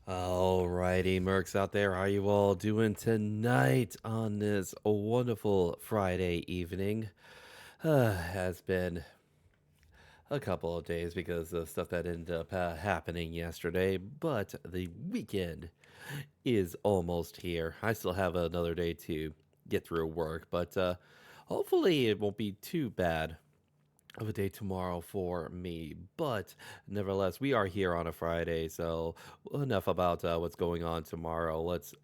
Alrighty, Mercs out there, how you all doing tonight on this wonderful Friday evening? Has been a couple of days because of stuff that ended up happening yesterday, but the weekend is almost here. I still have another day to get through work, but hopefully it won't be too bad of a day tomorrow for me. But nevertheless, we are here on a Friday, so enough about what's going on tomorrow. Let's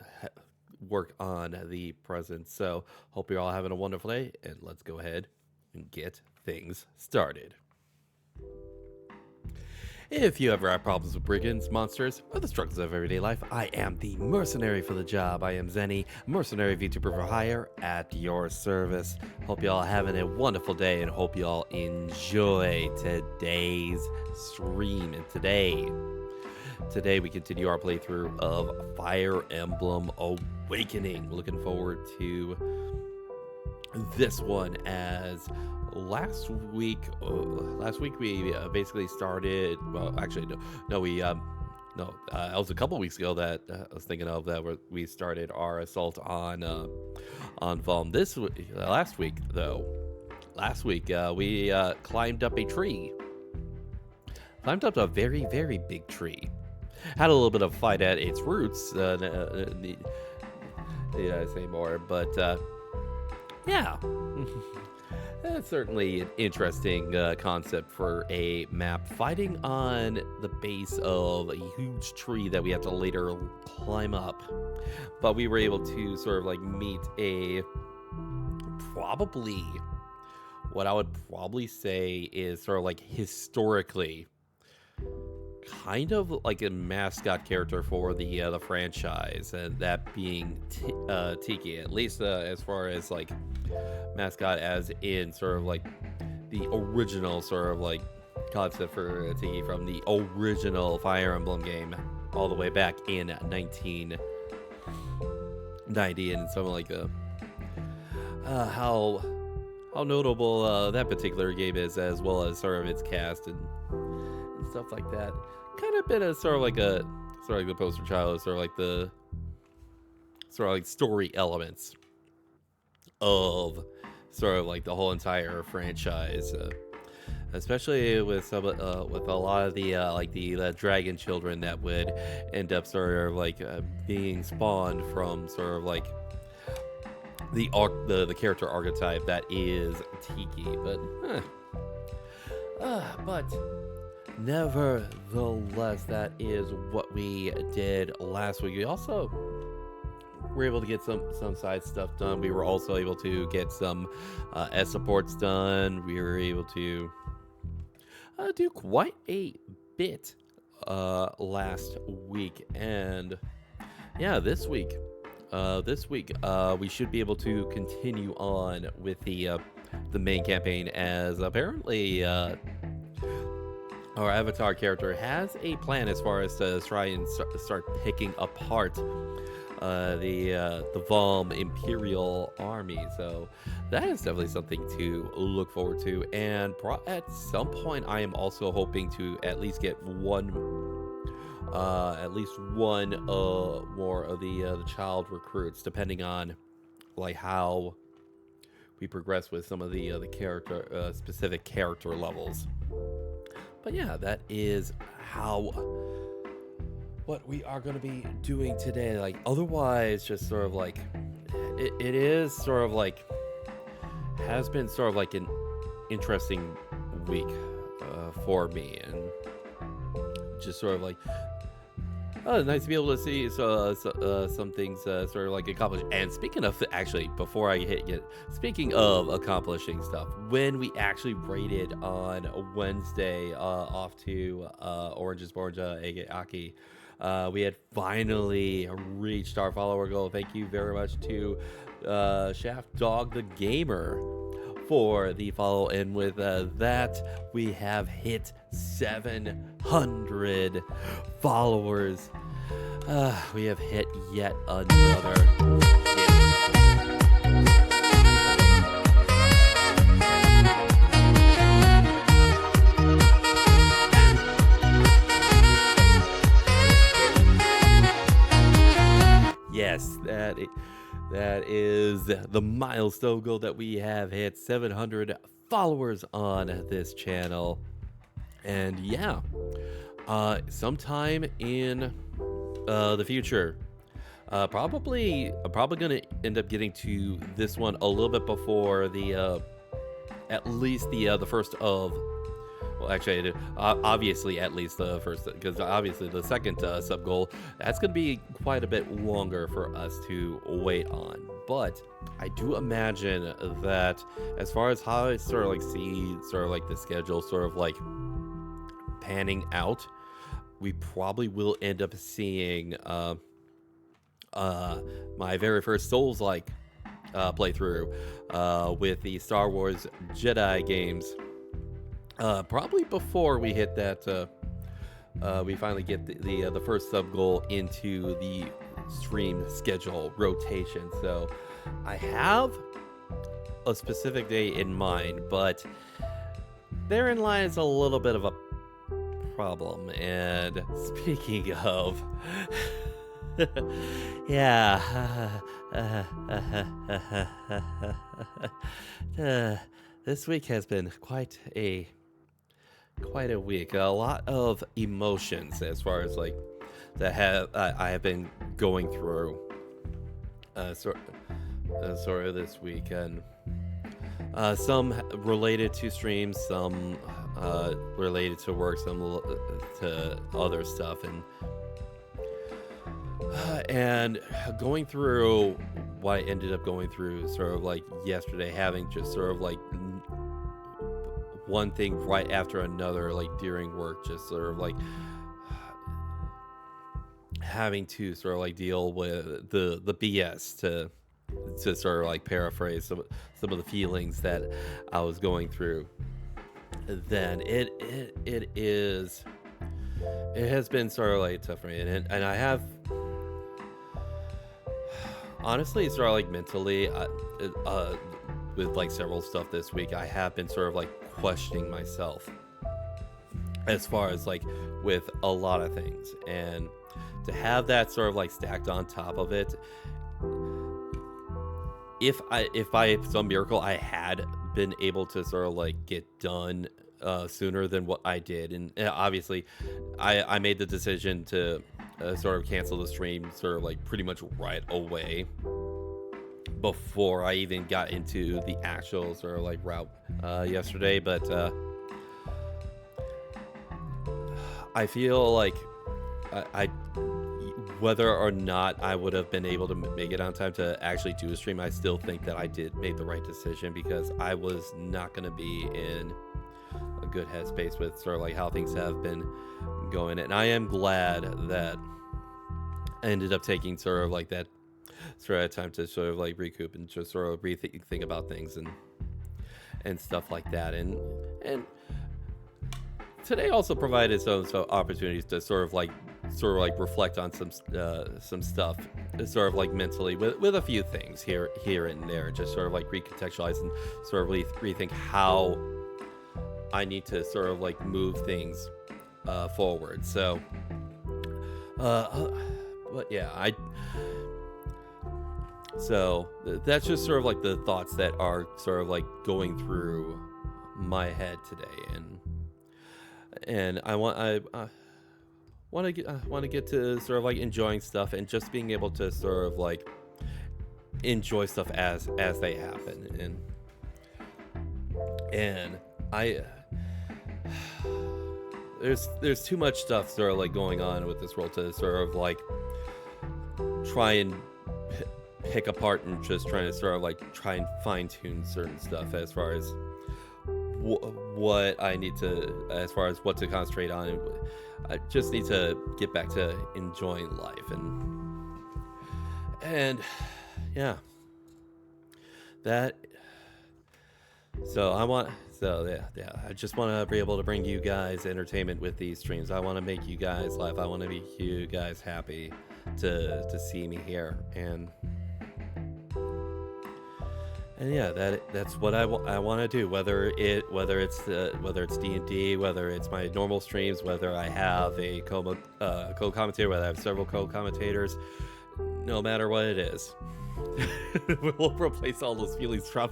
work on the present. So, hope you're all having a wonderful day, and let's go ahead and get things started. If you ever have problems with brigands, monsters, or the struggles of everyday life, I am the mercenary for the job. I am Zenny, mercenary VTuber for hire, at your service. Hope y'all having a wonderful day and hope y'all enjoy today's stream. And today we continue our playthrough of Fire Emblem Awakening. Looking forward to this one as last week we basically started. Well, actually, it was a couple weeks ago that I was thinking of that we started our assault on Vom. Last week we climbed up a tree, climbed up a very very big tree. Had a little bit of a fight at its roots. Need I say more? But yeah. That's certainly an interesting concept for a map. Fighting on the base of a huge tree that we have to later climb up. But we were able to sort of like meet probably what I would probably say is sort of like historically kind of like a mascot character for the franchise, and that being Tiki, at least as far as like mascot as in sort of like the original sort of like concept for Tiki from the original Fire Emblem game all the way back in 1990, and something like how notable that particular game is, as well as sort of its cast and stuff like that. Kind of been a sort of like the poster child, sort of like story elements of sort of like the whole entire franchise, especially with some with a lot of the dragon children that would end up sort of like being spawned from sort of like the character archetype that is Tiki. But nevertheless, that is what we did last week. We also were able to get some side stuff done. We were also able to get some S supports done. We were able to do quite a bit last week, and yeah, this week we should be able to continue on with the main campaign, as apparently our avatar character has a plan as far as to try and start picking apart the Vom Imperial Army. So that is definitely something to look forward to. And at some point, I am also hoping to at least get one more of the child recruits, depending on like how we progress with some of the character specific character levels. But yeah, that is what we are going to be doing today. Like, otherwise, just sort of like it is sort of like has been sort of like an interesting week for me, and just sort of like nice to be able to see some things sort of like accomplished. And speaking of, actually, before I speaking of accomplishing stuff, when we actually raided on Wednesday off to Orange's Borja Aki, we had finally reached our follower goal. Thank you very much to Shaft Dog the Gamer for the follow, and with that we have hit 700 followers. We have hit yet another that is the milestone goal that we have hit 700 followers on this channel. And yeah, sometime in the future, I'm probably gonna end up getting to this one a little bit before the at least the first of. Well, actually, obviously at least the first, because obviously the second sub goal, that's gonna be quite a bit longer for us to wait on. But I do imagine that as far as how I sort of like see sort of like the schedule sort of like panning out, we probably will end up seeing my very first Souls-like playthrough with the Star Wars Jedi games. Probably before we hit that, we finally get the first sub goal into the stream schedule rotation. So I have a specific day in mind, but therein lies a little bit of a problem. And speaking of, yeah, this week has been quite a week. A lot of emotions as far as like that I have been going through sort of this week, and some related to streams, some related to work, some to other stuff, and going through what I ended up going through sort of like yesterday, having just sort of like one thing right after another, like during work, just sort of like having to sort of like deal with the BS to sort of like paraphrase some of the feelings that I was going through. Then it has been sort of like tough for me, and I have honestly sort of like mentally with like several stuff this week, I have been sort of like questioning myself as far as like with a lot of things, and to have that sort of like stacked on top of it, if by some miracle I had been able to sort of like get done sooner than what I did, and obviously I made the decision to sort of cancel the stream sort of like pretty much right away before I even got into the actual sort of like route yesterday. But I feel like I whether or not I would have been able to make it on time to actually do a stream, I still think that I did make the right decision, because I was not going to be in a good headspace with sort of like how things have been going. And I am glad that I ended up taking sort of like that sort of time to sort of like recoup and just sort of rethink about things and stuff like that. And today also provided some opportunities to sort of like reflect on some stuff, sort of like mentally with a few things here and there, just sort of like recontextualize and sort of rethink how I need to sort of like move things forward. So but yeah, so that's just sort of like the thoughts that are sort of like going through my head today, and I want to get to sort of like enjoying stuff and just being able to sort of like enjoy stuff as they happen, and I there's too much stuff sort of like going on with this world to sort of like try and pick apart and just trying to sort of like try and fine tune certain stuff as far as what I need to, as far as what to concentrate on, and I just need to get back to enjoying life, and yeah, that. So I just want to be able to bring you guys entertainment with these streams. I want to make you guys laugh. I want to make you guys happy to see me here, and yeah, that's what I want to do. Whether it's D&D, whether it's my normal streams, whether I have a co-commentator, whether I have several co-commentators, no matter what it is. We'll replace all those feelings from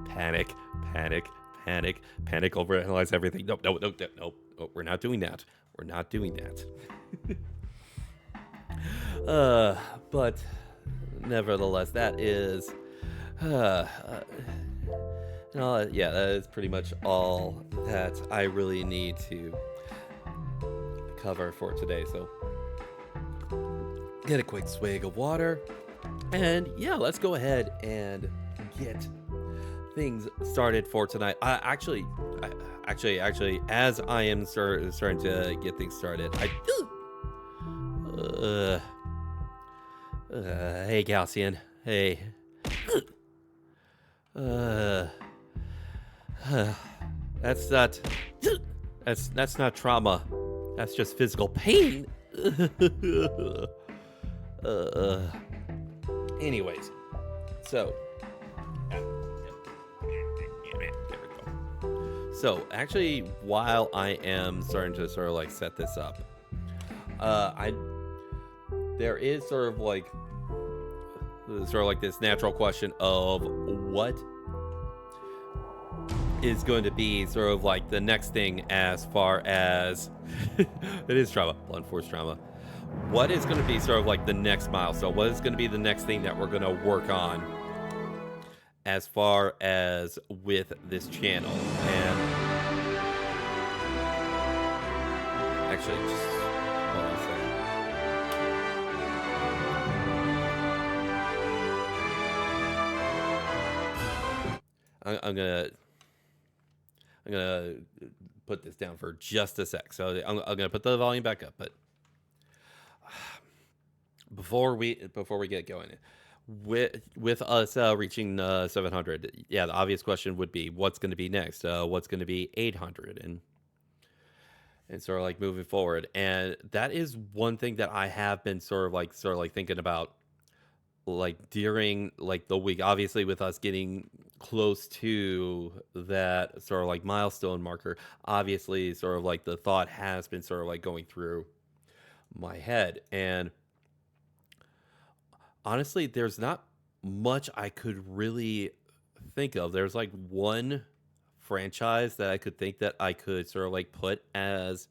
panic, panic, panic, panic, overanalyze everything. Nope, nope, nope, nope, nope. Oh, we're not doing that. We're not doing that. uh, but nevertheless, that is, uh, yeah, that is pretty much all that I really need to cover for today. So, get a quick swig of water, and yeah, let's go ahead and get things started for tonight. As I am starting to get things started, uh, hey, Galcian, hey, uh, that's not, that's not trauma, that's just physical pain. uh, anyways, so. So actually, while I am starting to sort of like set this up, I there is sort of like this natural question of what is going to be sort of like the next thing as far as it is trauma, blunt force trauma. What is going to be sort of like the next milestone? What is going to be the next thing that we're going to work on as far as with this channel? And actually, just hold on a second. I'm gonna put this down for just a sec. So I'm gonna put the volume back up. But before we get going, with us reaching 700, yeah, the obvious question would be what's going to be next. What's going to be 800 and sort of like moving forward. And that is one thing that I have been sort of like thinking about like during like the week, obviously with us getting close to that sort of like milestone marker. Obviously sort of like the thought has been sort of like going through my head, and honestly there's not much I could really think of. There's like one franchise that I could think that I could sort of like put as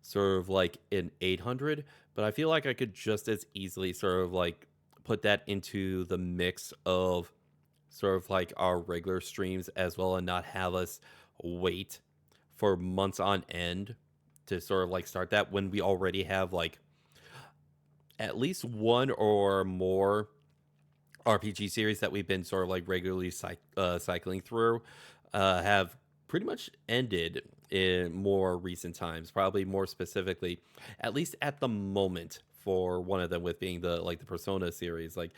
sort of like an 800, but I feel like I could just as easily sort of like put that into the mix of sort of like our regular streams as well, and not have us wait for months on end to sort of like start that when we already have like at least one or more RPG series that we've been sort of like regularly cycling through have pretty much ended in more recent times. Probably more specifically, at least at the moment, for one of them with being the like the Persona series. Like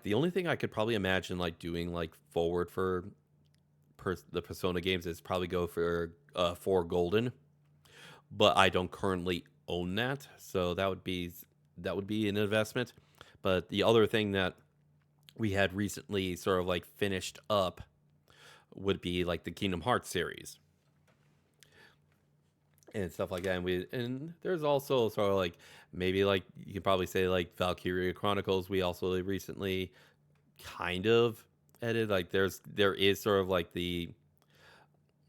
the only thing I could probably imagine like doing like forward for the Persona games is probably go for Golden, but I don't currently own that, so that would be an investment. But the other thing that we had recently sort of like finished up would be like the Kingdom Hearts series and stuff like that. And there's also sort of like maybe like you could probably say like Valkyria Chronicles. We also recently kind of edited. Like there is sort of like the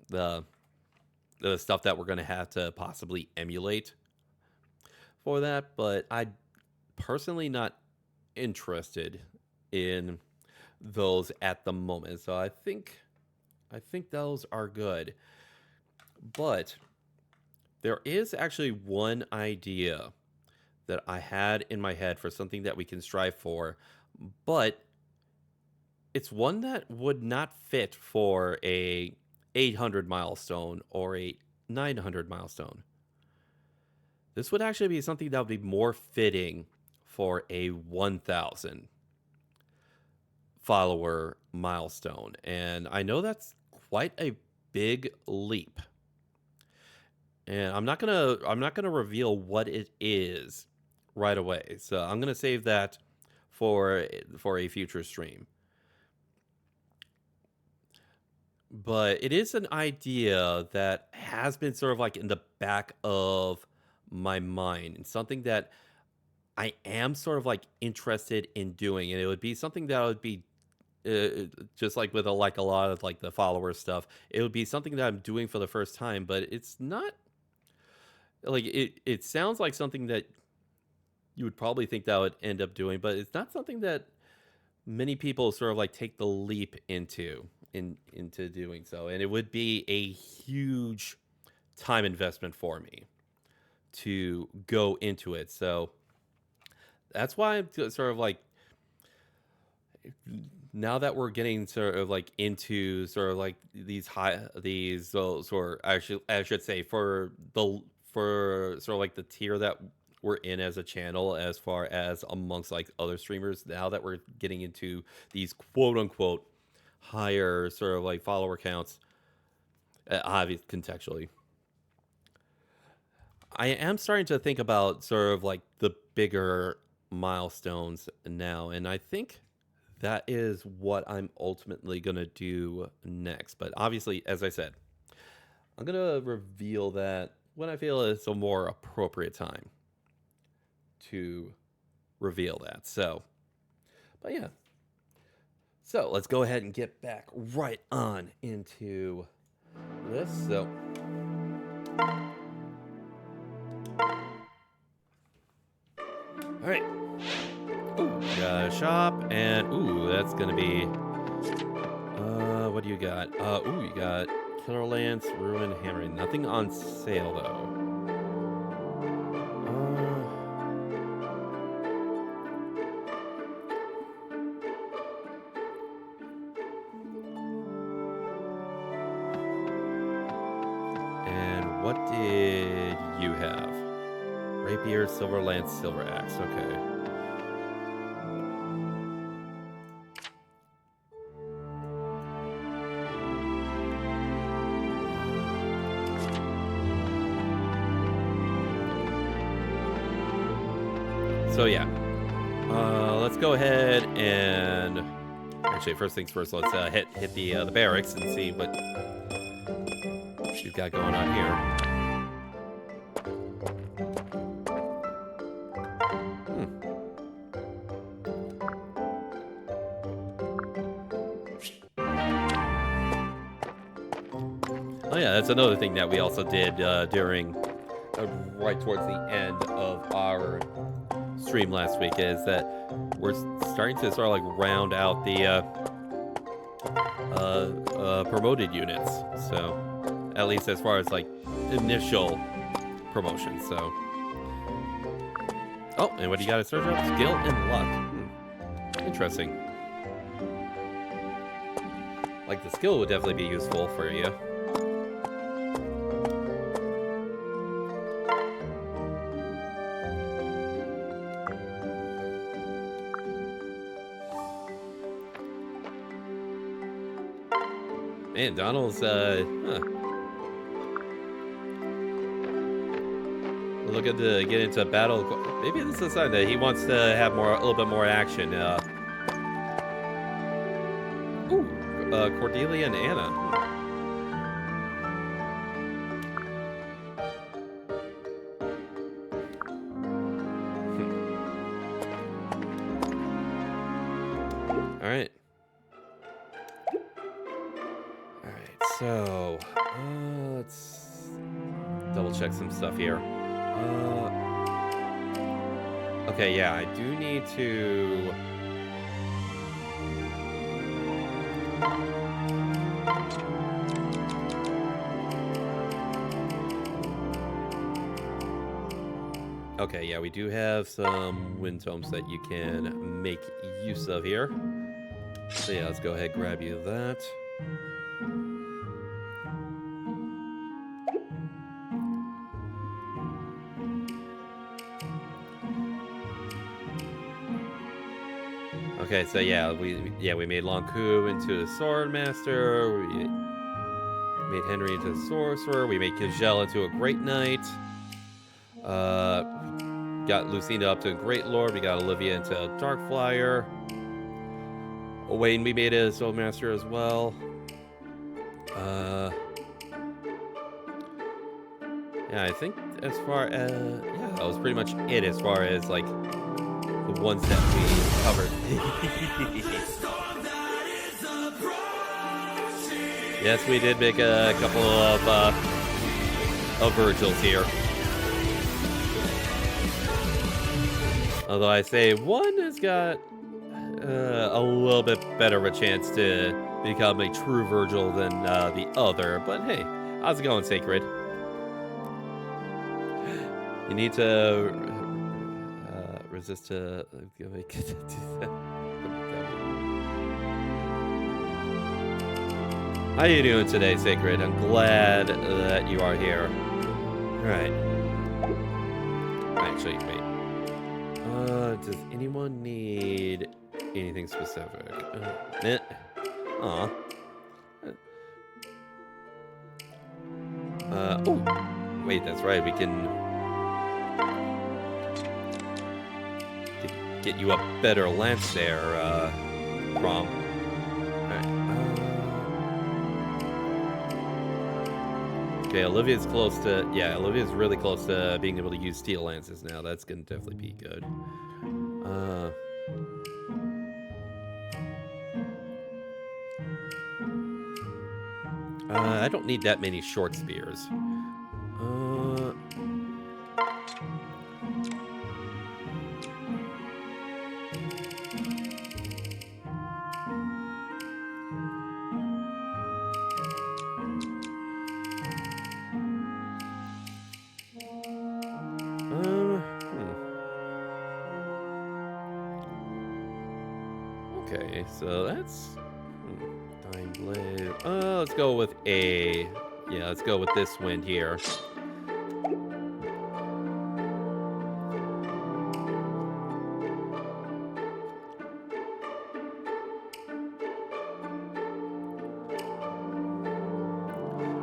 the stuff that we're gonna have to possibly emulate for that, but I personally not interested in those at the moment. So I think those are good. But there is actually one idea that I had in my head for something that we can strive for, but it's one that would not fit for a 800 milestone or a 900 milestone. This would actually be something that would be more fitting for a 1000 follower milestone. And I know that's quite a big leap. And I'm not gonna reveal what it is right away. So I'm gonna save that for a future stream. But it is an idea that has been sort of like in the back of my mind and something that I am sort of like interested in doing, and it would be something that would be just like with like a lot of like the follower stuff. It would be something that I'm doing for the first time, but it's not like it sounds like something that you would probably think that I would end up doing, but it's not something that many people sort of like take the leap into doing so. And it would be a huge time investment for me to go into it. So that's why I'm sort of like now that we're getting sort of like into sort of like these sort I should say for sort of like the tier that we're in as a channel as far as amongst like other streamers, now that we're getting into these quote unquote higher sort of like follower counts, obvious contextually, I am starting to think about sort of like the bigger milestones now, and I think that is what I'm ultimately going to do next. But obviously, as I said, I'm going to reveal that when I feel it's a more appropriate time to reveal that. So, but yeah. So let's go ahead and get back right on into this. So, all right. Ooh, got a shop, and ooh, that's gonna be. What do you got? Ooh, you got Killer Lance, Ruin, Hammering. Nothing on sale though. And what did you have? Rapier, Silver Lance, Silver Axe. Okay. So yeah, let's go ahead and actually first things first. Let's hit the barracks and see what you've got going on here. Oh yeah, that's another thing that we also did during right towards the end of our stream last week is that we're starting to sort of like round out the promoted units. So at least as far as like initial promotion. So oh, and what do you got to search up? Skill and luck. Interesting. Like the skill would definitely be useful for you. Man, Donald's, looking to get into battle. Maybe this is a sign that he wants to have a little bit more action. Cordelia and Anna. All right. So, let's double check some stuff here. Okay, yeah, I do need to... Okay, yeah, we do have some wind tomes that you can make use of here. So yeah, let's go ahead and grab you that. Okay, so yeah, we made Lonku into a sword master. We made Henry into a sorcerer. We made Kajel into a great knight. Got Lucinda up to a great lord. We got Olivia into a dark flyer. Wayne, we made a sword master as well. Yeah, I think as far as yeah, that was pretty much it as far as like the ones that we covered. Yes, we did make a couple of Virgils here. Although I say one has got a little bit better of a chance to become a true Virgil than the other. But hey, how's it going, Sacred? You need to resist to. How you doing today, Sacred? I'm glad that you are here. All right. Actually, wait. Does anyone need anything specific? Aw. Oh, wait, that's right. We can get you a better lance there, Crom. Alright. Okay, Olivia's close to... Yeah, Olivia's really close to being able to use steel lances now. That's gonna definitely be good. I don't need that many short spears. Okay, so that's... Dying Blade. Let's go with a... Yeah, let's go with this wind here.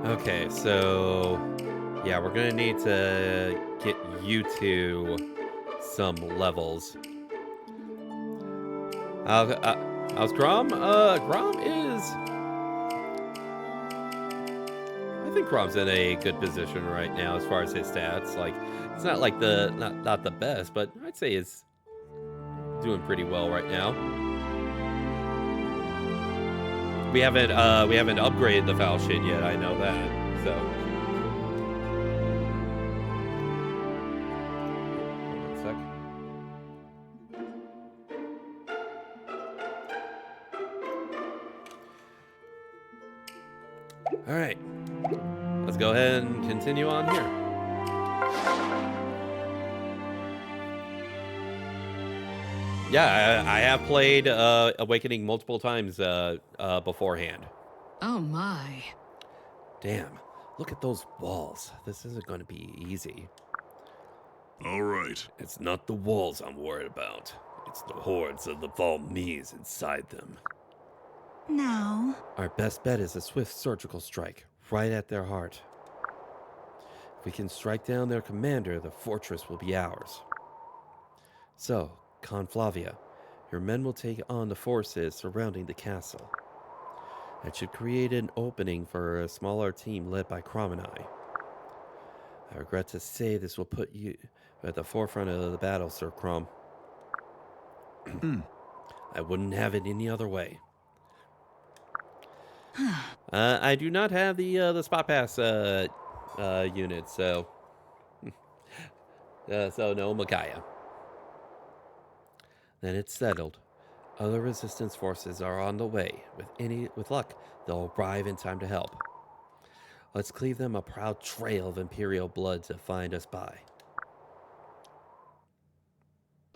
Okay, so... Yeah, we're gonna need to get you to some levels. How's Grom? Grom is... I think Grom's in a good position right now as far as his stats. Like, it's not like the... Not the best, but I'd say he's doing pretty well right now. We haven't upgraded the foul shit yet, I know that, so... All right, let's go ahead and continue on here. Yeah, I have played Awakening multiple times beforehand. Oh my. Damn, look at those walls. This isn't going to be easy. All right. It's not the walls I'm worried about. It's the hordes of the Valmese inside them. No. Our best bet is a swift surgical strike, right at their heart. If we can strike down their commander, the fortress will be ours. So, Con Flavia, your men will take on the forces surrounding the castle. That should create an opening for a smaller team led by Crom and I regret to say this will put you at the forefront of the battle, Sir Crom. I wouldn't have it any other way. I do not have the spot pass unit, so so no Micaiah. Then it's settled. Other resistance forces are on the way. With luck, they'll arrive in time to help. Let's cleave them a proud trail of Imperial blood to find us by.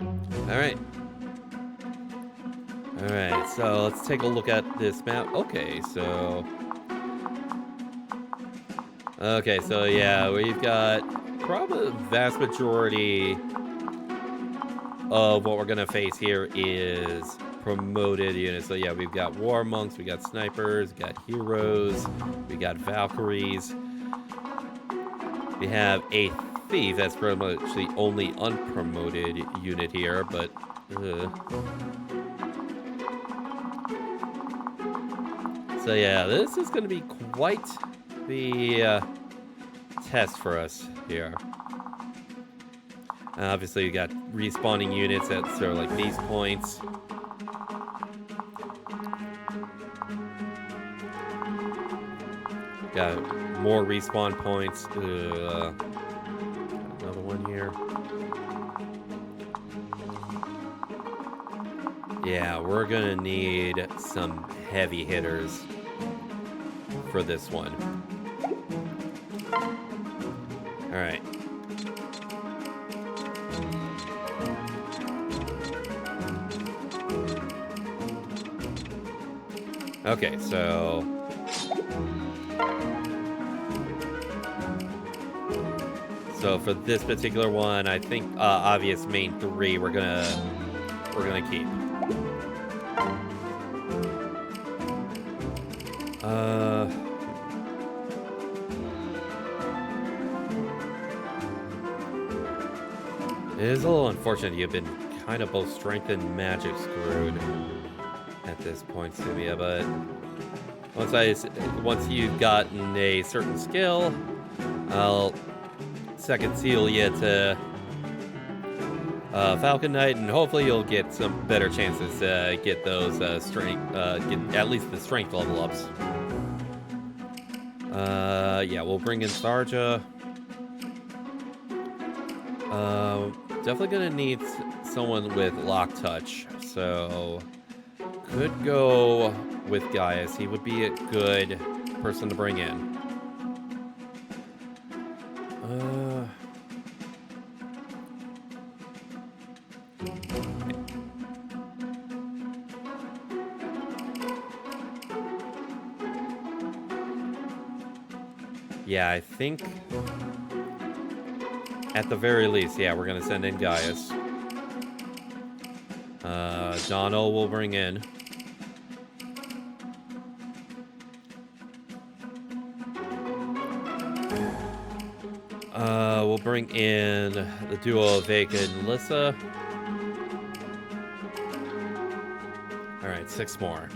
Alright. Alright, so let's take a look at this map. Okay, so yeah, we've got probably the vast majority of what we're gonna face here is promoted units. So yeah, we've got war monks, we got snipers, we got heroes, we got Valkyries. We have a thief. That's pretty much the only unpromoted unit here, but so yeah, this is going to be quite the test for us here. Obviously, you got respawning units at sort of like these points. Got more respawn points. Another one here. Yeah, we're gonna need some heavy hitters for this one. All right. Okay, so for this particular one, I think obvious main 3 we're gonna keep. It is a little unfortunate you've been kind of both strength and magic screwed at this point, Sumia, but once you've gotten a certain skill, I'll second seal you to Falcon Knight, and hopefully you'll get some better chances to get those strength, get at least the strength level ups. Yeah, we'll bring in Sarja. Definitely gonna need someone with lock touch, so could go with Gaius. He would be a good person to bring in. Yeah, I think at the very least, yeah, we're gonna send in Gaius. Donald will bring in. We'll bring in the duo of Vega and Lissa. All right, 6 more.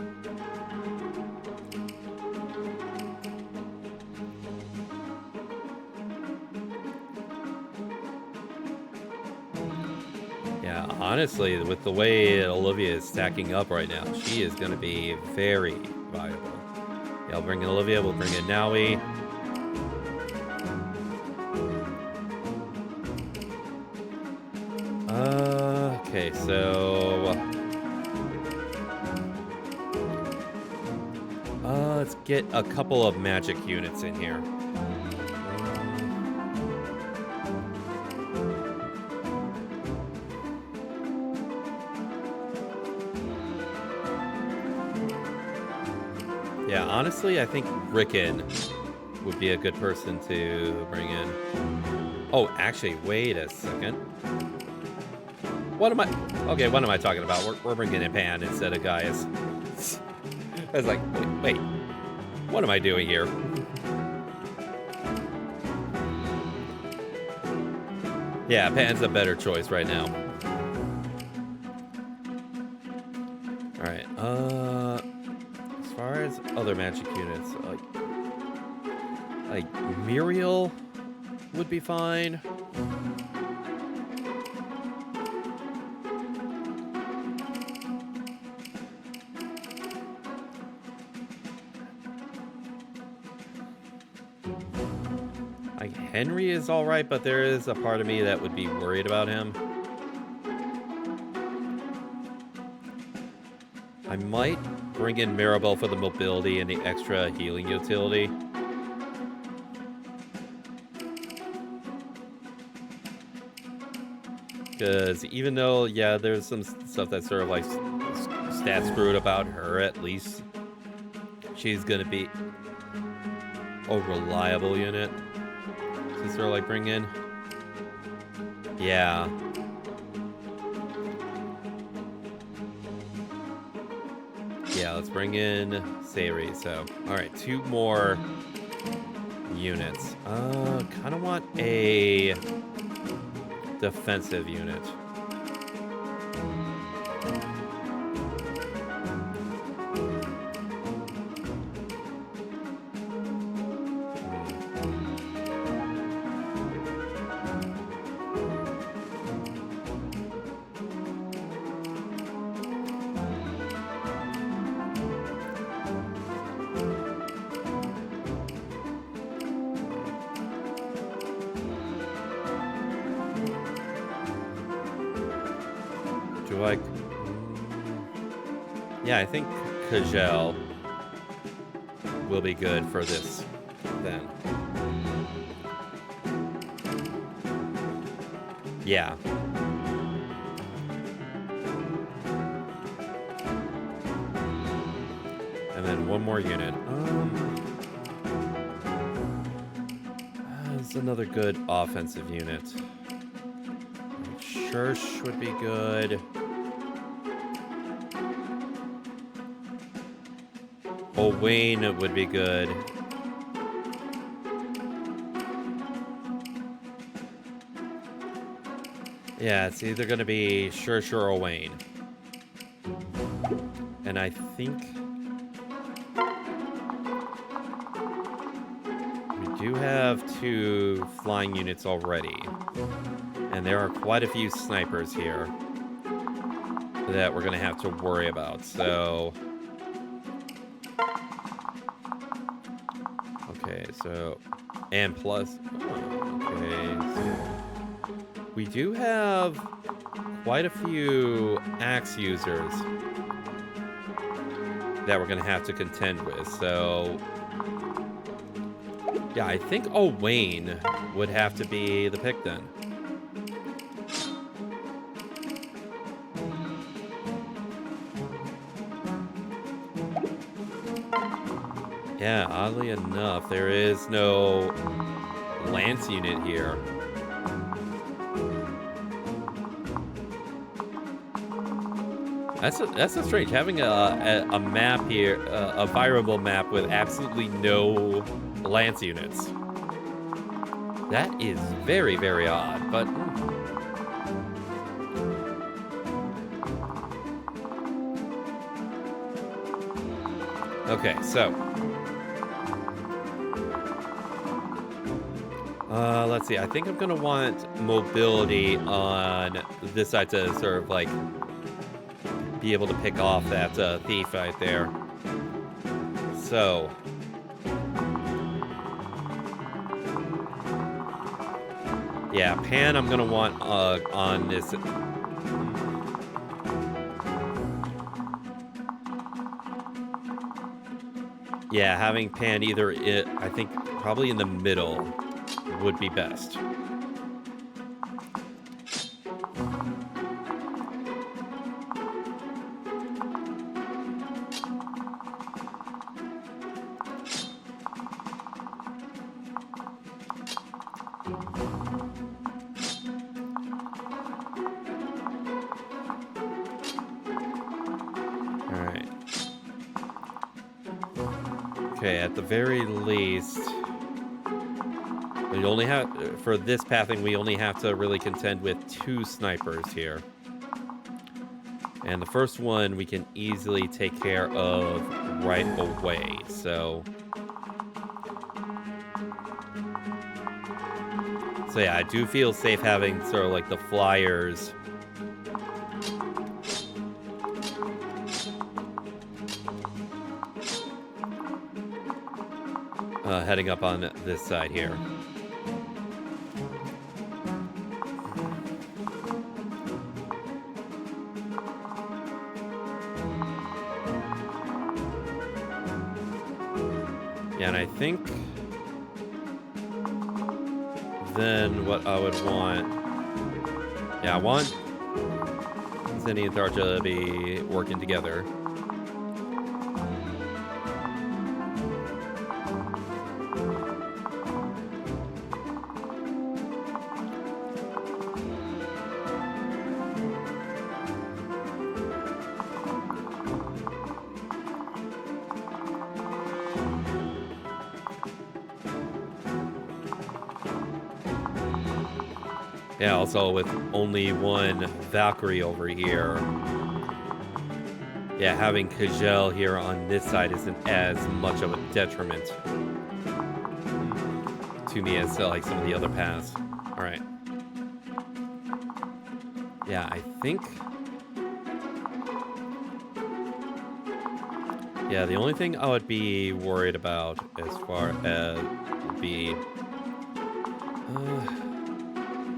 Yeah, honestly, with the way Olivia is stacking up right now, she is going to be very viable. Yeah, I'll bring in Olivia. We'll bring in Naui. Okay, so let's get a couple of magic units in here. Yeah, honestly, I think Rickon would be a good person to bring in. Oh, actually, wait a second. What am I talking about? We're bringing in Pan instead of Gaius. I was like, wait, what am I doing here? Yeah, Pan's a better choice right now. All right, as far as other magic units, like Muriel would be fine. Like Henry is all right, but there is a part of me that would be worried about him. I might bring in Maribel for the mobility and the extra healing utility. Because even though, yeah, there's some stuff that's sort of like stat screwed about her, at least she's going to be a reliable unit to sort of like bring in. Yeah. Yeah, let's bring in Sayri. So, all right, 2 more units. Kind of want a defensive unit. do I... Yeah, I think Kajel will be good for this then. Yeah. And then one more unit. It's another good offensive unit. Church would be good. Wayne would be good. Yeah, it's either going to be Shersh or Wayne. And I think we do have 2 flying units already. And there are quite a few snipers here that we're going to have to worry about. So... Okay, so... And plus... Okay, so... We do have quite a few axe users that we're going to have to contend with, so... Yeah, I think Wayne would have to be the pick then. Yeah, oddly enough, there is no lance unit here. That's so strange. Having a map here, a viable map with absolutely no lance units. That is very, very odd, but... Okay, so... let's see. I think I'm going to want mobility on this side to sort of, like... be able to pick off that thief right there. So... Yeah, Pan I'm gonna want on this... Yeah, having Pan either, I think, probably in the middle would be best. Okay, at the very least, we only have, for this pathing, we only have to really contend with 2 snipers here. And the first one we can easily take care of right away, so... So yeah, I do feel safe having sort of like the flyers... heading up on this side here. Yeah, and I think then what I would want... Yeah, I want Zenny and Tharja to be working together. Yeah, also with only one Valkyrie over here. Yeah, having Kajel here on this side isn't as much of a detriment to me as like some of the other paths. Alright. Yeah, I think... Yeah, the only thing I would be worried about as far as would be...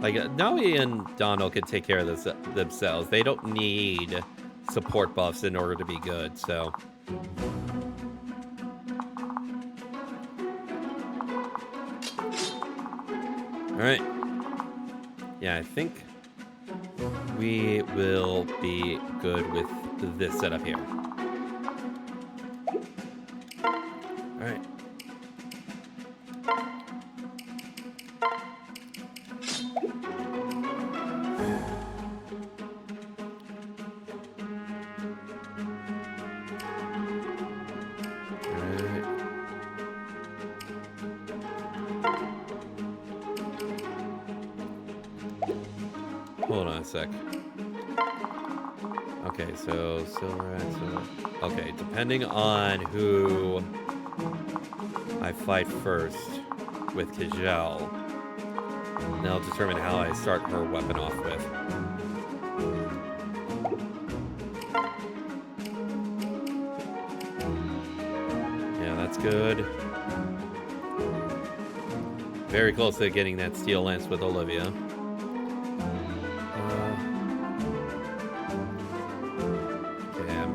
Like, Naui and Donald can take care of this themselves. They don't need support buffs in order to be good, so. Alright. Yeah, I think we will be good with this setup here. Alright. Hold on a sec. Okay, so silver and silver. Okay, depending on who I fight first with Kajal, that'll determine how I start her weapon off with. Yeah, that's good. Very close to getting that steel lance with Olivia. Okay, I'm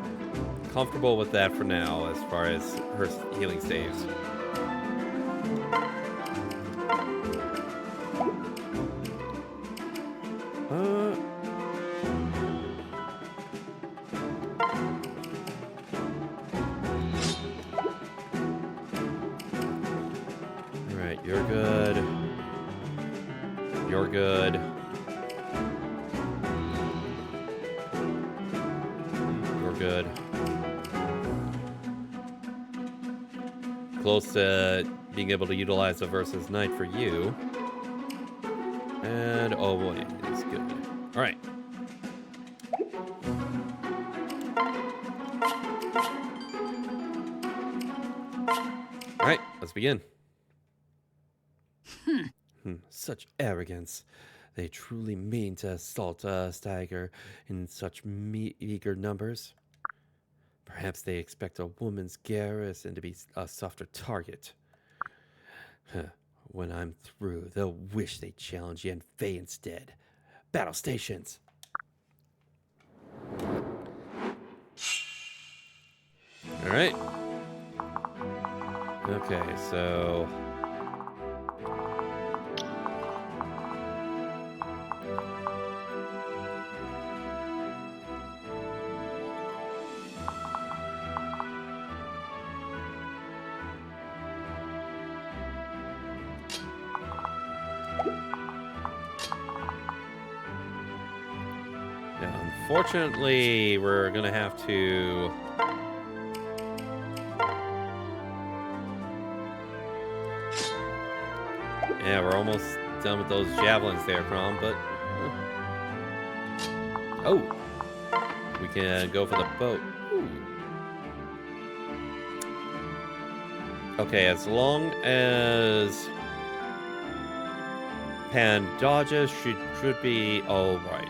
comfortable with that for now as far as her healing saves. Alright, you're good. You're good. You're good. Close to being able to utilize a versus knight for you. And oh boy, it's good. Alright. Alright, let's begin. Such arrogance. They truly mean to assault a tiger in such meager numbers. Perhaps they expect a woman's garrison to be a softer target. When I'm through, they'll wish they challenged Yan Fei instead. Battle stations. All right. Okay, so yeah, unfortunately, we're gonna have to. Yeah, we're almost done with those javelins there, Crom, but... Oh! We can go for the boat. Ooh. Okay, as long as... Pan dodges, should be alright.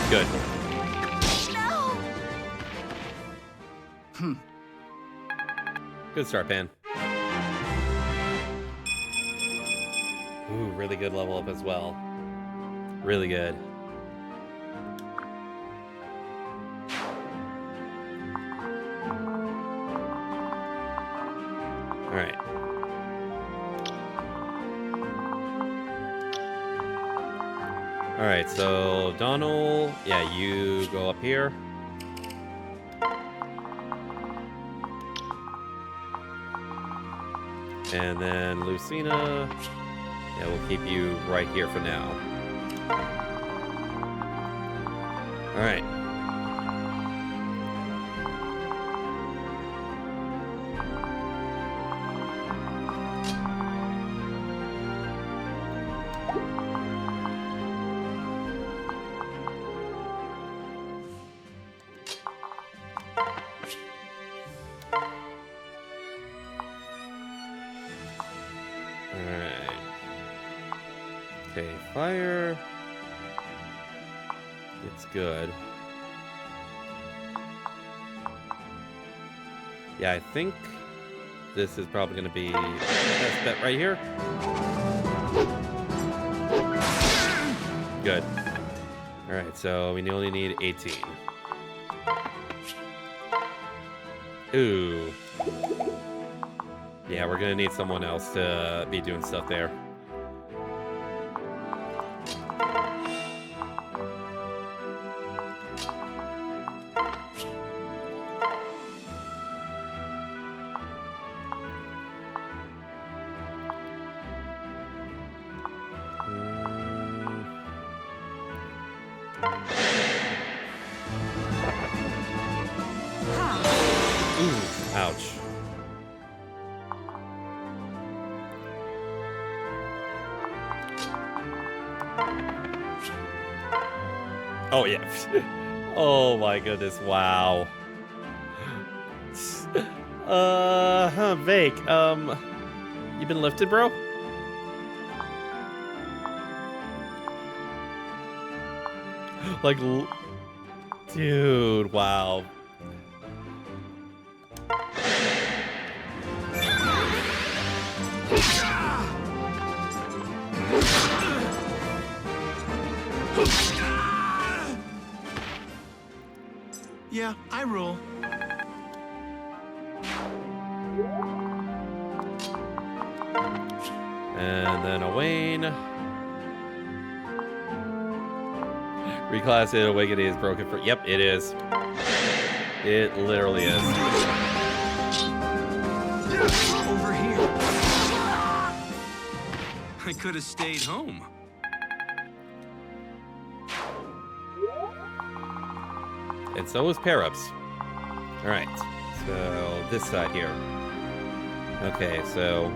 Good. Good start, Pan. Ooh, really good level up as well. Really good. Alright. Alright, so Donald, yeah, you go up here. And then Lucina, yeah, we'll keep you right here for now. All right. Okay, fire. It's good. Yeah, I think this is probably going to be the best bet right here. Good. All right, so we only need 18. Ooh. Yeah, we're going to need someone else to be doing stuff there. Ooh, ouch. Oh, yeah. Oh, my goodness. Wow. Vake, you been lifted, bro? Like, dude, wow. Yeah, I rule. And then a Wayne. Reclass it, Awakening is broken for. Yep, it is. It literally is. Over here. I could have stayed home. And so is pair-ups. Alright, so this side here. Okay, so...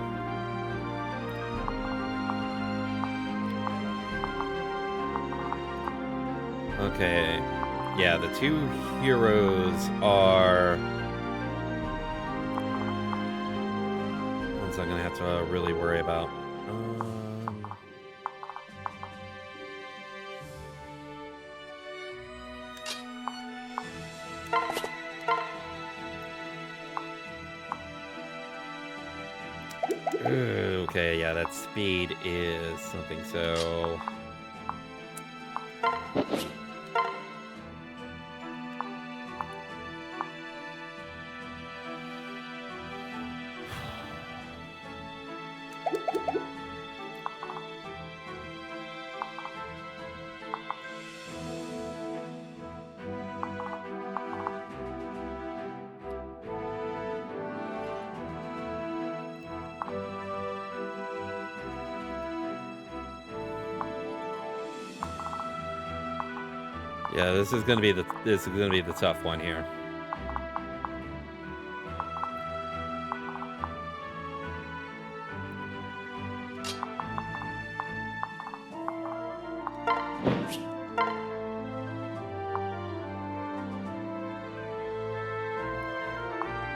Okay, yeah, the two heroes are... ones I'm gonna have to really worry about. Okay, yeah, that speed is something, so... Yeah, this is gonna be the tough one here.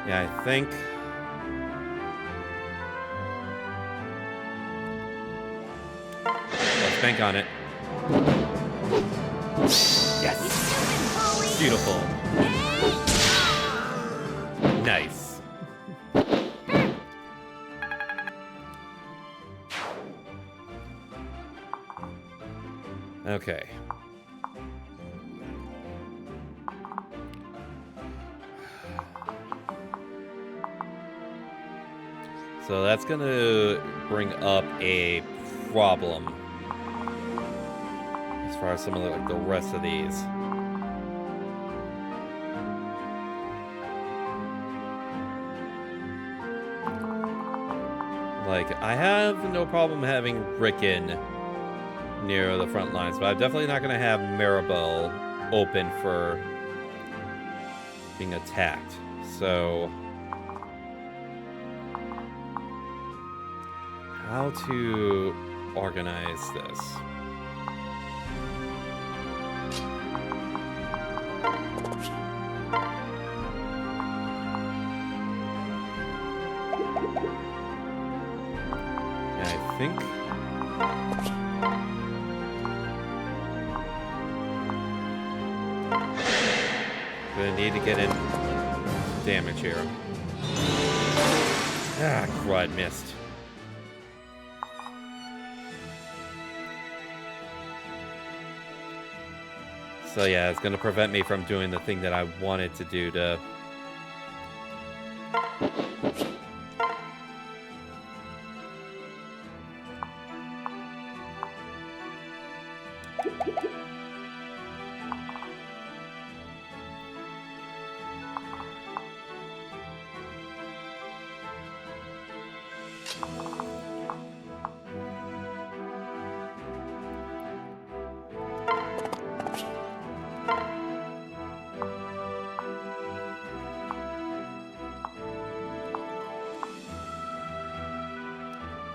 Yeah, I think. Let's bank on it. Yes! Beautiful. Nice. Okay. So that's gonna bring up a problem as far as some of the rest of these. Like, I have no problem having Rickon near the front lines, but I'm definitely not going to have Maribel open for being attacked. So, how to organize this? I think gonna need to get in damage here. Ah, crud, missed. So yeah, it's gonna prevent me from doing the thing that I wanted to do to...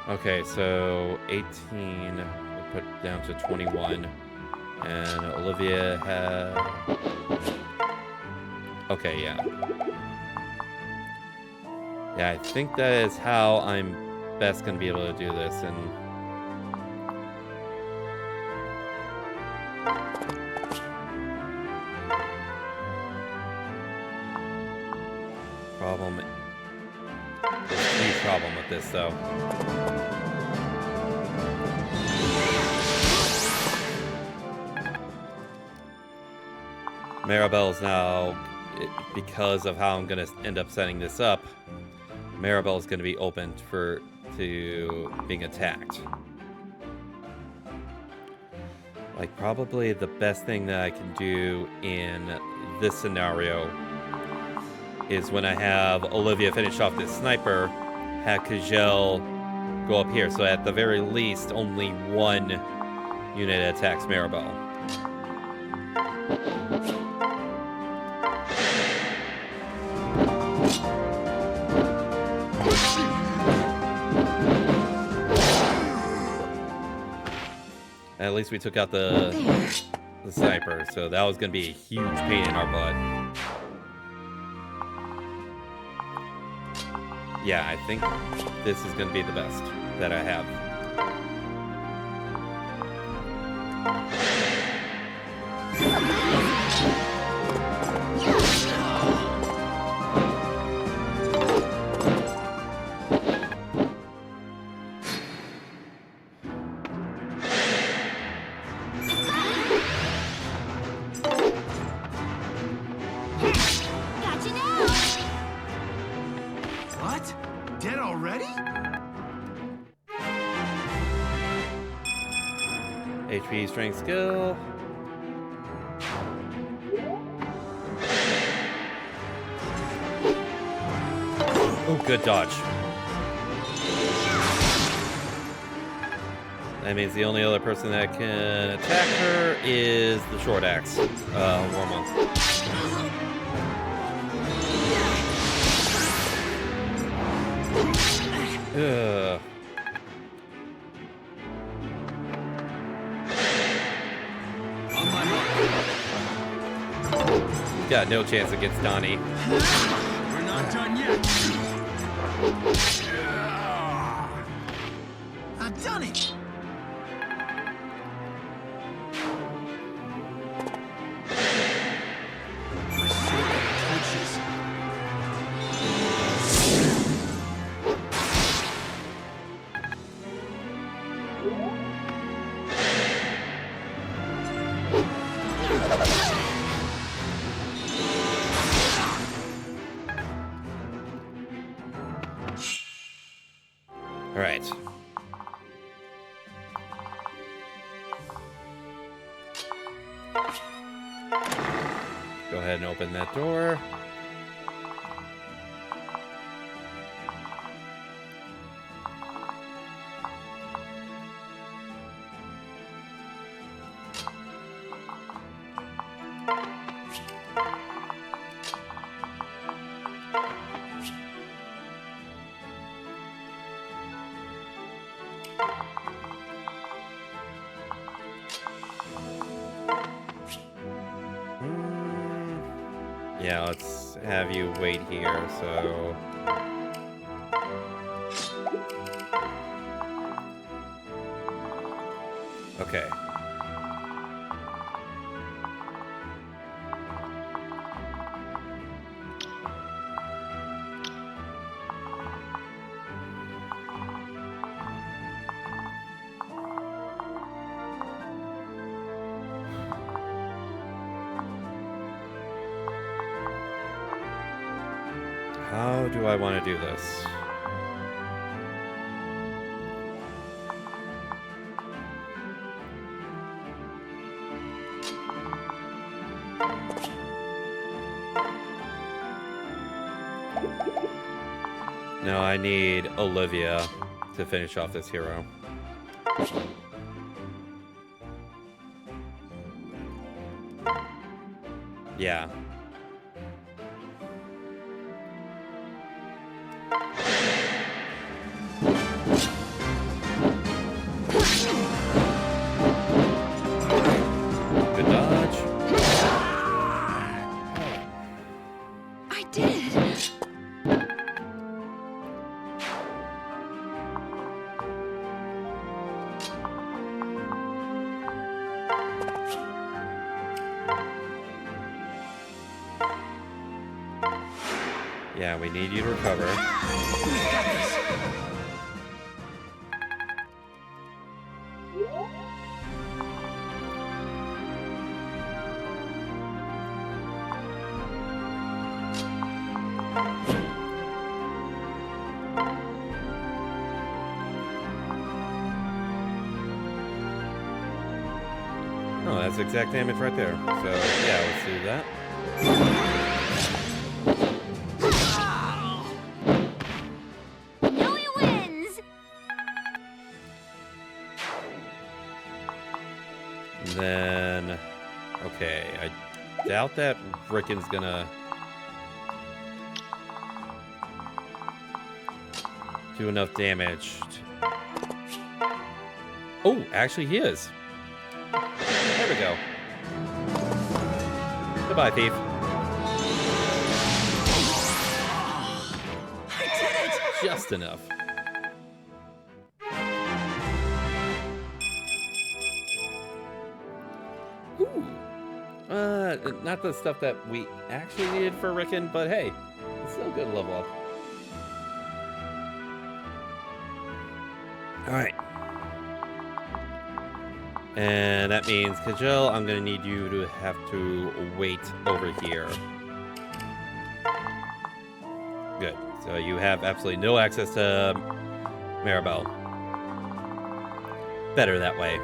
Okay, so 18, we'll put down to 21. And Olivia had... Okay, yeah. Yeah, I think that is how I'm best gonna be able to do this, and... Problem... There's a huge problem with this, though. Maribel's now, because of how I'm gonna end up setting this up, Maribel's gonna be open to being attacked. Like, probably the best thing that I can do in this scenario is when I have Olivia finish off this sniper, have Kajel go up here. So at the very least, only one unit attacks Maribel. At least we took out the sniper, so that was going to be a huge pain in our butt. Yeah, I think this is going to be the best that I have. What? Dead already? HP, strength, skill. Oh, good dodge. That means the only other person that can attack her is the short axe, Warmonk. Ugh. On my mark. Got no chance against Donnie. We're not done yet. I've done it. My sword touches. All right. Go ahead and open that door. Yeah, let's have you wait here, so... Okay. How do I want to do this? No, I need Olivia to finish off this hero. Yeah. Good dodge. I did. Yeah, we need you to recover. Oh, that's exact damage right there. So, yeah, let's do that. Yowie wins. Then, okay, I doubt that Rickon's gonna do enough damage. Oh, actually he is. There we go. Goodbye, thief. I did it. Just enough. Ooh. Not the stuff that we actually needed for Rickon, but hey, it's still a good level up. Alright. And that means, Kajal, I'm gonna need you to have to wait over here. Good. So you have absolutely no access to Maribel. Better that way.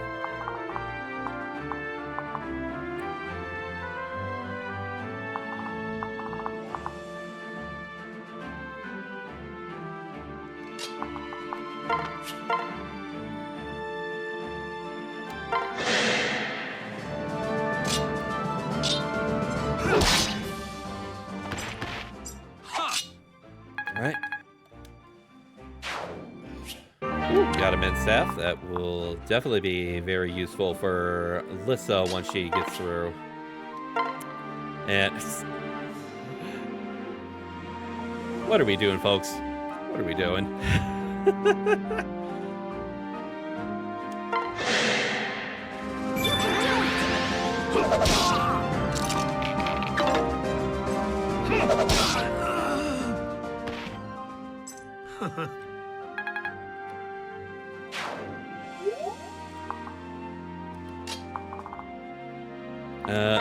Alright. Got a mint staff. That will definitely be very useful for Lissa once she gets through. And what are we doing, folks? What are we doing? You can do it.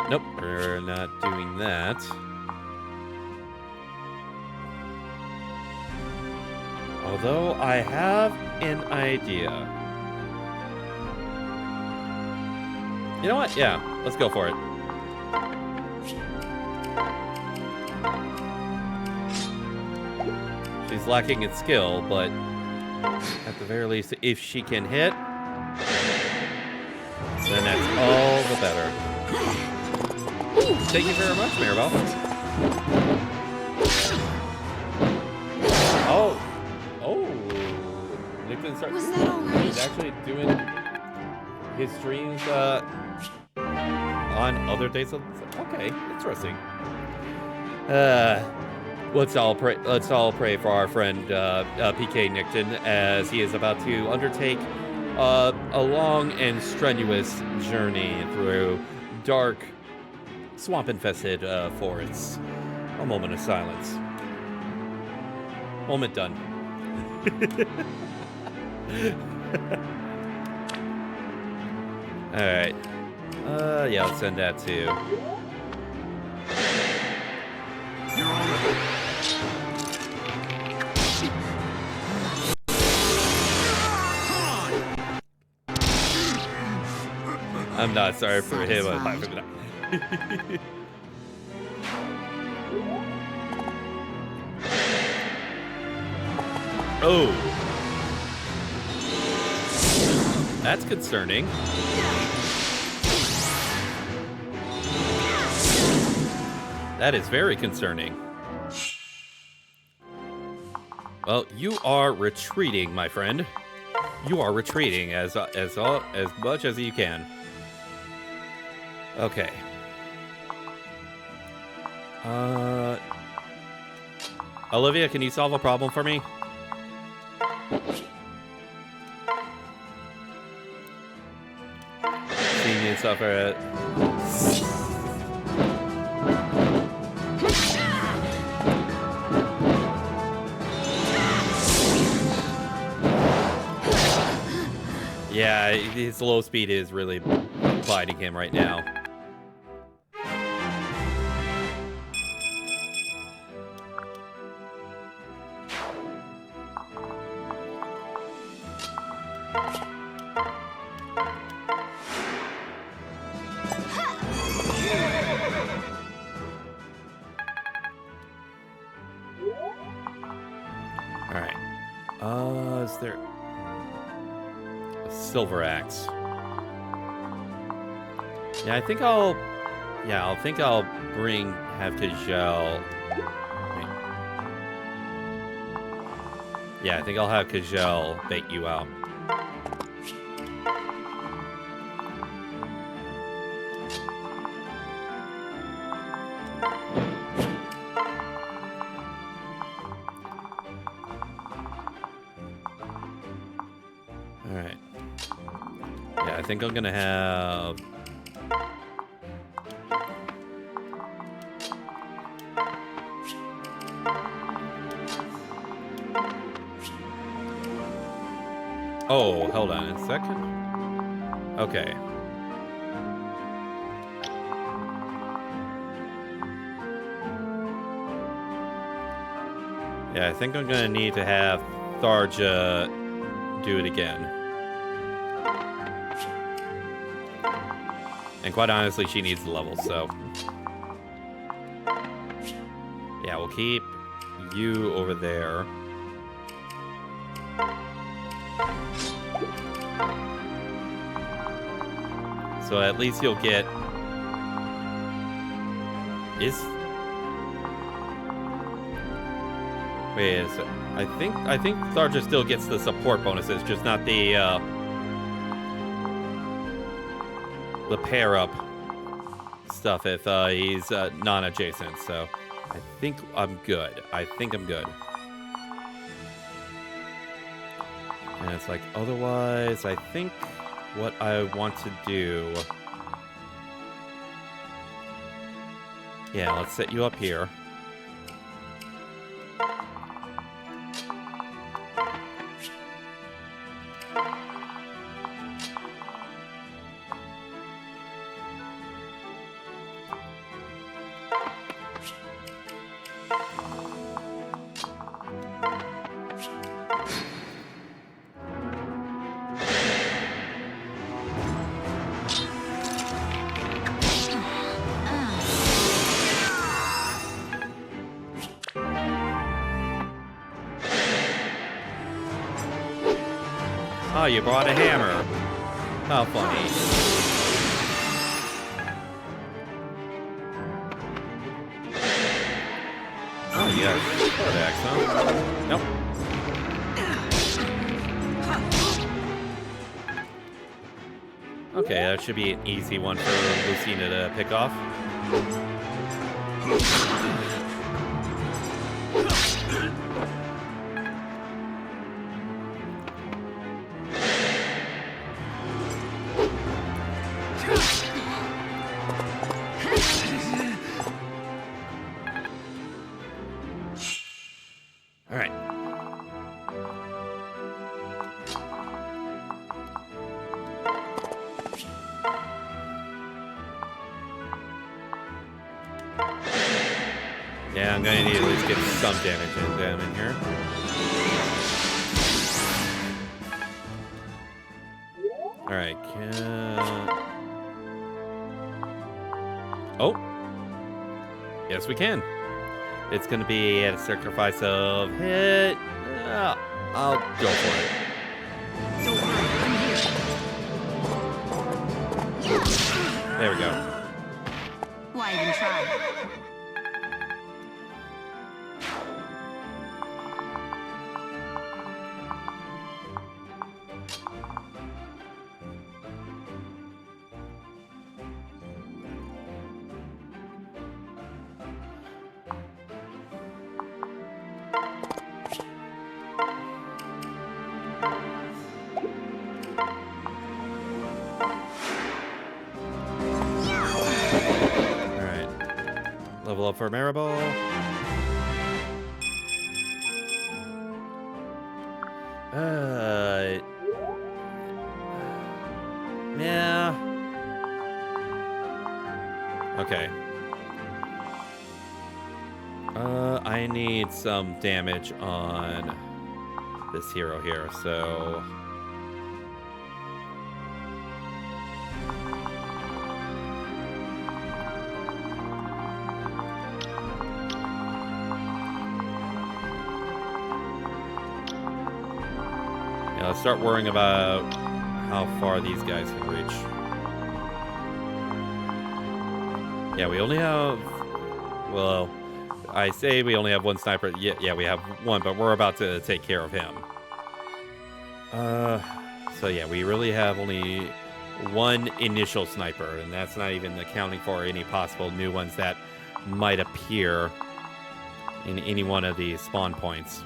Nope, we're not doing that. Although I have an idea. You know what? Yeah, let's go for it. She's lacking in skill, but at the very least, if she can hit, then that's all the better. Ooh, thank you very much, Maribel. Oh. Nick didn't start. Was that all right? He's actually doing his streams on other days. Okay, interesting. Let's all pray for our friend PK Nickton as he is about to undertake a long and strenuous journey through dark, swamp-infested forests. A moment of silence. Moment done. All right. Yeah, I'll send that too. You're all right. I'm not sorry for him. Satisfied. Oh. That's concerning. That is very concerning. Well, you are retreating, my friend. You are retreating as much as you can. Okay. Olivia, can you solve a problem for me? Seeing you suffer. Yeah, his low speed is really biting him right now. Alright. Is there a silver axe? Yeah, I think I'll have Kajal. Yeah, I think I'll have Kajal bait you out. Alright. Yeah, I think I'm gonna have... Oh, hold on a second. Okay. Yeah, I think I'm gonna need to have Tharja do it again. And quite honestly, she needs the level, so... Yeah, we'll keep you over there. So at least you'll get... Wait a second. I think Tharja still gets the support bonuses, just not the pair up stuff if he's non-adjacent. So I think I'm good. And it's like, otherwise, I think what I want to do... Yeah, let's set you up here. Oh, you brought a hammer. How funny. Oh, yeah. Sword axe, huh? Nope. Okay, that should be an easy one for Lucina to pick off. Alright. Yeah, I'm gonna need to at least get some damage down in here. Alright, Oh, yes, we can. It's going to be at a sacrifice of hit. I'll go for it. Don't worry, I'm here. There we go. Why even try? All right. Level up for Maribel. Yeah. Okay. I need some damage on this hero here, so... Yeah, let's start worrying about how far these guys can reach. Yeah, we only have... Well, I say we only have one sniper. Yeah, we have one, but we're about to take care of him. So yeah, we really have only one initial sniper, and that's not even accounting for any possible new ones that might appear in any one of these spawn points.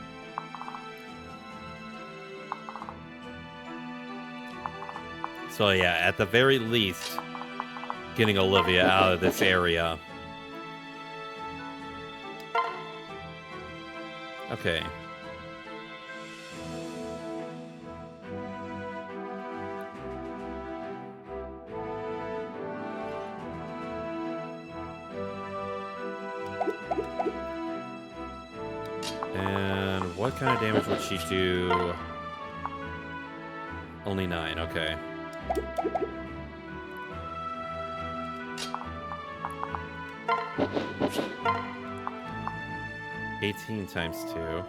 So yeah, at the very least, getting Olivia out of this area. Okay. And what kind of damage would she do? Only 9, okay. $18 times 2.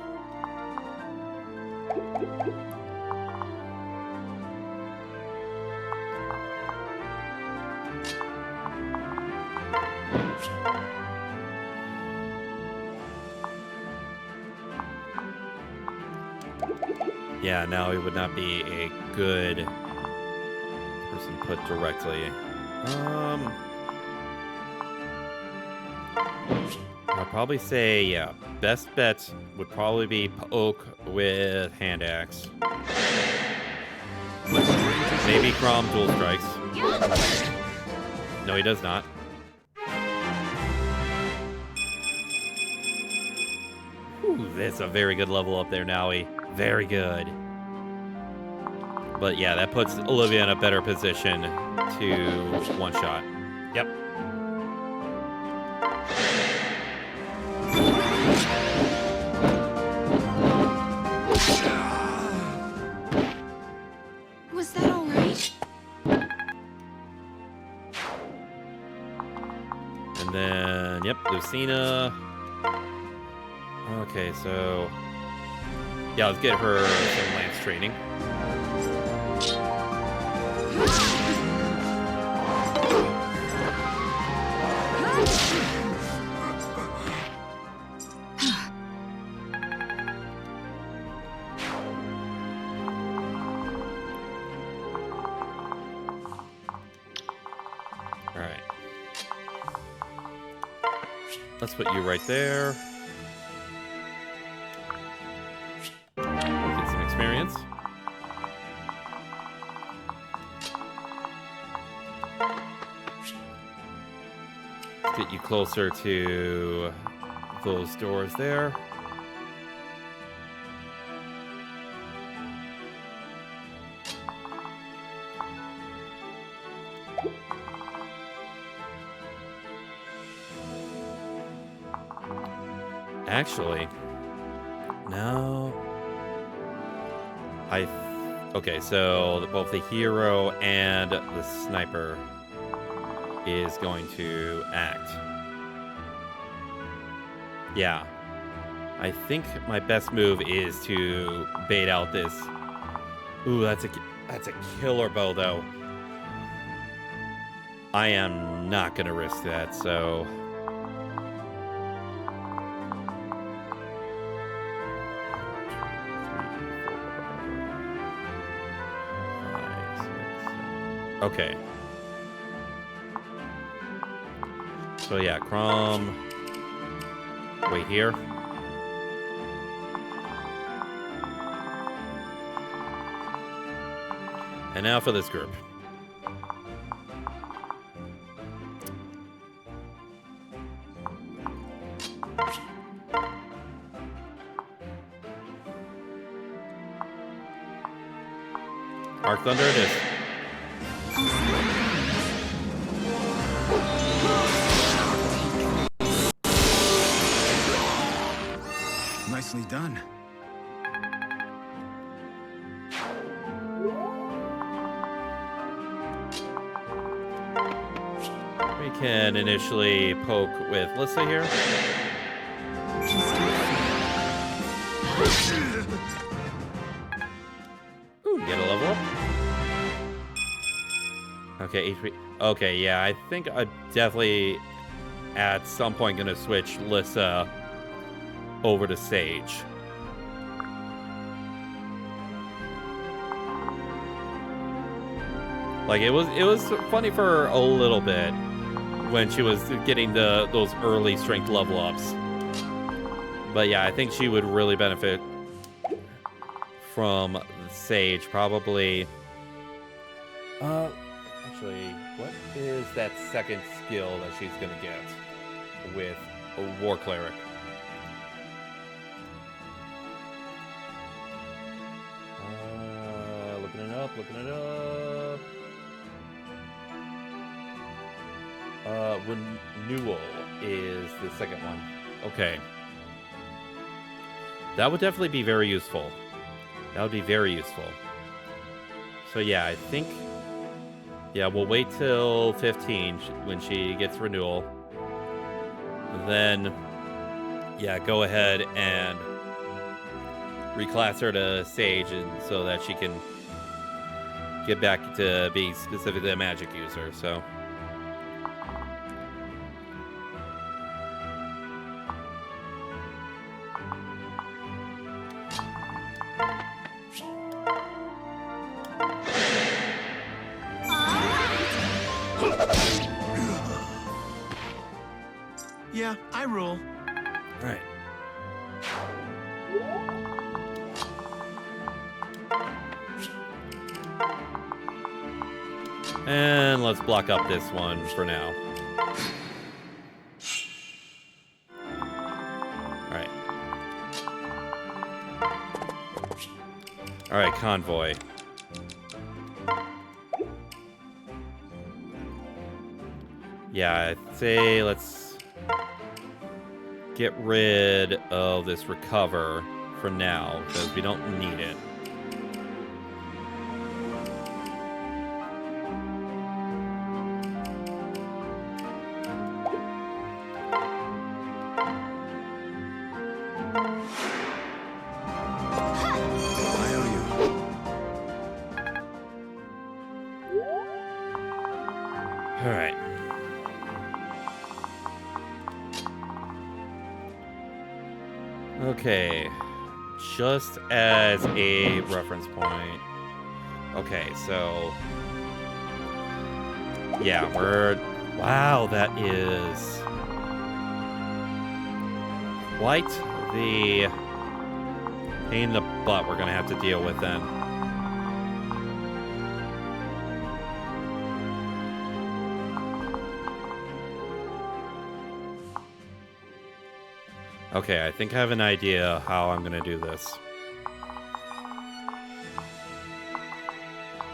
Yeah, no, it would not be a good person put directly. I'd probably say, yeah, best bet would probably be poke with hand axe. Maybe Crom dual strikes. No, he does not. Ooh, that's a very good level up there, Nowie. Very good. But yeah, that puts Olivia in a better position to one-shot. Yep. Was that all right? And then, yep, Lucina. Okay, so... Yeah, let's get her some lance training. All right. Let's put you right there. Get some experience. Let's get you closer to those doors there. Actually, no. Okay, so both the hero and the sniper. is going to act. Yeah. I think my best move is to bait out this. Ooh, that's a killer bow, though. I am not going to risk that, so... Okay. So yeah, Crom. Wait here. And now for this group. Arc Thunder it is. Nicely done. We can initially poke with Lissa here. Ooh, get a level up. Okay, HP. Okay, yeah, I think I'm definitely at some point gonna switch Lissa over to Sage. Like it was funny for a little bit when she was getting those early strength level ups. But yeah, I think she would really benefit from Sage probably. Actually, what is that second skill that she's gonna get with a War Cleric? Looking it up. Renewal is the second one. Okay. That would definitely be very useful. That would be very useful. So yeah, I think... Yeah, we'll wait till 15 when she gets renewal. Then, yeah, go ahead and reclass her to Sage and so that she can get back to being specifically a magic user, so... Yeah, I rule. All right. And let's block up this one for now. All right. All right, Convoy. Yeah, I'd say let's get rid of this recover for now, because we don't need it. I owe you. All right. Okay, just as a reference point. Okay, so yeah, wow, that is quite the pain in the butt we're gonna have to deal with then. Okay, I think I have an idea how I'm gonna do this.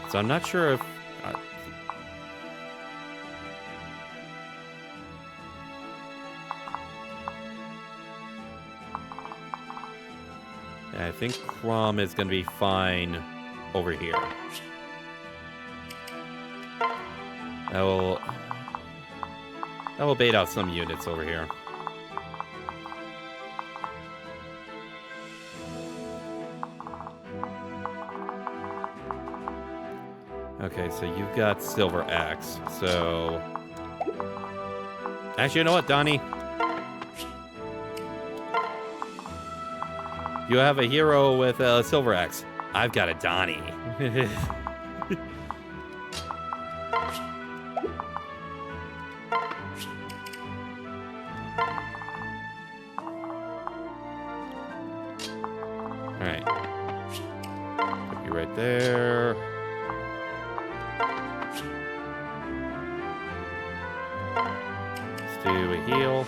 So I'm not sure if... I think Crom is gonna be fine over here. I will... That will bait out some units over here. Okay, so you've got Silver Axe. So... Actually, you know what, Donnie? You have a hero with a Silver Axe. I've got a Donnie. Alright. Put you right there. Let's do a heal.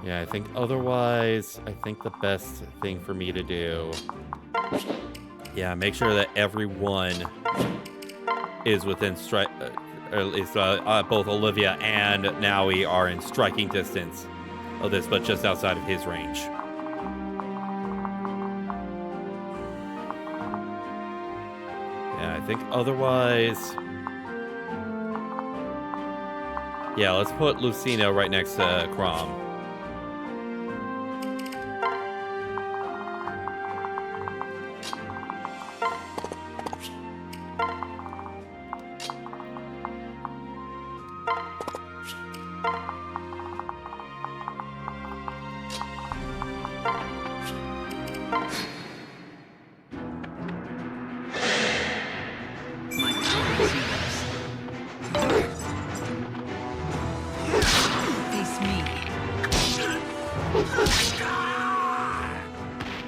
Yeah, I think otherwise, I think the best thing for me to do... Yeah, make sure that everyone is within strike... or at least both Olivia and Naui are in striking distance of this, but just outside of his range. Yeah, I think otherwise... Yeah, let's put Lucina right next to Crom.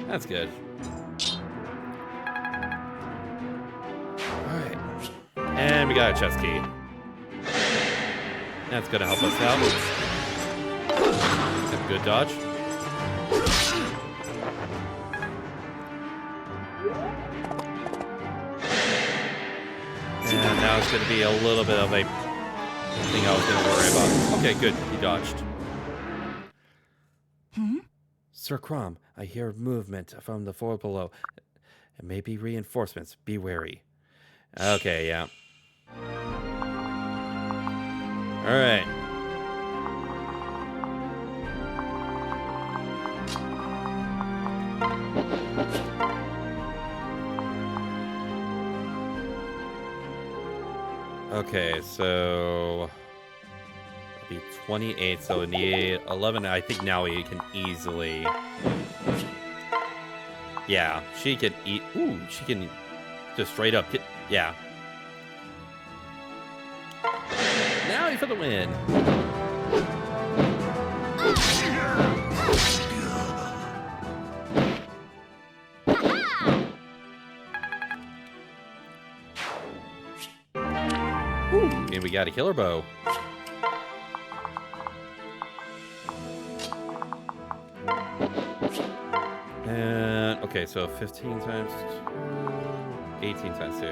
That's good. Alright. And we got a chest key. That's gonna help us out. That's a good dodge. And now it's gonna be a little bit of a thing I was gonna worry about. Okay, good. He dodged. Sir Crom, I hear movement from the floor below. It may be reinforcements. Be wary. Okay, yeah. Alright. Okay, so... Be 28, so in the 11, I think now we can easily... Yeah, she can eat... Ooh, she can just straight up get... Yeah. Now for the win! Ooh, and we got a killer bow. And, okay, so 15 times 2, 18 times 2.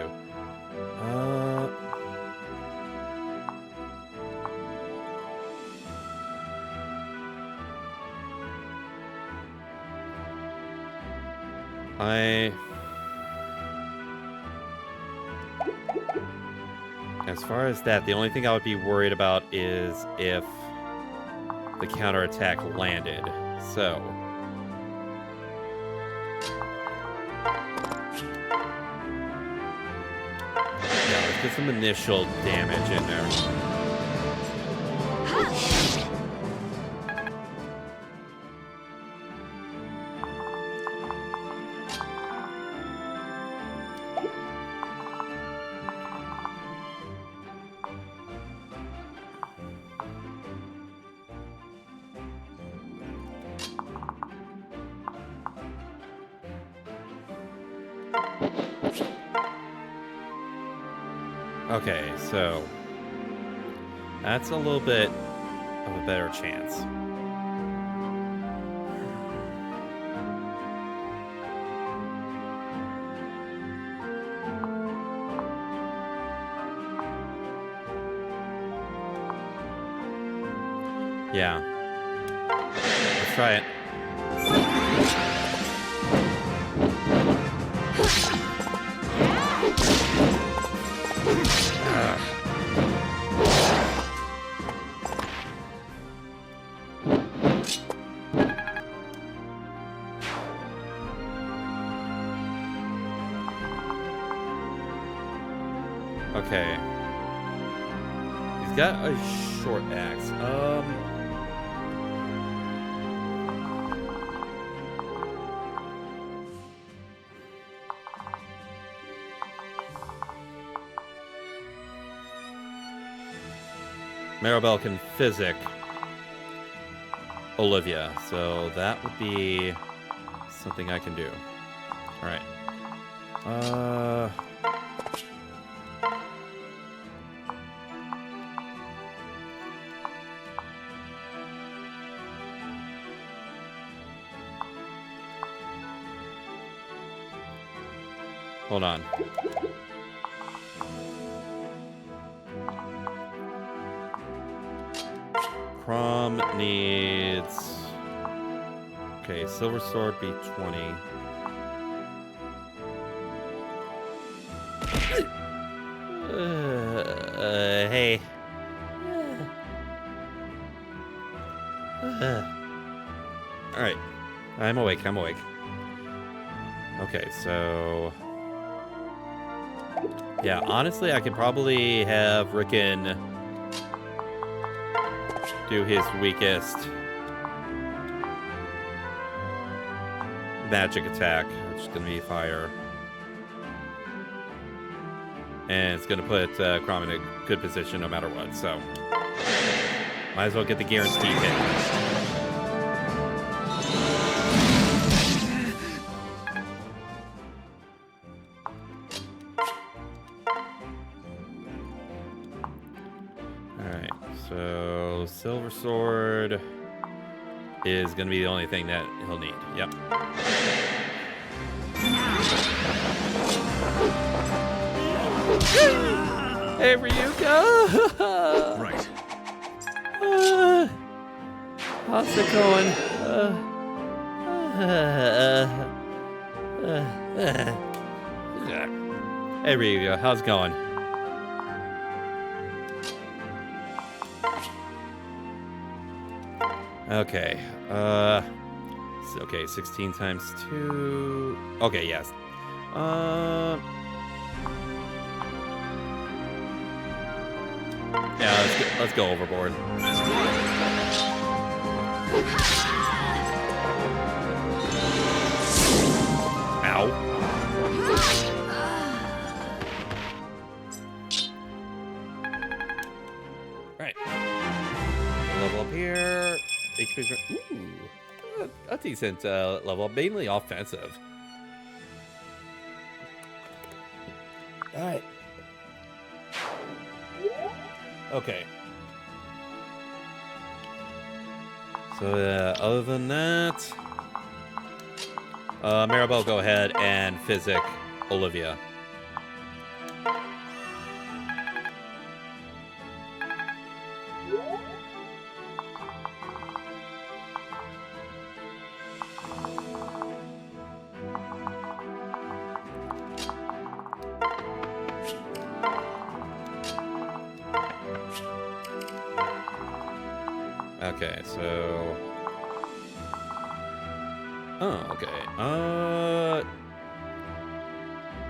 As far as that, the only thing I would be worried about is if the counterattack landed. So... Get some initial damage in there. Okay, so that's a little bit of a better chance. Yeah. Let's try it. Okay. He's got a short axe. Maribel can physic Olivia, so that would be something I can do. All right. Hold on. Prom needs... Okay, Silver Sword be 20. Hey. Alright. I'm awake, I'm awake. Okay, so... Yeah, honestly, I could probably have Rickon do his weakest magic attack, which is going to be fire. And it's going to put Crom in a good position no matter what, so... Might as well get the guaranteed hit. Alright, so Silver Sword is going to be the only thing that he'll need. Yep. Hey, Ryuka! Right. How's it going? Hey, Ryuka, how's it going? Okay. Okay, 16 times 2. Okay, yes. Yeah, let's go overboard. Ow. Right. Level up here. HP's ooh, a decent level, mainly offensive. All right. Okay. So other than that, Maribel, go ahead and physic Olivia. Okay, so... Oh, okay.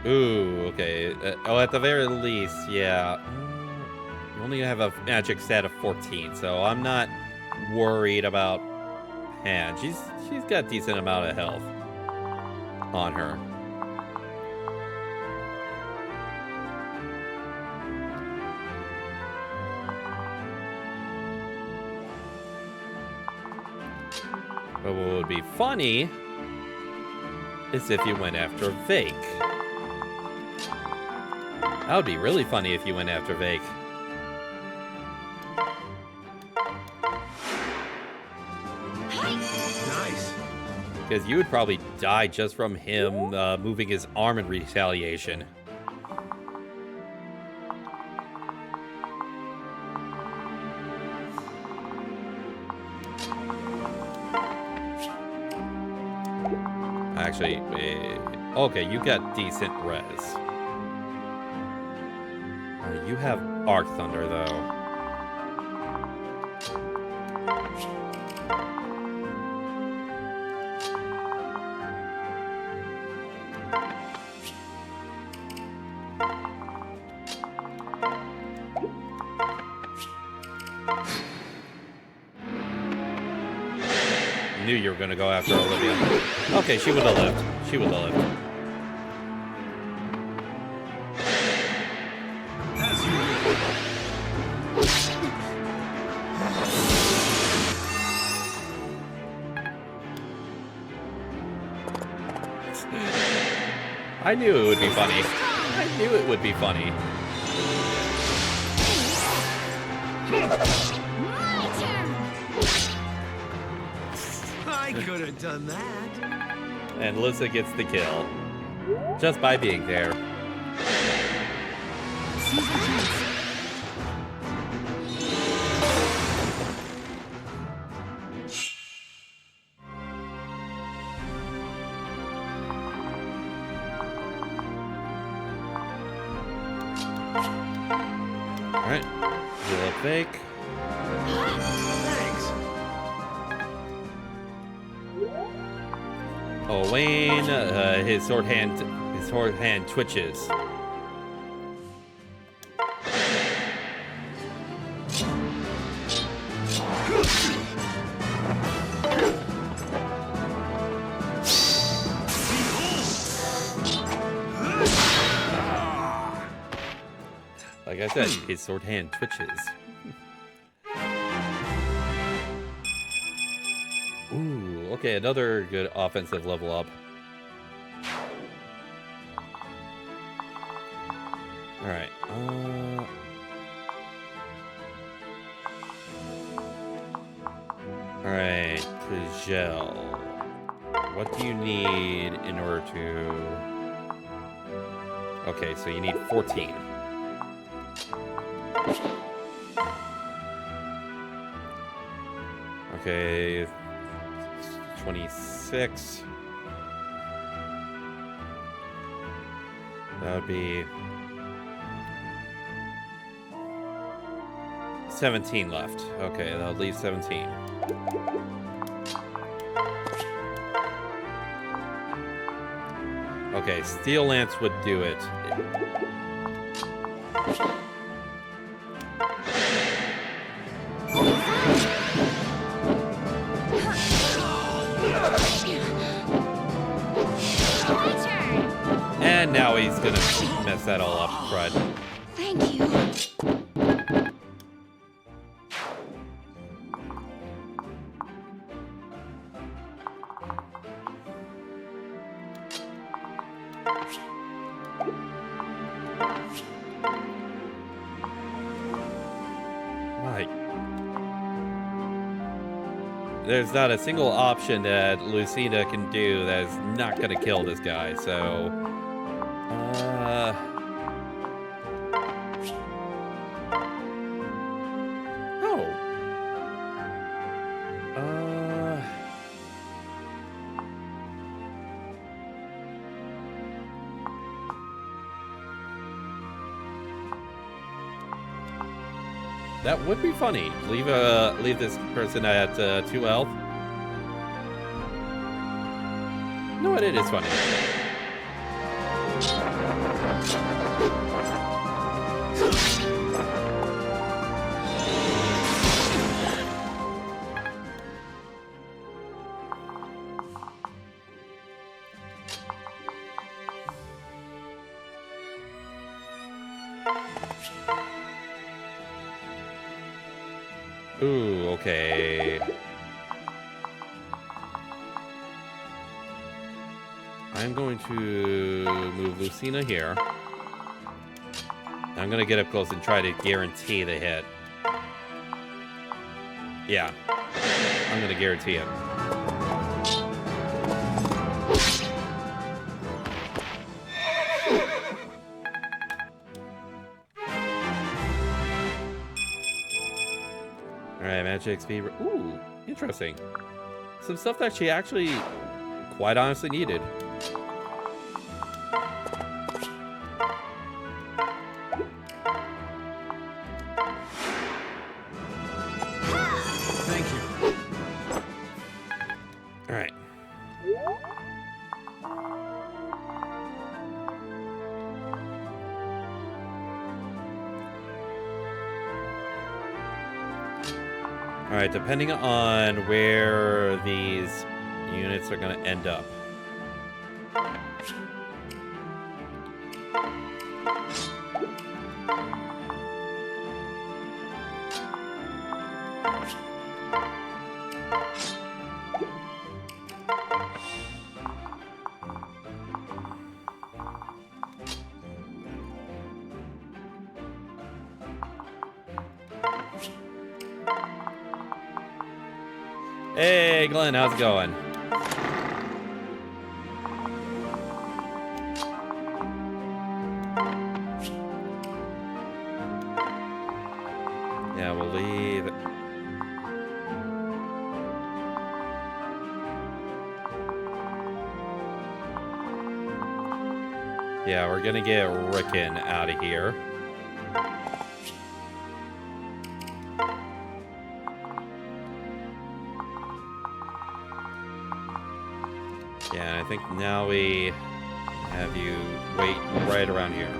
Ooh, okay. Oh, at the very least, yeah. You only have a magic stat of 14, so I'm not worried about Pan. She's got a decent amount of health on her. But what would be funny is if you went after Vake. That would be really funny if you went after Vake. Nice. Because you would probably die just from him moving his arm in retaliation. Actually, okay, you got decent res. You have Arc Thunder, though. Knew you were going to go after Olivia. Okay, she would have lived. She would have lived. As you I knew it would be funny. I knew it would be funny. My turn. I could have done that. And Alyssa gets the kill. Just by being there. Alright. Heal up fake. Thanks. Oh, Wayne, his sword hand twitches. Like I said, his sword hand twitches. Ooh, okay, another good offensive level up. Alright, Alright, Kajel. What do you need in order to... Okay, so you need 14. Okay, 26. That would be 17 left. Okay, that'll leave 17. Okay, Steel Lance would do it. My turn. And now he's gonna mess that all up, crud. Thank you. Right. There's not a single option that Lucina can do that is not gonna kill this guy, so... Oh. That would be funny. Leave this person at 2 health. No, it is funny. Ooh, okay. I'm going to move Lucina here. I'm going to get up close and try to guarantee the hit. Yeah. I'm going to guarantee it. Alright, magic speed. Ooh, interesting. Some stuff that she actually quite honestly needed. Thank you. All right. All right, depending on where these units are going to end up. Hey, Glenn, how's it going? Yeah, we'll leave. Yeah, we're gonna get Rickon out of here. Yeah, and I think now we have you wait right around here.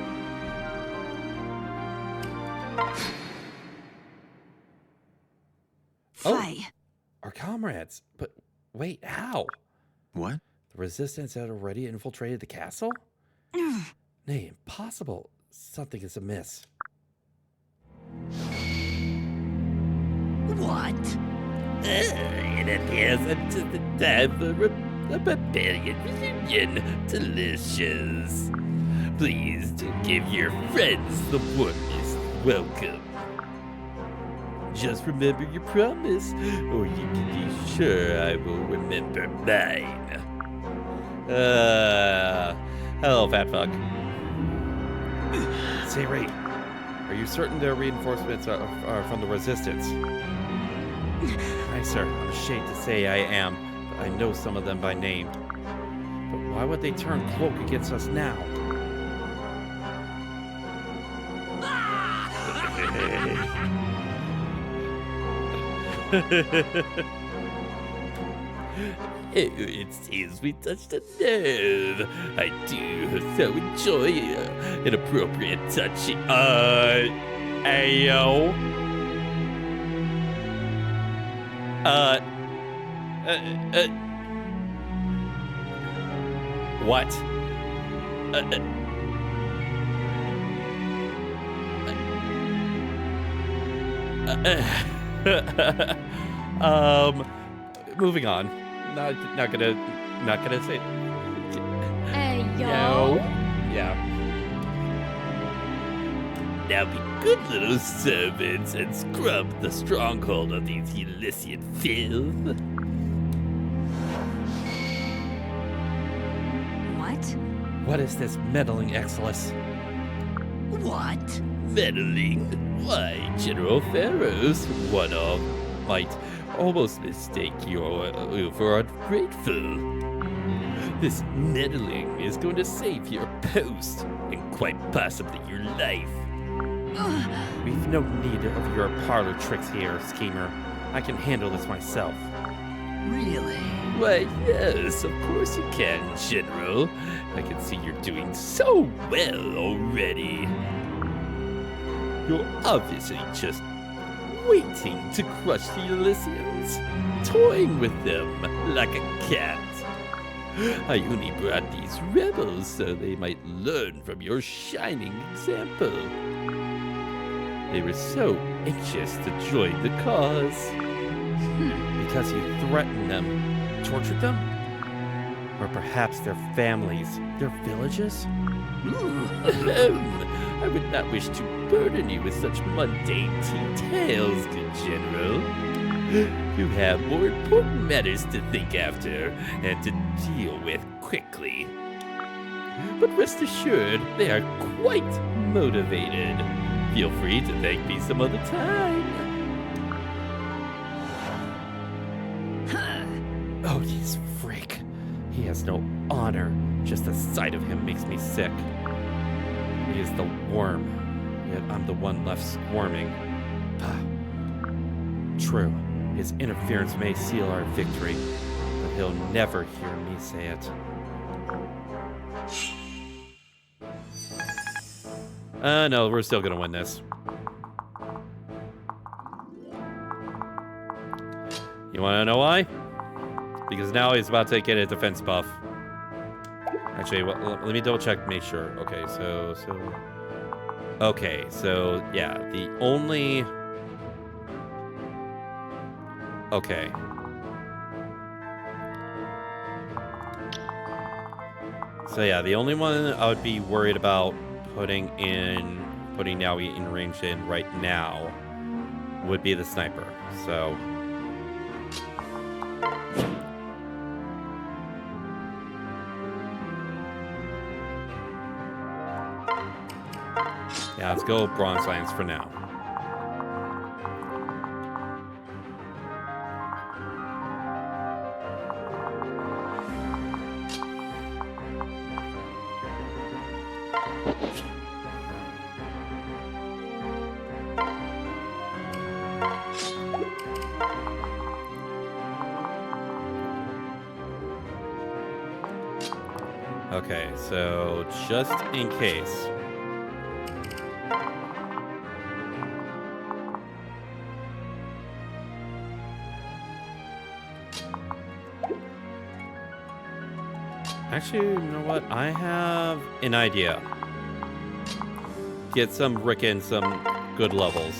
Fight. Our comrades. But wait, how? What? The resistance had already infiltrated the castle? Nay, impossible. Something is amiss. What? It appears that the time for a barbarian reunion. Delicious. Please do give your friends the warmest welcome. Just remember your promise, or you can be sure I will remember mine. Hello, fat fuck. Say, Ray, are you certain their reinforcements are from the resistance? Aye, sir. I'm ashamed to say I am, but I know some of them by name. But why would they turn cloak against us now? It seems we touched a nerve. I do so enjoy an appropriate touching. Ayo. What? Moving on. Not gonna say. Yo. Yeah. Now be good little servants and scrub the stronghold of these Elysian filth. What? What is this meddling, Exilus? What? Meddling? Why, General Pharaohs, one of might almost mistake you for ungrateful. This meddling is going to save your post, and quite possibly your life. We've no need of your parlor tricks here, schemer. I can handle this myself. Really? Why, yes, of course you can, General. I can see you're doing so well already. You're obviously just waiting to crush the Elysians, toying with them like a cat. I only brought these rebels so they might learn from your shining example. They were so anxious to join the cause. Because you threatened them, tortured them? Or perhaps their families, their villages? I would not wish to burden you with such mundane details, good General. You have more important matters to think after and to deal with quickly. But rest assured, they are quite motivated. Feel free to thank me some other time. Oh, he's freak. He has no honor. Just the sight of him makes me sick. He is the worm, yet I'm the one left squirming. True, his interference may seal our victory, but he'll never hear me say it. No, we're still gonna win this. You wanna know why? Because now he's about to get a defense buff. Actually, let me double check, make sure. Okay, so yeah, the only... Okay. So yeah, the only one I would be worried about putting Naui in range in right now would be the sniper. So yeah, let's go Bronze Lance for now. Okay, so just in case. Actually, you know what? I have an idea. Get some Rick in some good levels.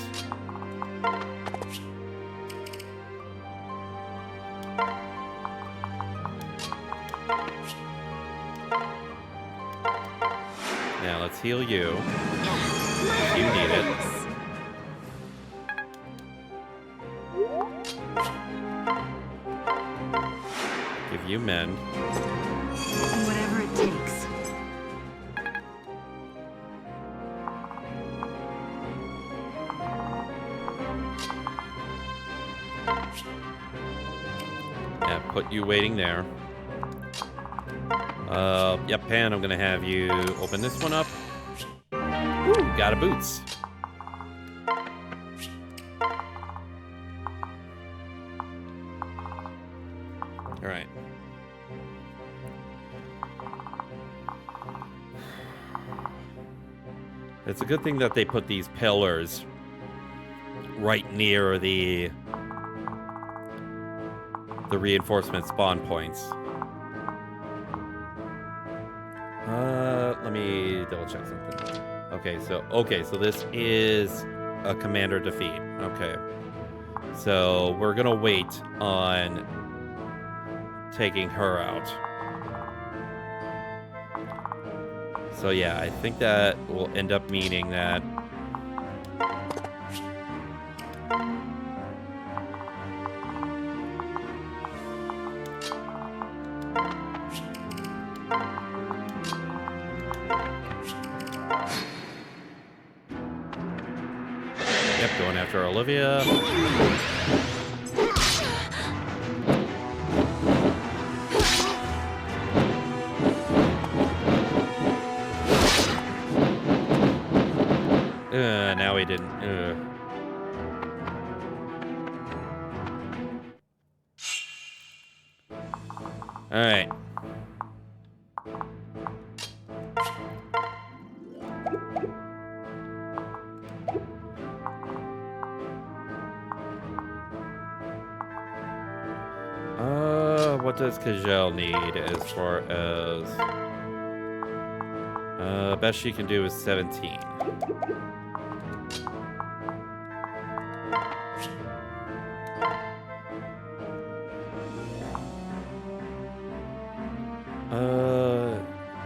Now let's heal you. You need it. Give you mend. Whatever it takes. Yeah, put you waiting there. Yep, Pan, I'm gonna have you open this one up. Ooh, got a boots. All right. It's a good thing that they put these pillars right near the reinforcement spawn points. Let me double check something. Okay, so this is a commander defeat. Okay. So we're gonna wait on taking her out. So yeah, I think that will end up meaning that going after Olivia. Now he didn't. All right. What does Kajel need as far as... best she can do is 17.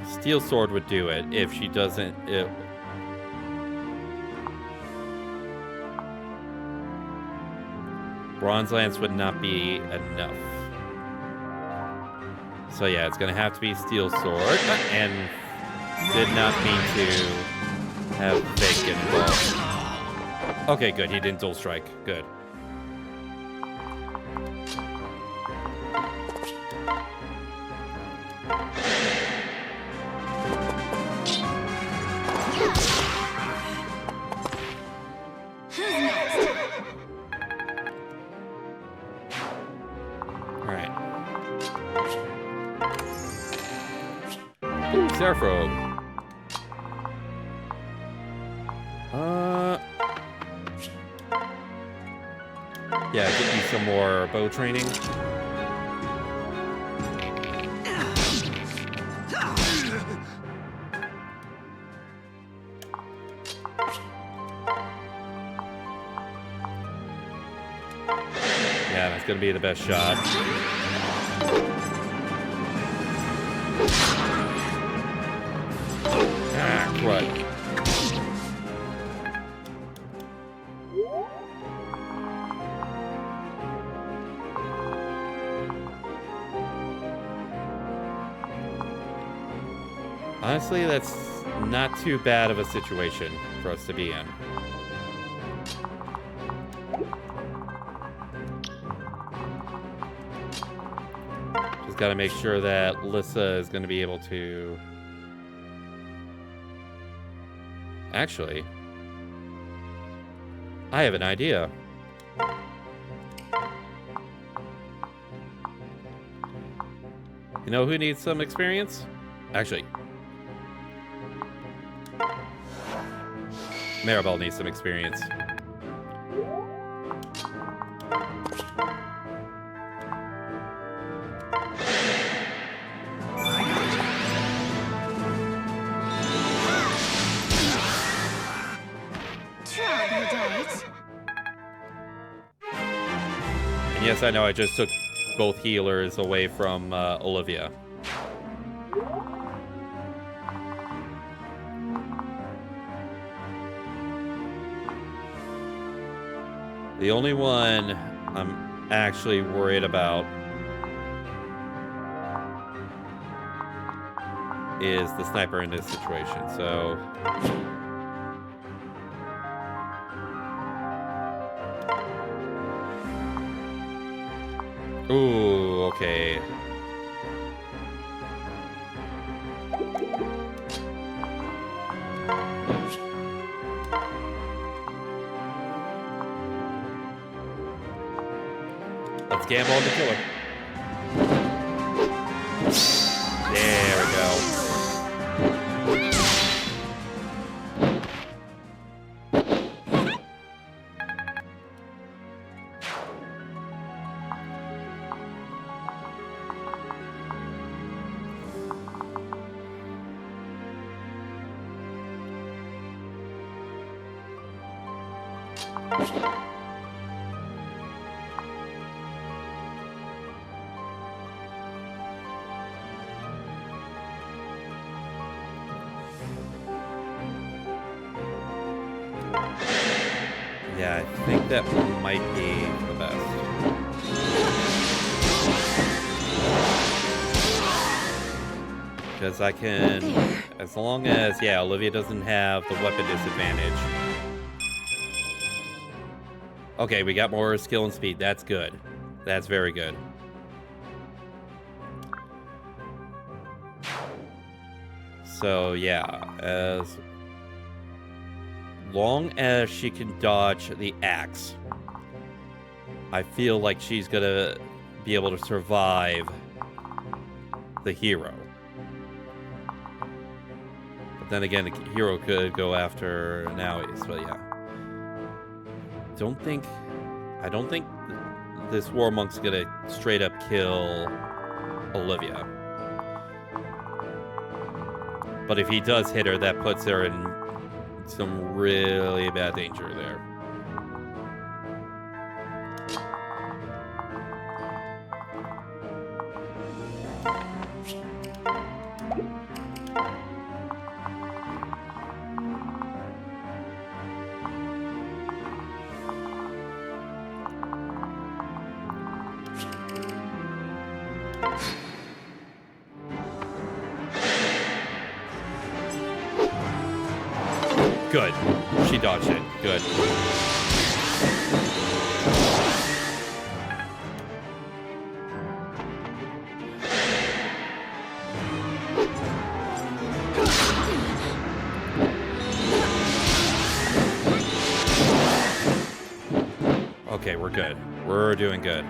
Steel Sword would do it if she doesn't... Bronze Lance would not be enough. So yeah, it's gonna have to be Steel Sword, and did not mean to have Fake get involved. Okay, good, he didn't dual strike. Good. Alright. Ooh, Seraphrobe. Yeah, get you some more bow training. Yeah, that's gonna be the best shot. Ah, crud. Honestly, that's not too bad of a situation for us to be in. Just gotta make sure that Lissa is gonna be able to... Actually, I have an idea. You know who needs some experience? Actually, Maribel needs some experience. And yes, I know I just took both healers away from Olivia. The only one I'm actually worried about is the sniper in this situation, so... Ooh, okay. Let's gamble on the killer. There we go. Yeah, I think that might be the best. Because I can, as long as, yeah, Olivia doesn't have the weapon disadvantage. Okay, we got more skill and speed. That's good. That's very good. So, yeah, as long as she can dodge the axe, I feel like she's gonna be able to survive the hero. But then again, the hero could go after Naois, but yeah. I don't think this War Monk's gonna straight up kill Olivia. But if he does hit her, that puts her in some really bad danger there. Good. She dodged it. Good. Okay, we're good. We're doing good.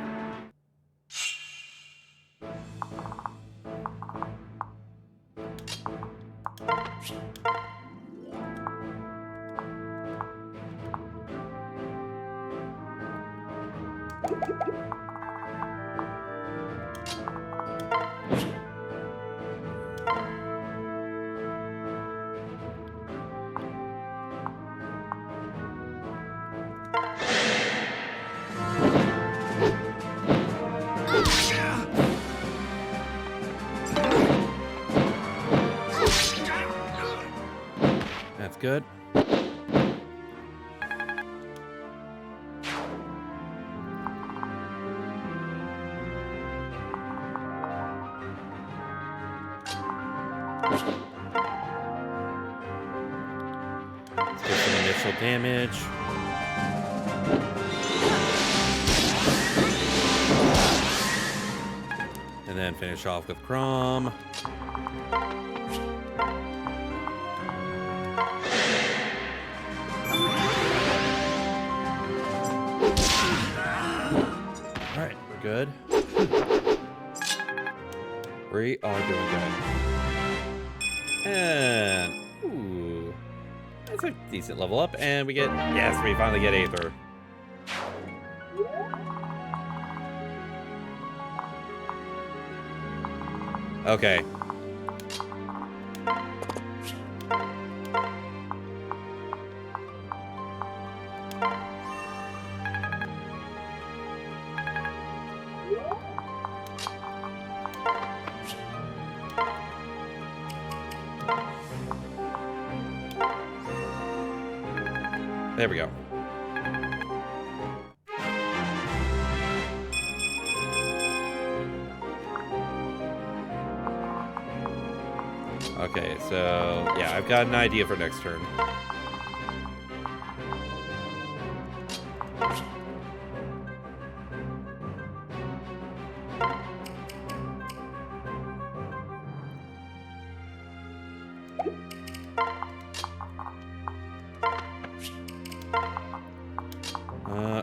That's good. Let's get some initial damage. And then finish off with Crom. Alright, we're good. We are doing good. And ooh, that's a decent level up. And we get, yes, we finally get Aether. Okay. There we go. Okay, so yeah, I've got an idea for next turn.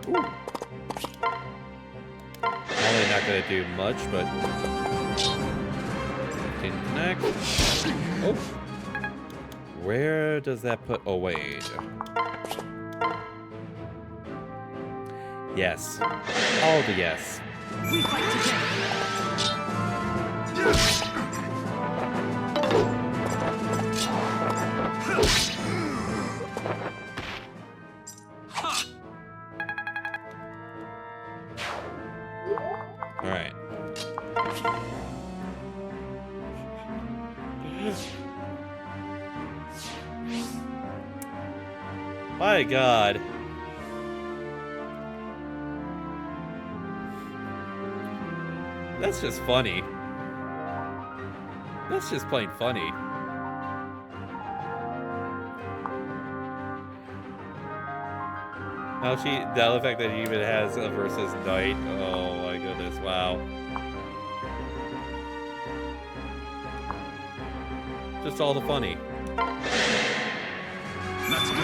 Ooh. Probably not gonna do much, but can connect. Oh, where does that put? Oh wait. Yes. All the yes. We fight together. All right. My God. That's just funny. That's just plain funny. How the fact that he even has a versus knight. Oh my goodness, wow. Just all the funny. Let's go.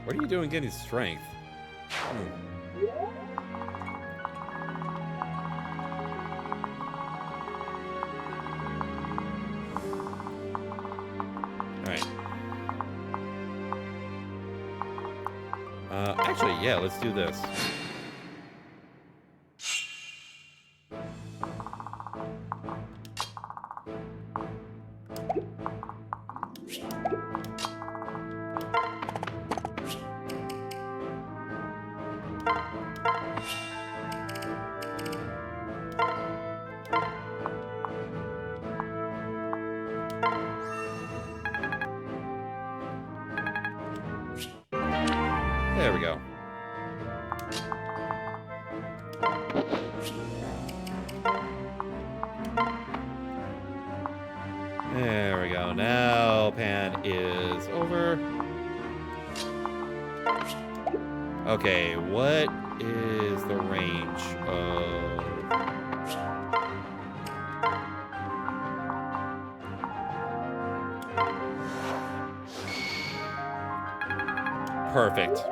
What are you doing getting strength? Alright. Actually, yeah, let's do this. There we go. There we go. Now Pan is over. Okay, what is the range of... Perfect.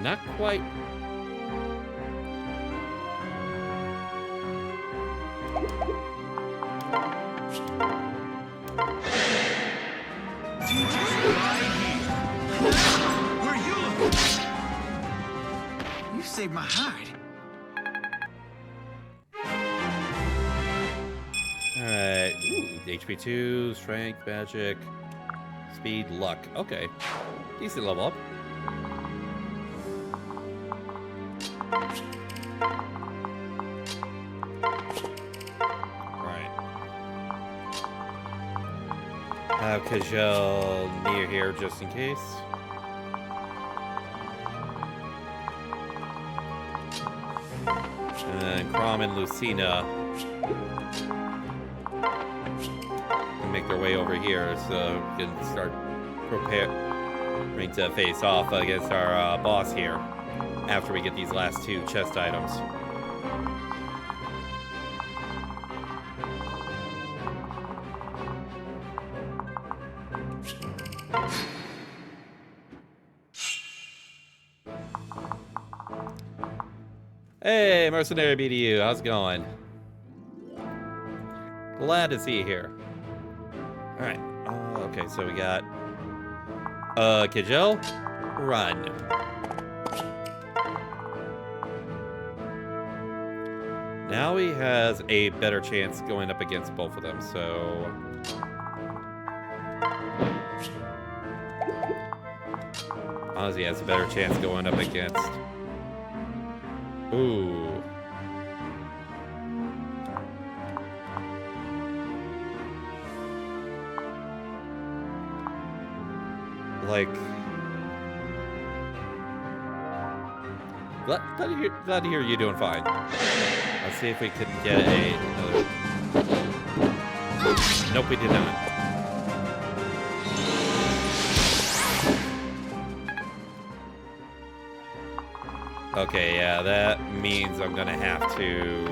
Not quite. Teacher's right here. Where are you looking? You saved my hide. Alright. Ooh, HP 2, strength, magic, speed, luck. Okay. Decent level up. Right. Have Kajal near here just in case. And then Crom and Lucina can make their way over here so we can start preparing to face off against our boss here after we get these last two chest items. Hey, Mercenary BDU, how's it going? Glad to see you here. Alright, okay, so we got Kajal, run. Now he has a better chance going up against both of them, so... Ozzy has a better chance going up against... Ooh. Like... Glad to hear you're doing fine. Let's see if we can get another... Nope, we did not. Okay, yeah, that means I'm gonna have to...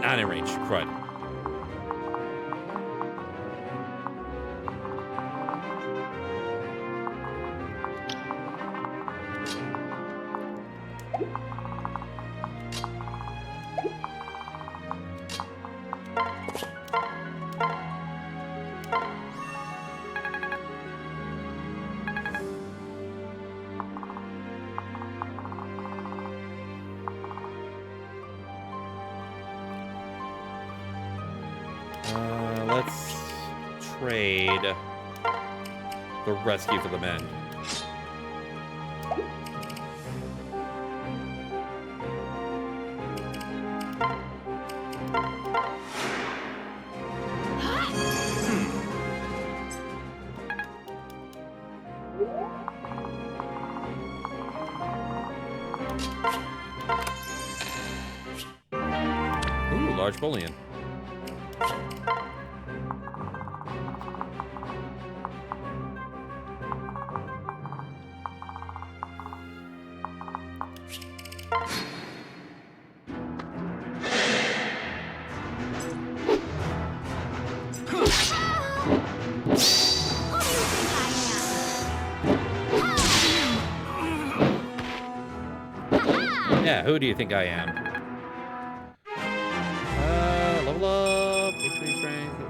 Not in range, crud. Let's trade the rescue for the men. Ooh, large bullion. Yeah, who do you think I am? Level up, HP strength.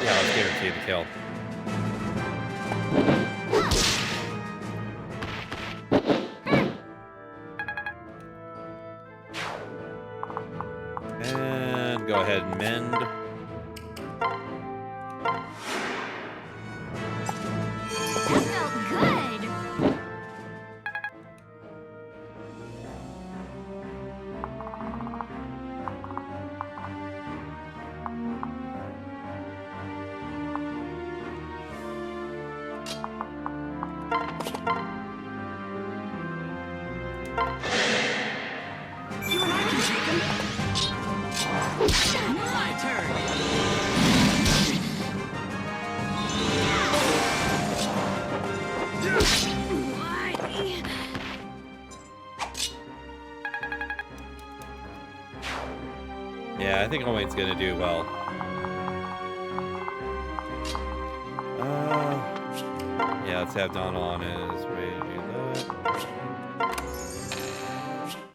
Yeah, let's guarantee the kill. And go ahead and mend. That felt good. You and I can take him. My turn. Yeah, I think Owen's gonna do well. Yeah, let's have Don on his way to do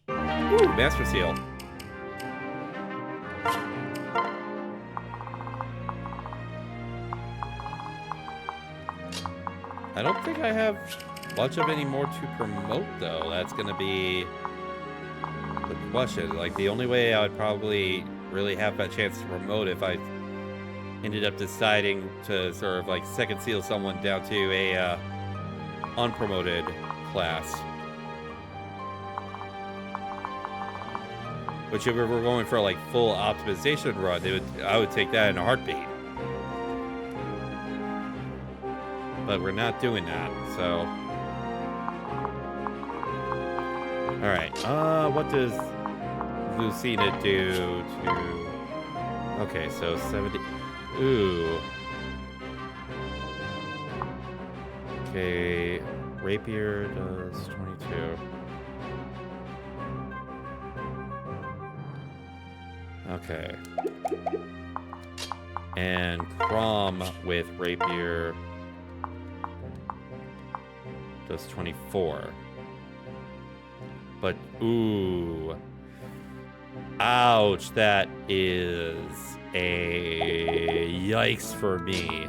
that. Ooh, Master Seal. I don't think I have much of any more to promote, though. That's gonna be the question. Like, the only way I would probably really have a chance to promote if I ended up deciding to sort of like second seal someone down to a unpromoted class. Which if we were going for like full optimization run, I would take that in a heartbeat. But we're not doing that, so. Alright, what does Lucina do to... Okay, so 70... Ooh. Okay, Rapier does 22. Okay. And Crom with Rapier does 24. But, ooh. Ouch, that is a yikes for me.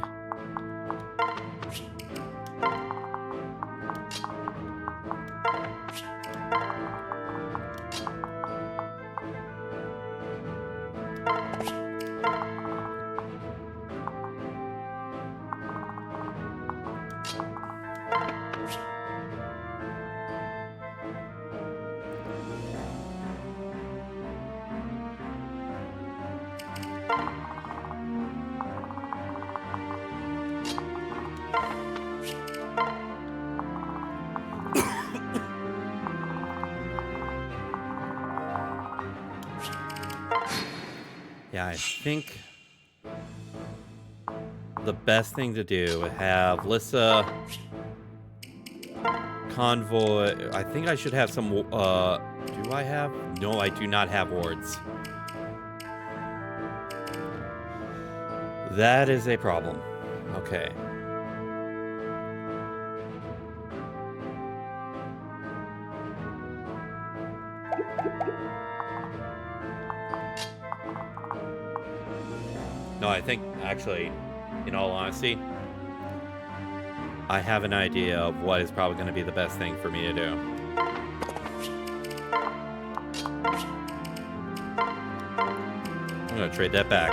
Yeah, I think the best thing to do would have Lissa convoy. I think I should have some. Do I have? No, I do not have wards. That is a problem. Okay. No, I think, actually, in all honesty, I have an idea of what is probably going to be the best thing for me to do. I'm going to trade that back.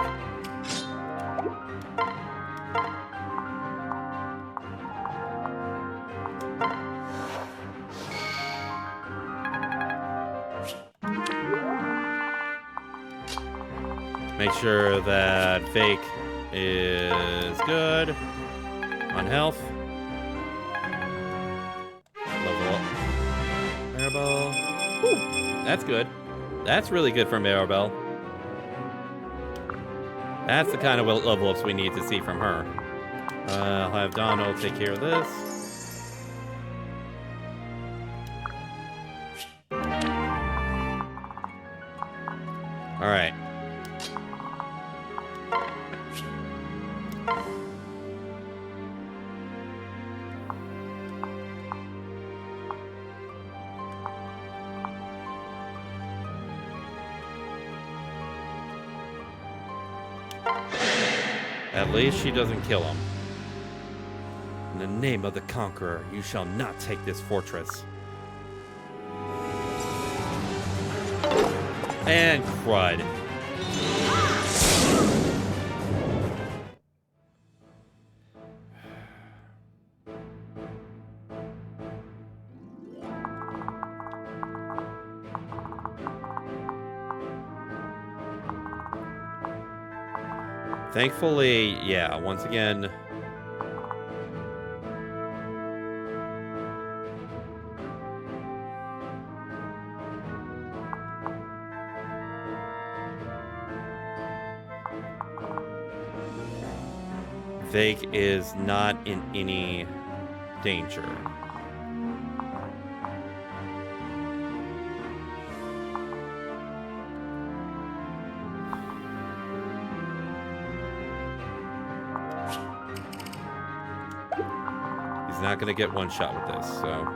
Make sure that Fake is good on health. Level up. Maribel. Whew, that's good. That's really good for Maribel. That's the kind of level ups we need to see from her. I'll have Donald take care of this. All right. At least she doesn't kill him. In the name of the Conqueror, you shall not take this fortress. And crud. Thankfully, yeah, once again, Vake is not in any danger. He's not going to get one shot with this, so...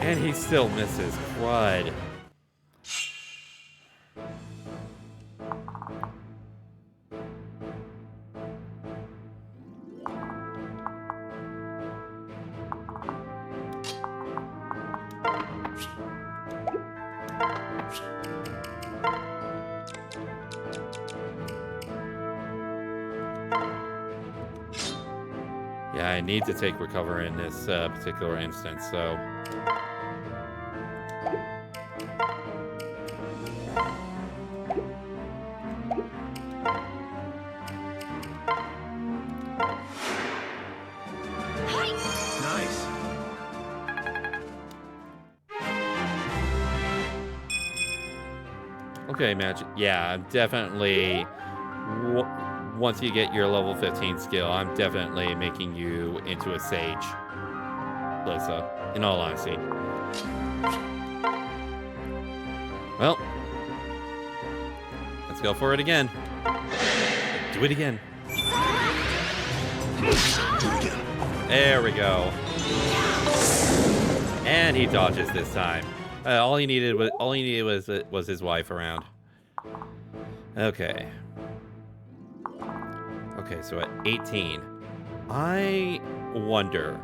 And he still misses. Crud. Yeah, I need to take recover in this particular instance, so... Nice. Okay, Magic. Yeah, I'm definitely... Once you get your level 15 skill, I'm definitely making you into a sage, Lissa, in all honesty. Well, let's go for it again. Do it again. There we go. And he dodges this time. All he needed was his wife around. Okay. Okay, so at 18, I wonder.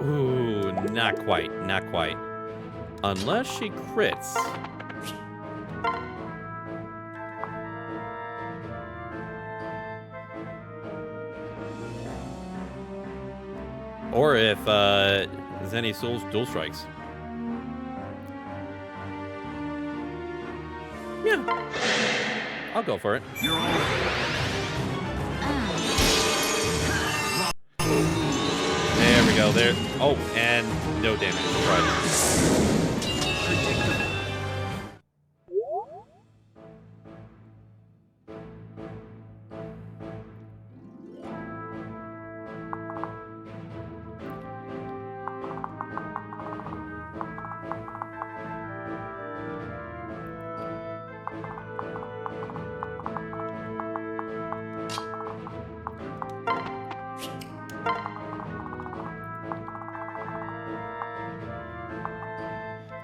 Ooh, not quite, not quite. Unless she crits. Or if there's any dual strikes. Yeah, I'll go for it. You're all right. There we go. There. Oh, and no damage. Right.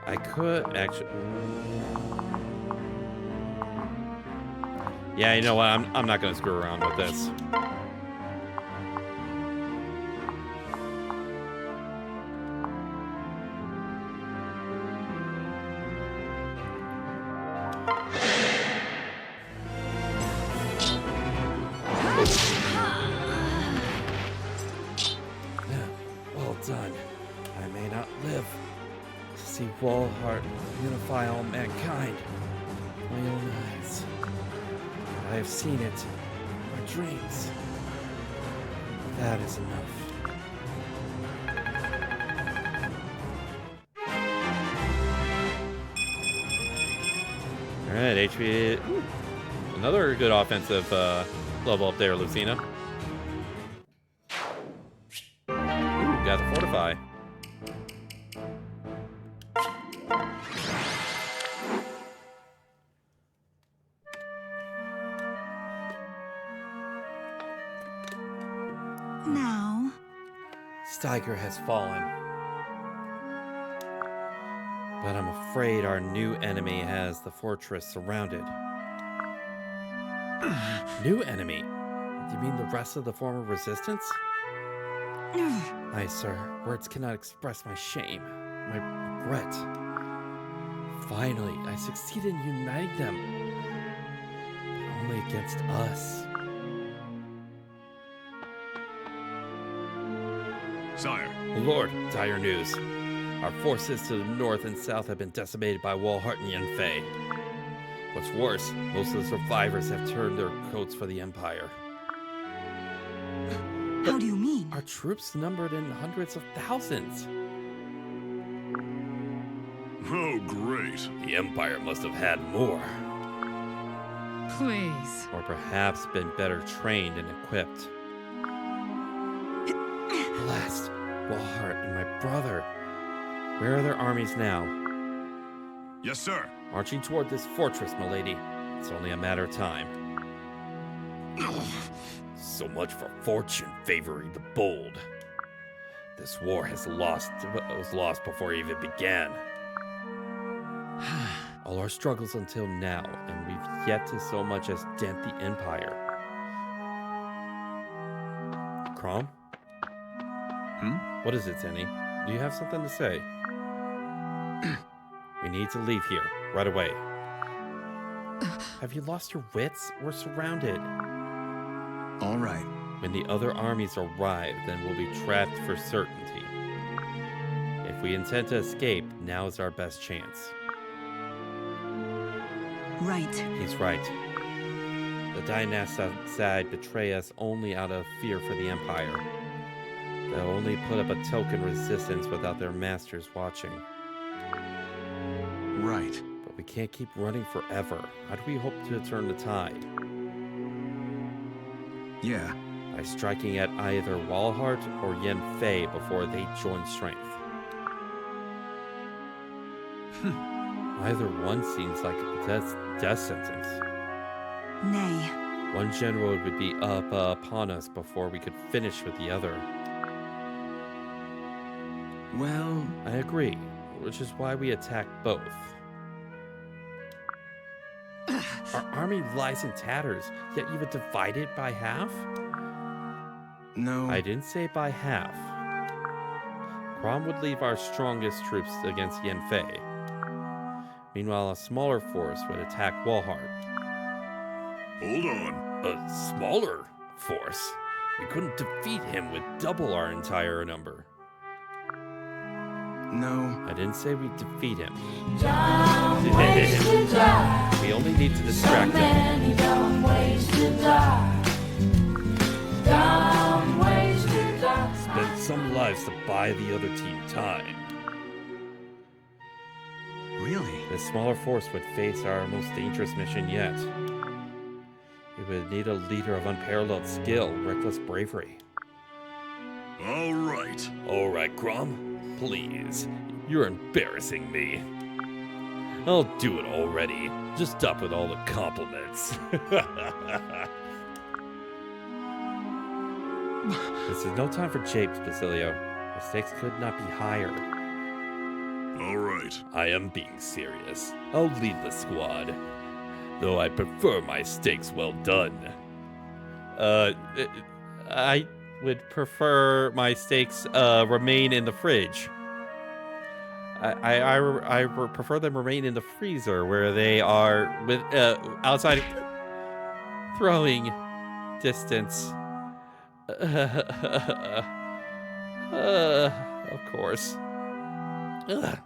I could actually. Yeah, you know what? I'm not gonna screw around with this. Yeah, well done. I may not live to see Walhart unify all mankind. My own eyes. I have seen it in my dreams. That is enough. Alright, HP. Ooh, another good offensive level up there, Lucina. Ooh, got the Fortify. Now, Steiger has fallen. But I'm afraid our new enemy has the fortress surrounded. New enemy? Do you mean the rest of the former resistance? Aye, sir. Words cannot express my shame. My threat. Finally, I succeeded in uniting them, but only against us. Sire, Lord, dire news. Our forces to the north and south have been decimated by Walhart and Yenfei. What's worse, most of the survivors have turned their coats for the Empire. How do you mean? Our troops numbered in hundreds of thousands. oh great. The Empire must have had more. Please. Or perhaps been better trained and equipped. Blast! Walhart and my brother. Where are their armies now? Yes, sir. Marching toward this fortress, milady. It's only a matter of time. So much for fortune favoring the bold. This war was lost before it even began. All our struggles until now, and we've yet to so much as dent the Empire. Crom? What is it, Tenny? Do you have something to say? We need to leave here, right away. Have you lost your wits? We're surrounded. All right. When the other armies arrive, then we'll be trapped for certainty. If we intend to escape, now is our best chance. Right. He's right. The Dynasty betray us only out of fear for the Empire. They'll only put up a token resistance without their masters watching. Right. But we can't keep running forever. How do we hope to turn the tide? Yeah. By striking at either Walhart or Yenfei before they join strength. Either one seems like a death sentence. Nay. One general would be up upon us before we could finish with the other. Well, I agree, which is why we attack both. Our army lies in tatters, yet you would divide it by half? no. I didn't say by half. Crom would leave our strongest troops against Yenfei. Meanwhile, a smaller force would attack Walhart. Hold on. A smaller force? We couldn't defeat him with double our entire number. No. I didn't say we'd defeat him. Dumb ways to die. We only need to So distract him. many dumb ways to die. Dumb ways to die. Spend some lives to buy the other team time. Really? This smaller force would face our most dangerous mission yet. It would need a leader of unparalleled skill, reckless bravery. All right. All right, Crom. Please. You're embarrassing me. I'll do it already. Just stop with all the compliments. This is no time for japes, Basilio. The stakes could not be higher. All right. I am being serious. I'll lead the squad. Though I prefer my steaks well done. I would prefer my steaks remain in the fridge. I prefer them remain in the freezer where they are with outside throwing distance. Of course. Ugh.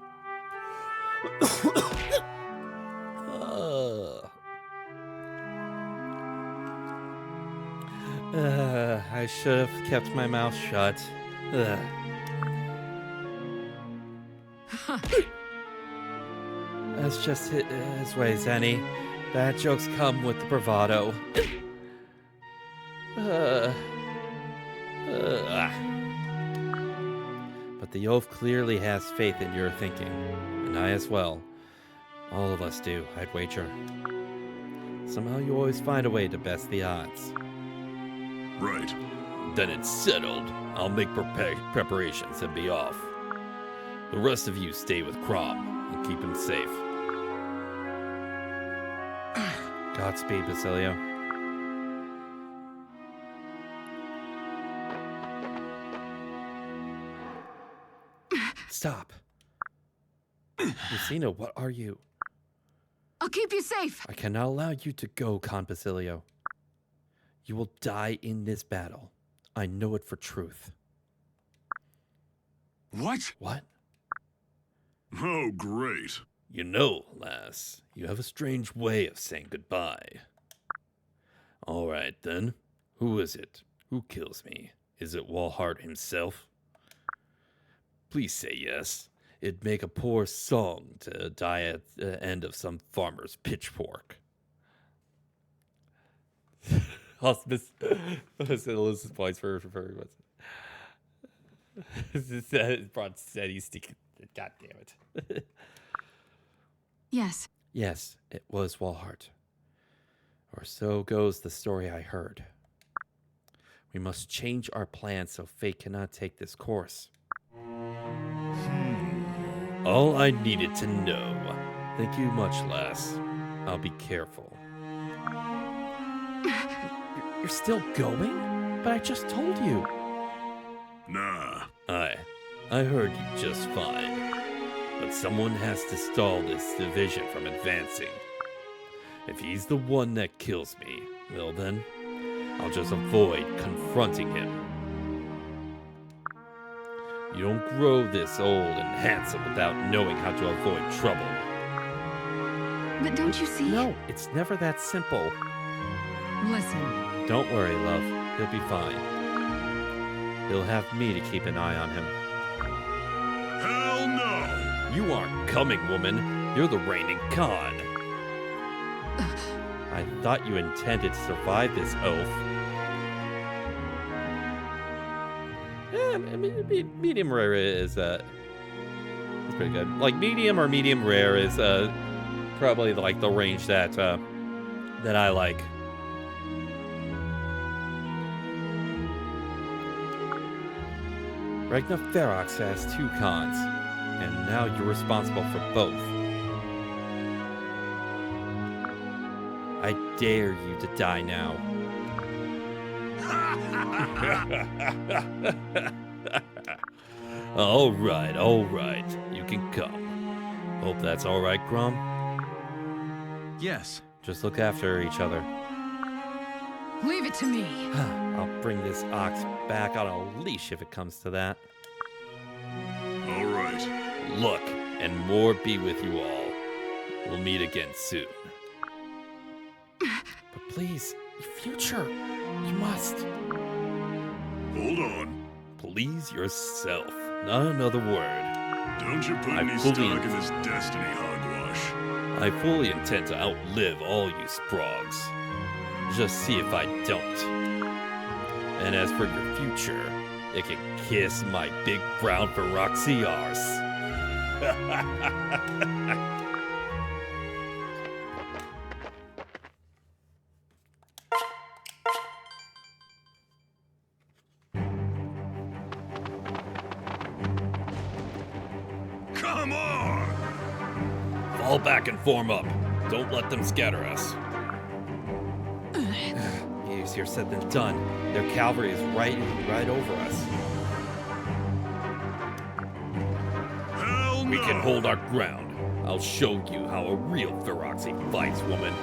I should have kept my mouth shut. That's just his way, Zenny. Bad jokes come with the bravado. But the oaf clearly has faith in your thinking, and I as well. All of us do, I'd wager. Somehow you always find a way to best the odds. Right. Then it's settled. I'll make preparations and be off. The rest of you stay with Crom and keep him safe. Godspeed, Basilio. Stop. Lucina, what are you? I'll keep you safe. I cannot allow you to go, Con Basilio. You will die in this battle. I know it for truth. What? What? Oh, great. You know, lass, you have a strange way of saying goodbye. All right, then. Who is it? Who kills me? Is it Walhart himself? Please say yes. It'd make a poor song to die at the end of some farmer's pitchfork. Hospice. Elizabeth's points for what's Bron said he's sticking. God damn it. Yes. Yes, it was Walhart. Or so goes the story I heard. We must change our plans so fate cannot take this course. All I needed to know. Thank you much, lass. I'll be careful. You're still going? But I just told you. Nah. I heard you just fine. But someone has to stall this division from advancing. If he's the one that kills me, well then, I'll just avoid confronting him. You don't grow this old and handsome without knowing how to avoid trouble. But don't you see? No, it's never that simple. Listen. Don't worry, love. He'll be fine. He'll have me to keep an eye on him. Hell no! You aren't coming, woman. You're the reigning Khan. I thought you intended to survive this oath. Yeah, I mean, medium rare is it's pretty good. Like medium or medium rare is probably like the range that that I like. Ragnar Ferox has 2 cons, and now you're responsible for both. I dare you to die now. All right. You can come. Hope that's all right, Grom. Yes. Just look after each other. Leave it to me. I'll bring this ox back on a leash if it comes to that. All right. Look, and more be with you all. We'll meet again soon. But please, future, you must. Hold on. Please yourself, not another word. Don't you put I any fully- stock in this destiny hogwash. I fully intend to outlive all you sprogs. Just see if I don't. And as for your future, it can kiss my big brown Feroxy arse. Come on! Fall back and form up. Don't let them scatter us. Easier said than done. Their cavalry is right over us. Hell no! We can hold our ground. I'll show you how a real Feroxy fights, woman.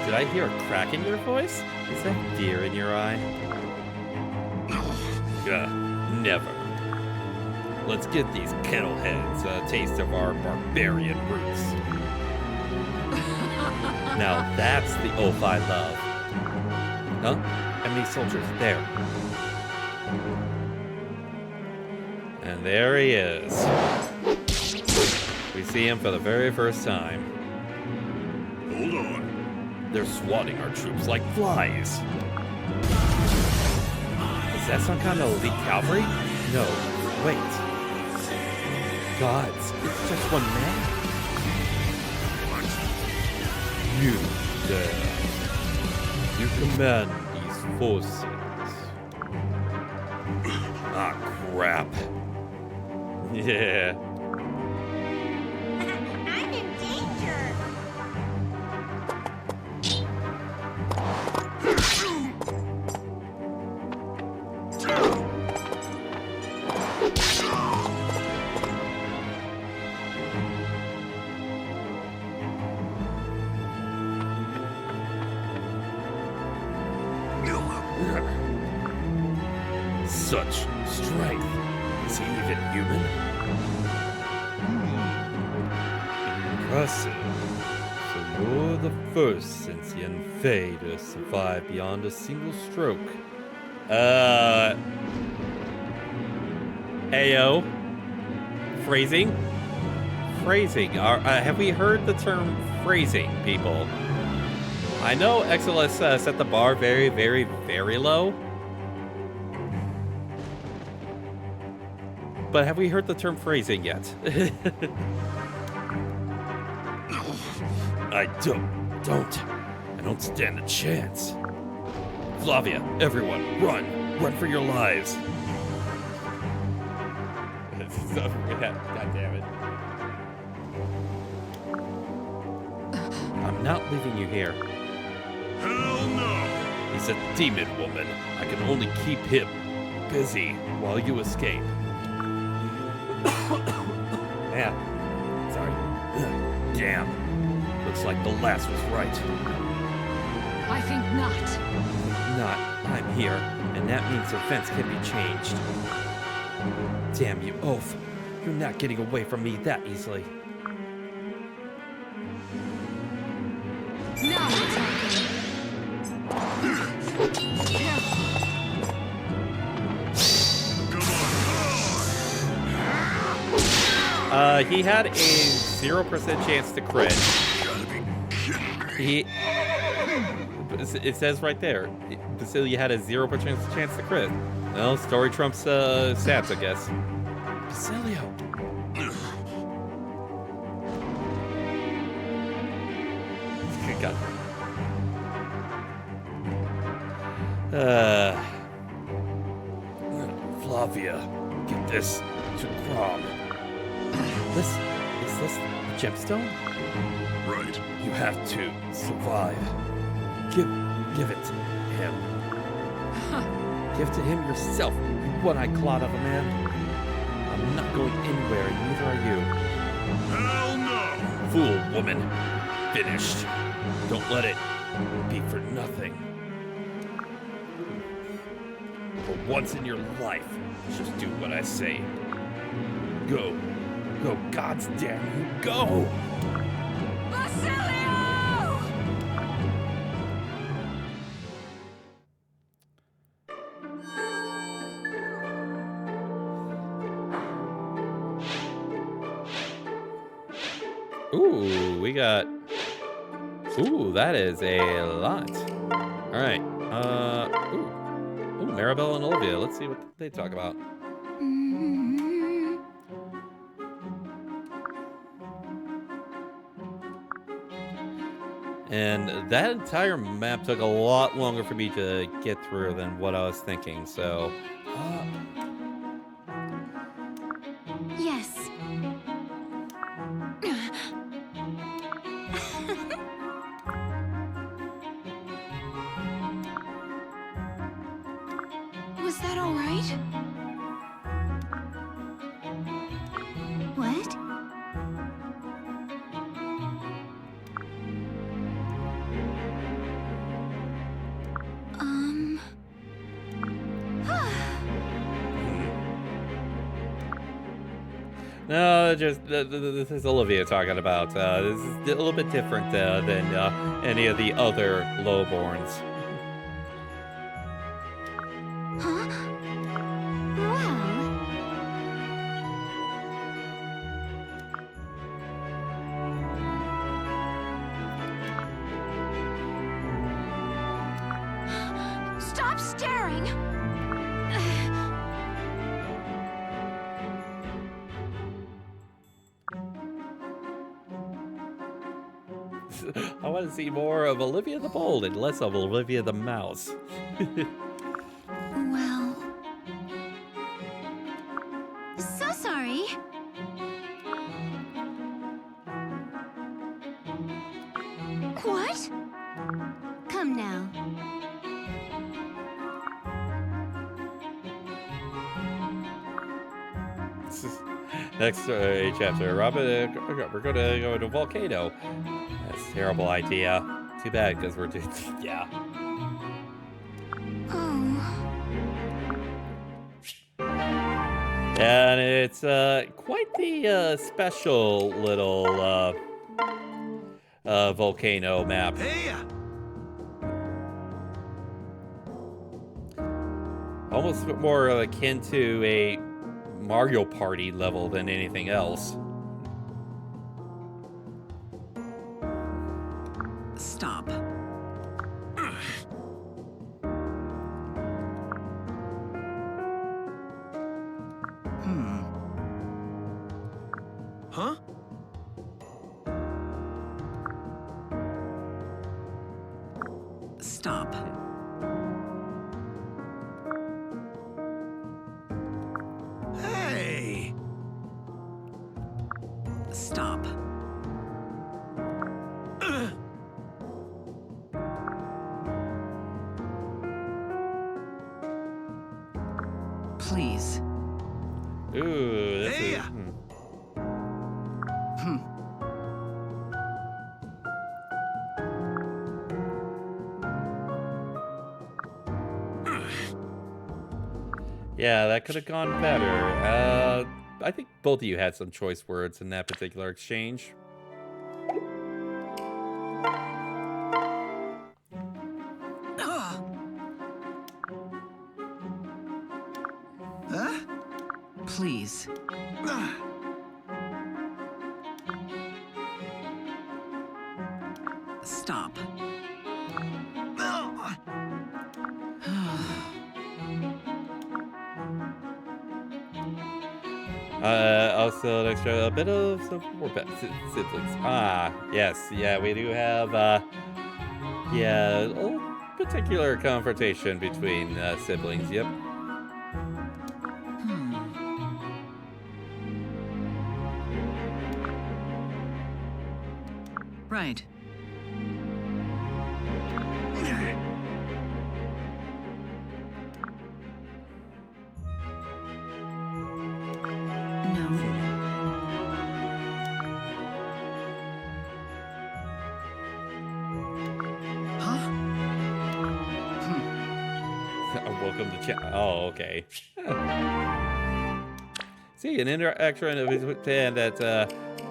Did I hear a crack in your voice? Is that fear in your eye? Never. Let's get these kennelheads a taste of our barbarian roots. Now that's the oath I love. Huh? How many soldiers? There. And there he is. We see him for the very first time. Hold on. They're swatting our troops like flies. Is that some kind of elite cavalry? No. Wait. Gods, it's just one man. You there. You command these forces. Ah, crap. Yeah. I'm in danger. Such strength. Is he even human? Impressive. So you're the first sentient Fae to survive beyond a single stroke. Ayo. Phrasing? Phrasing. Have we heard the term phrasing, people? I know XLS set the bar very, very, very low. But have we heard the term phrasing yet? I don't stand a chance. Flavia, everyone, run! Run for your lives! God damn it. I'm not leaving you here. Hell no! He's a demon woman. I can only keep him busy while you escape. Man, sorry. Damn. Looks like the last was right. I think not. Not. I'm here, and that means events can be changed. Damn you, Oath. You're not getting away from me that easily. Now we're talking. He had a 0% chance to crit. Gotta be kidding me. It says right there, Basilia had a 0% chance to crit. Well, story trumps stats, I guess. Basilio. God. Flavia, get this to Crom. Is this the gemstone? Right. You have to survive. Give it to him. Give to him yourself, you one-eyed clod of a man. I'm not going anywhere, and neither are you. Hell no! Fool, woman. Finished. Don't let it be for nothing. For once in your life, just do what I say. Go. Go, gods damn you, go! Basilio! Ooh, we got... Ooh, that is a lot. Alright, Ooh, Maribel and Olivia. Let's see what they talk about. And that entire map took a lot longer for me to get through than what I was thinking, so... Yes. Was that all right? What? No, just this is Olivia talking about. This is a little bit different than any of the other lowborns. Huh? Well. Stop staring! I want to see more of Olivia the Bold and less of Olivia the Mouse. Well... So sorry. What? Come now. Next chapter, Robin, we're gonna go to a volcano. That's a terrible idea. Too bad, because we're just, yeah. Oh. And it's quite the special little volcano map. Hey! Almost more akin to a Mario Party level than anything else. Stop. Huh? Stop. Hey! Stop. Please. Ooh, this Hey! is. Yeah, that could have gone better. I think both of you had some choice words in that particular exchange. Huh? Please. Stop. Also, an extra, a bit of some more siblings. Ah, yes, yeah, we do have, yeah, a little particular confrontation between siblings, yep. Right. No. Huh? Welcome to chat. Oh, okay. See, an interaction that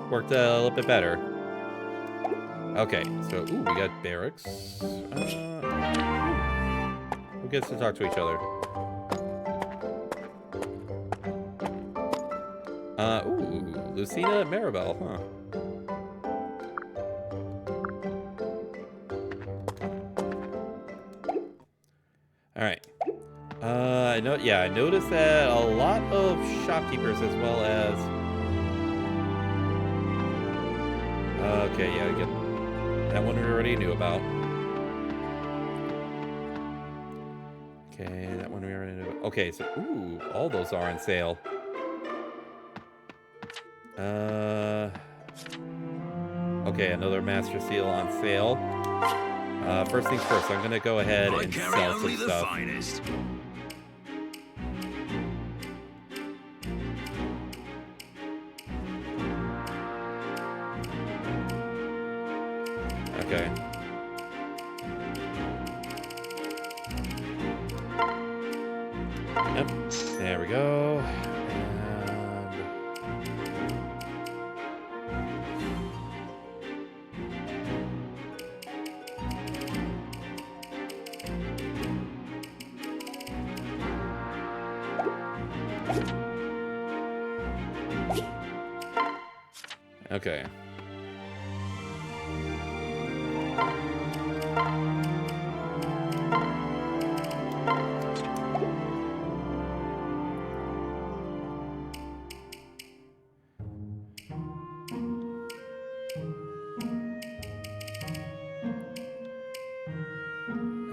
worked a little bit better. Okay, so ooh, we got barracks. Who gets to talk to each other? Ooh, Lucina Maribel, huh? All right. I noticed that a lot of shopkeepers as well as. Okay, yeah, that one we already knew about. Okay, that one we already knew about. Okay, so ooh, all those are on sale. Okay, another Master Seal on sale. First things first, I'm gonna go ahead and sell some stuff. Okay. Yep. There we go. Okay.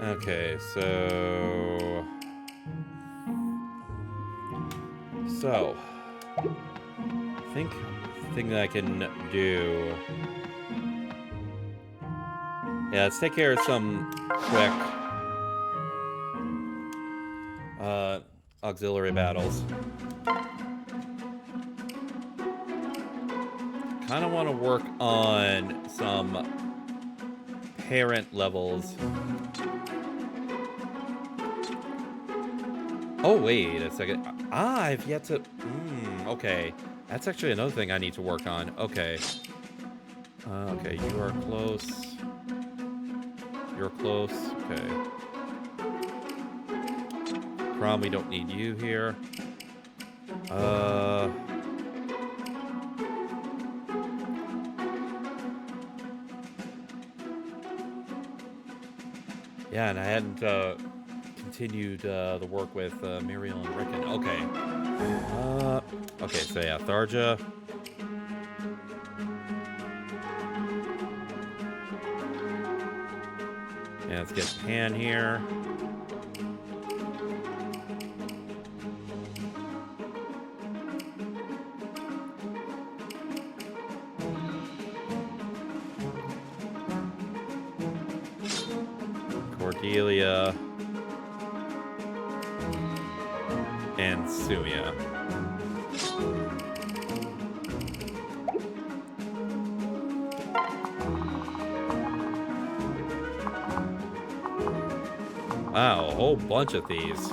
Okay, so I think the thing that I can do. Yeah, let's take care of some quick auxiliary battles. Kind of want to work on some parent levels. Oh, wait a second. Ah, I've yet to... okay. That's actually another thing I need to work on. Okay. Okay, you are close. You're close. Okay. Prom, we don't need you here. Yeah, and I hadn't continued the work with Muriel and Rickon. Okay. Okay, so yeah, Tharja. Yeah, let's get Pan here. Cordelia. And Suya. Wow, a whole bunch of these.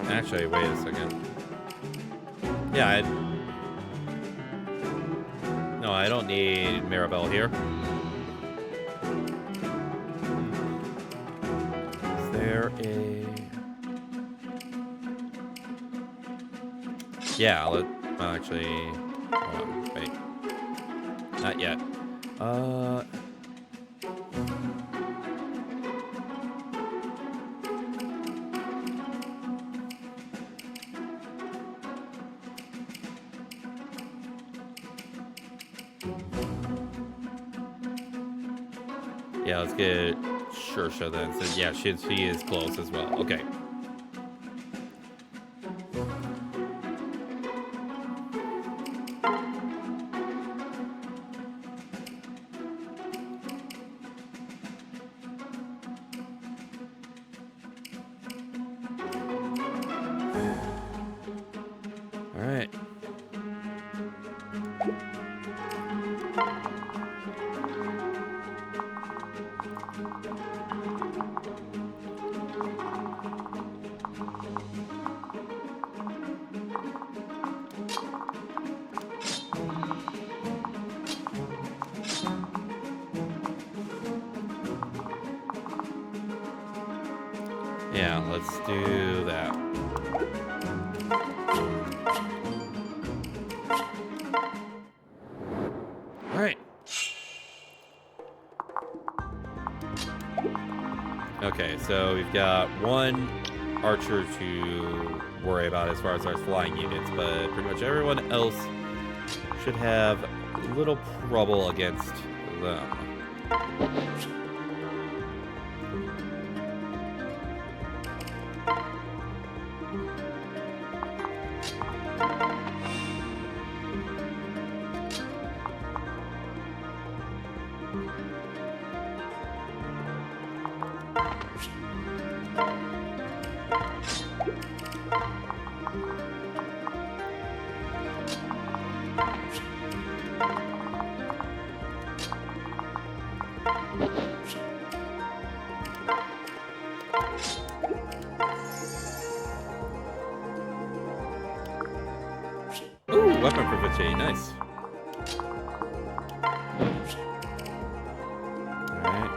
Actually, wait a second. Yeah, no, I don't need Maribel here. Is there a... Yeah, well, actually... Hold on, wait. Not yet. Yeah, let's get Shersha then. So yeah, she is close as well. Okay. All right. Yeah, let's do that. All right. Okay, so we've got one archer to worry about as far as our flying units, but pretty much everyone else should have little trouble against them. Ooh, weapon proficiency, nice. Alright.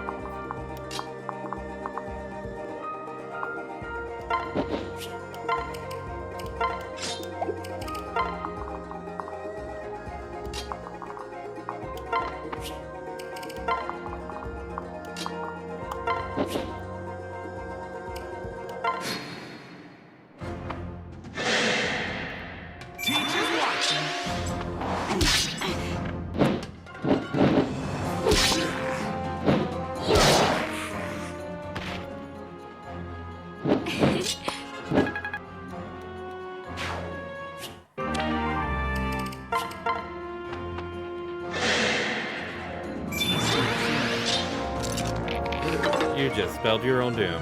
Teacher's watching. You just spelled your own doom.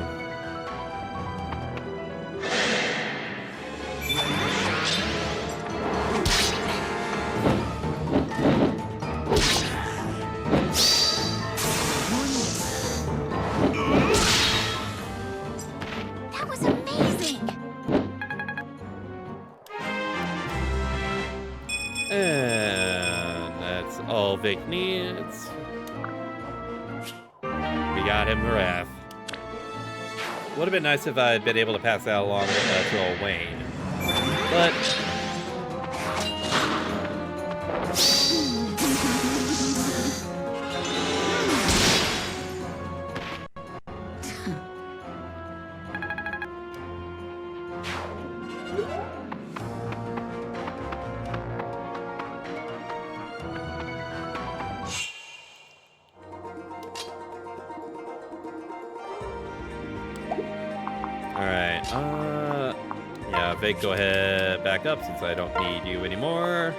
That was amazing. And that's all Vic needs. We got him Wrath. Would have been nice if I had been able to pass that along to old Wayne. But alright, yeah, Vic, go ahead, back up since I don't need you anymore.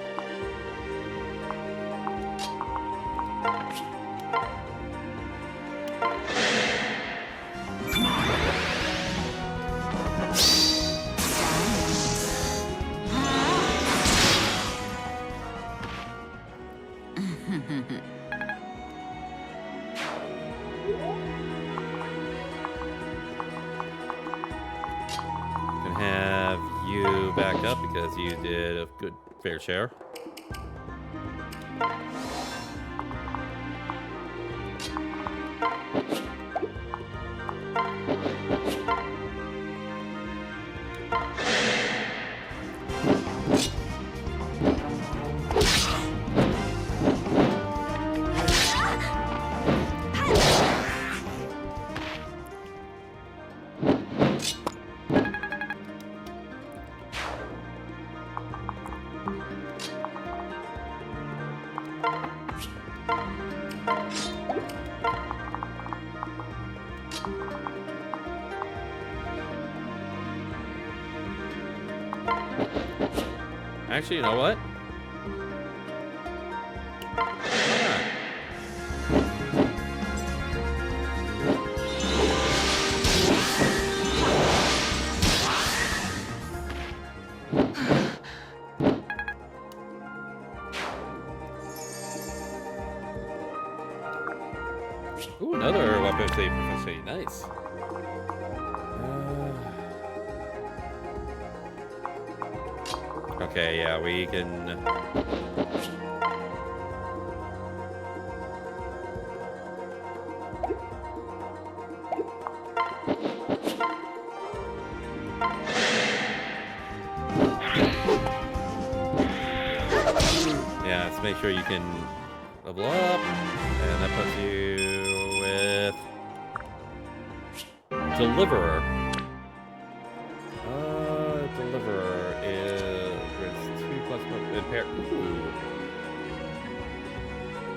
Can have you back up because you did a good fair share. Actually, you know what? Why not? Ooh, another weapon save proficiency. Nice. Okay, yeah, we can. Yeah, let's make sure you can level up, and that puts you with Deliverer. Deliverer is 2+ impair. Ooh.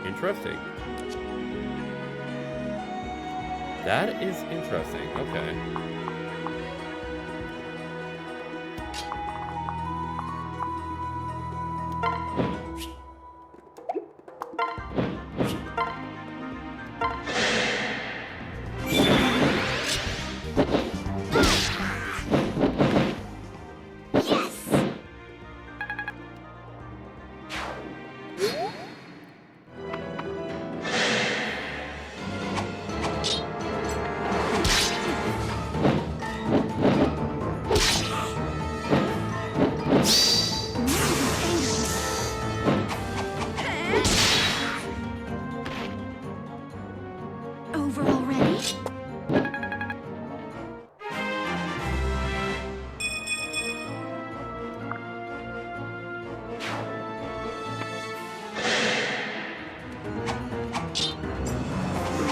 Interesting. That is interesting. Okay. Over already?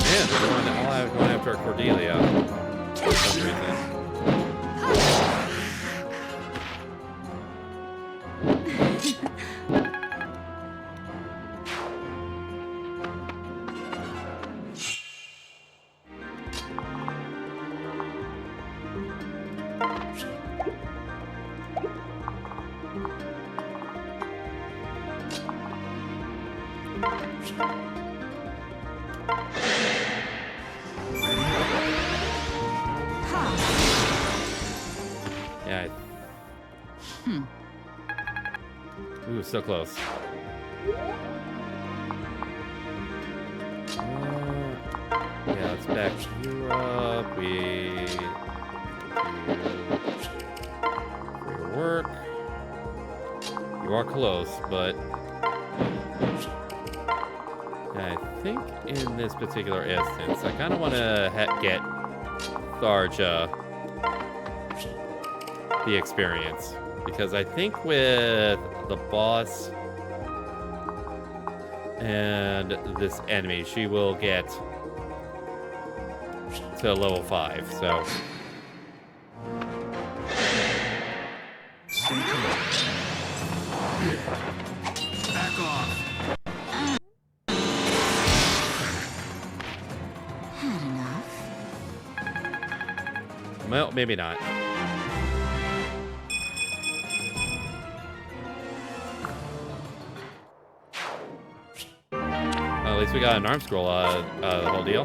Yeah, they're going after Cordelia for some reason. Yeah. Ooh, so close. Yeah, let's back you up. We for your work. You are close, but I think in this particular instance, I kind of want to get Tharja the experience, because I think with the boss and this enemy, she will get to level 5. So Stay calm. Back off. Had enough. well, maybe not. Well, at least we got an arm scroll the whole deal.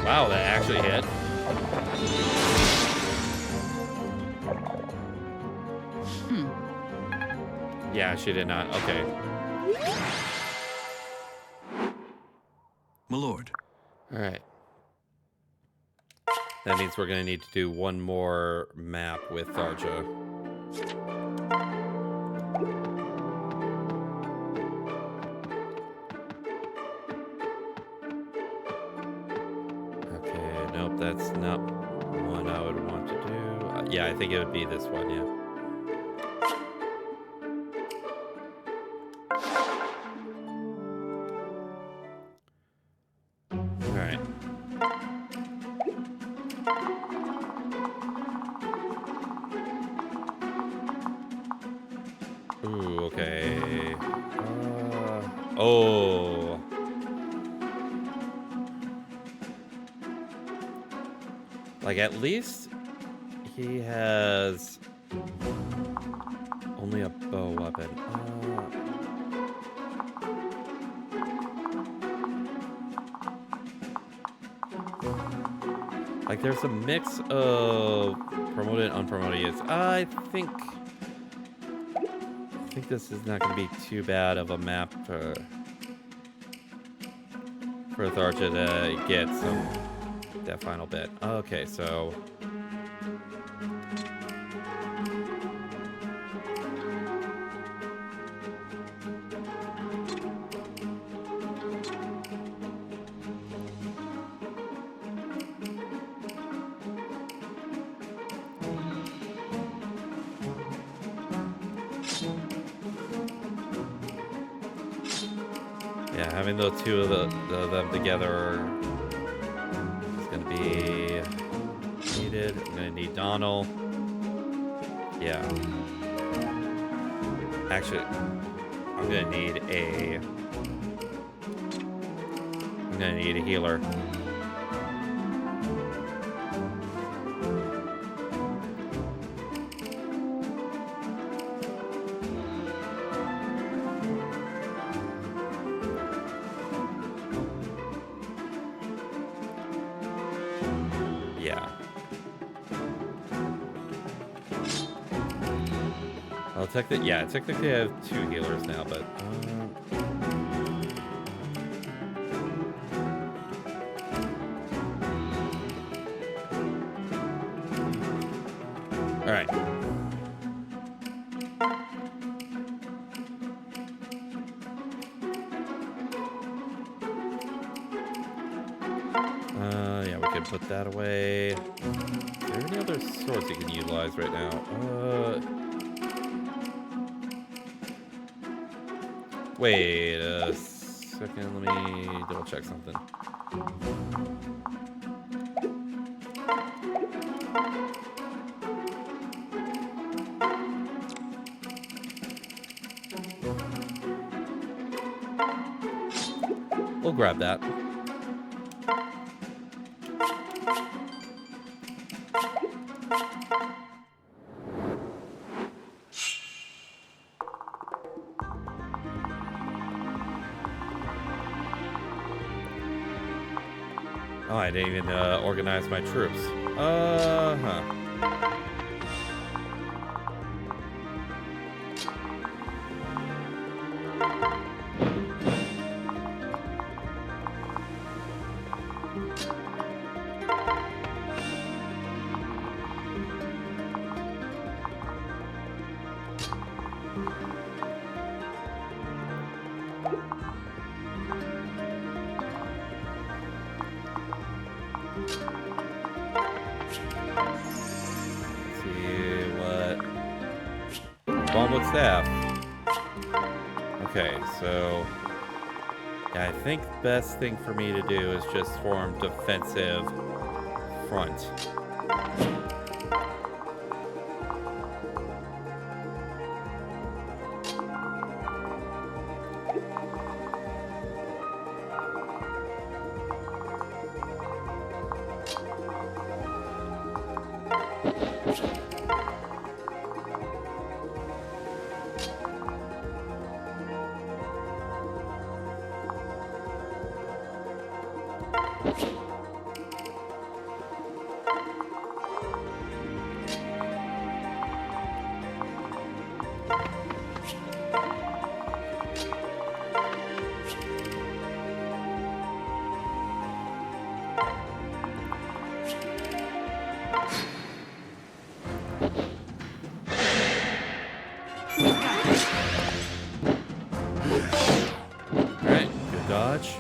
Wow, that actually hit. Yeah, she did not. Okay. My lord. All right. That means we're going to need to do one more map with Tharja. Okay, nope, that's not one I would want to do. Yeah, I think it would be this one, yeah. All right. Ooh, okay. Oh. Like, at least he has only a bow weapon. Like, there's a mix of promoted and unpromoted units. I think this is not going to be too bad of a map for Tharja to get that final bit. Okay, so yeah, having the two of them together is going to be needed. I'm going to need Donald. Yeah. Actually, I'm going to need a healer. Yeah. Well, technically I have 2 healers now, but all right. Yeah, we can put that away. Is there any other swords you can utilize right now? Wait a second. Let me double check something. We'll grab that. Oh, I didn't even organize my troops. Huh. Bomb staff. Okay, so yeah, I think the best thing for me to do is just form defensive front. Alright, good dodge.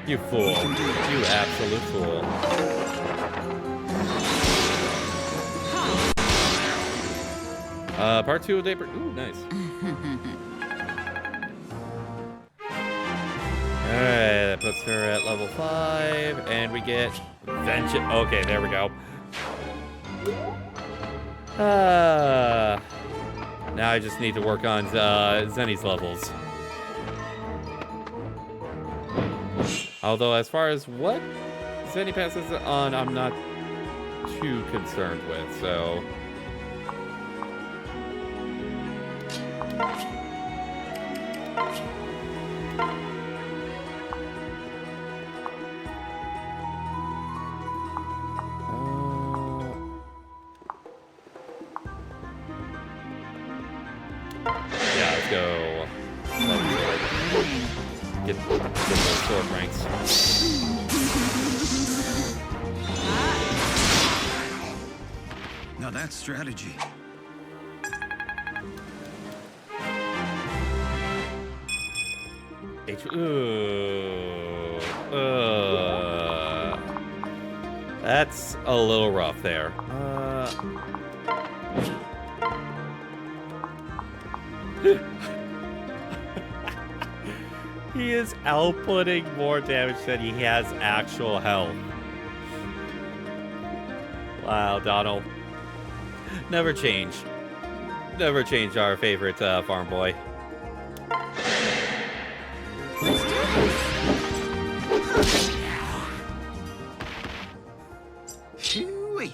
You fool. You absolute fool. Part 2 of Daybreak. Ooh, nice. Alright, that puts her at level 5, and we get Vengeance. Okay, there we go. Now I just need to work on Zenny's levels. Although, as far as what Zenny passes on, I'm not too concerned with, so... yeah, let's go. Get those sword ranks. Now that's strategy. Ooh. That's a little rough there. He is outputting more damage than he has actual health. Wow, Donald. Never change. Never change our favorite farm boy. Shoo-wee.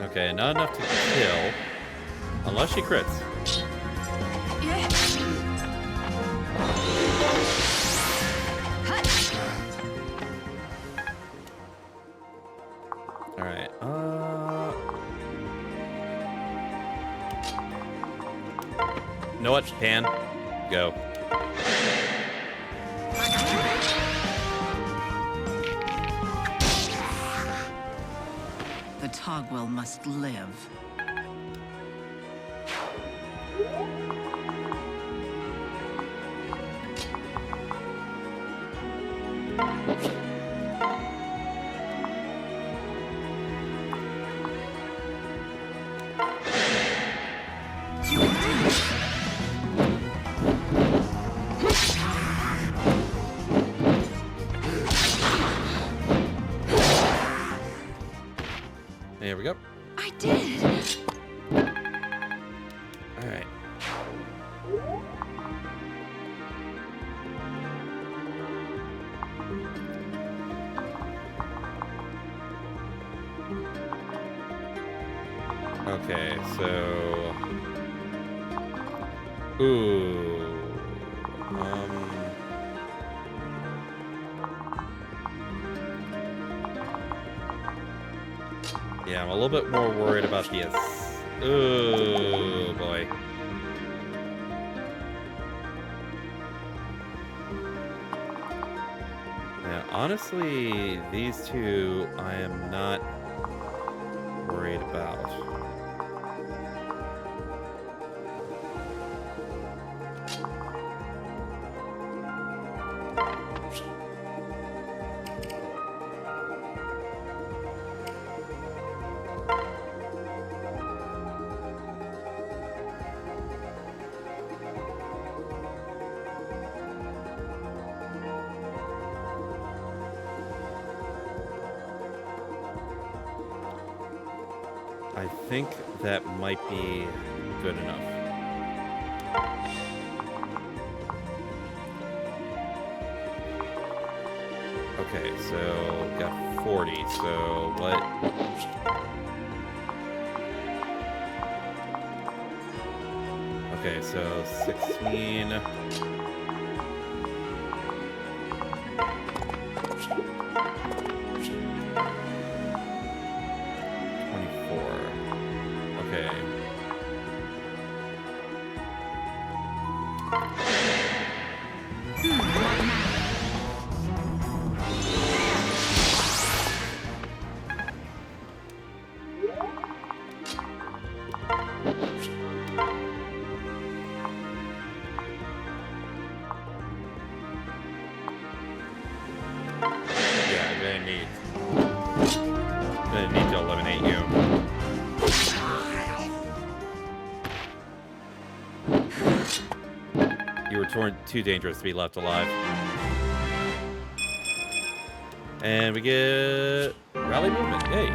Okay, not enough to kill. Unless she crits. Alright, you know what? Pan, go. The Togwell must live. There we go. I did. Alright. Okay, so... Ooh. Yeah, I'm a little bit more worried about the... Ooh, boy. Yeah, honestly, these two I am not worried about. I think that might be good enough. Okay, so got 40, so what? Okay, so 16. Okay. Yeah, I'm gonna need to eliminate you. You were too dangerous to be left alive. And we get rally movement. Yay.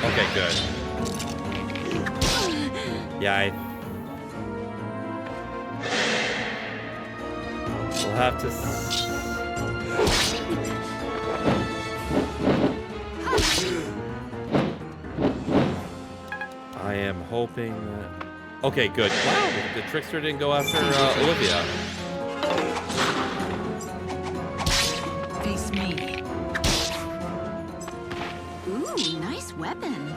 Okay, good. Yeah, we'll have to... I am hoping that... Okay, good. Wow, the trickster didn't go after Olivia. Face me. Ooh, nice weapon.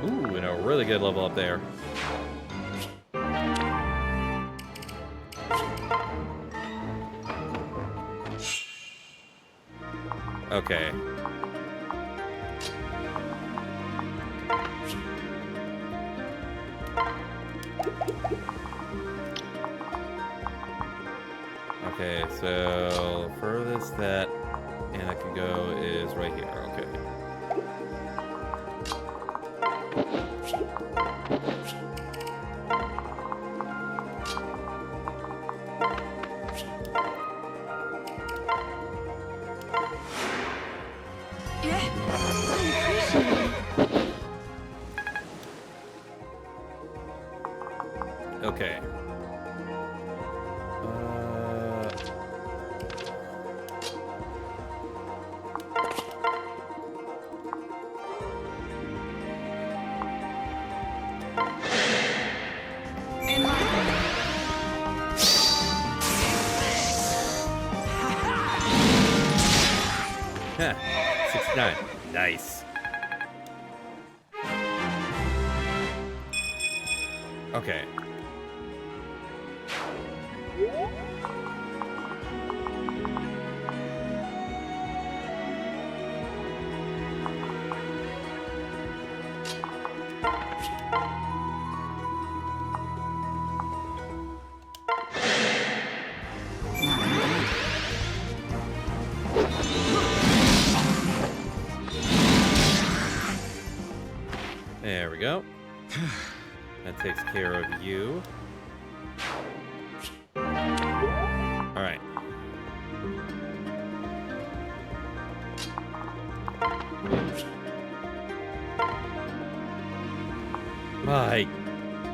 Ooh, and a really good level up there. Okay. Okay, so furthest that Anna can go is right here. Okay. Okay. Huh, 69. Nice. Okay. There we go. That takes care of you. All right. My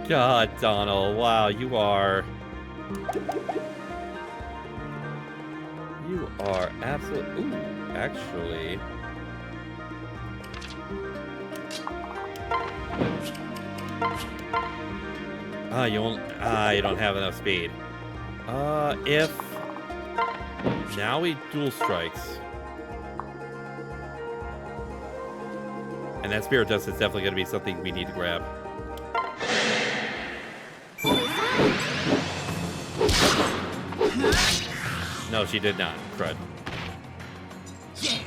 God, Donald. Wow, you are absolutely. Ooh, actually. You don't have enough speed. If now he dual strikes, and that spirit dust is definitely going to be something we need to grab. No, she did not. Crud. Yeah.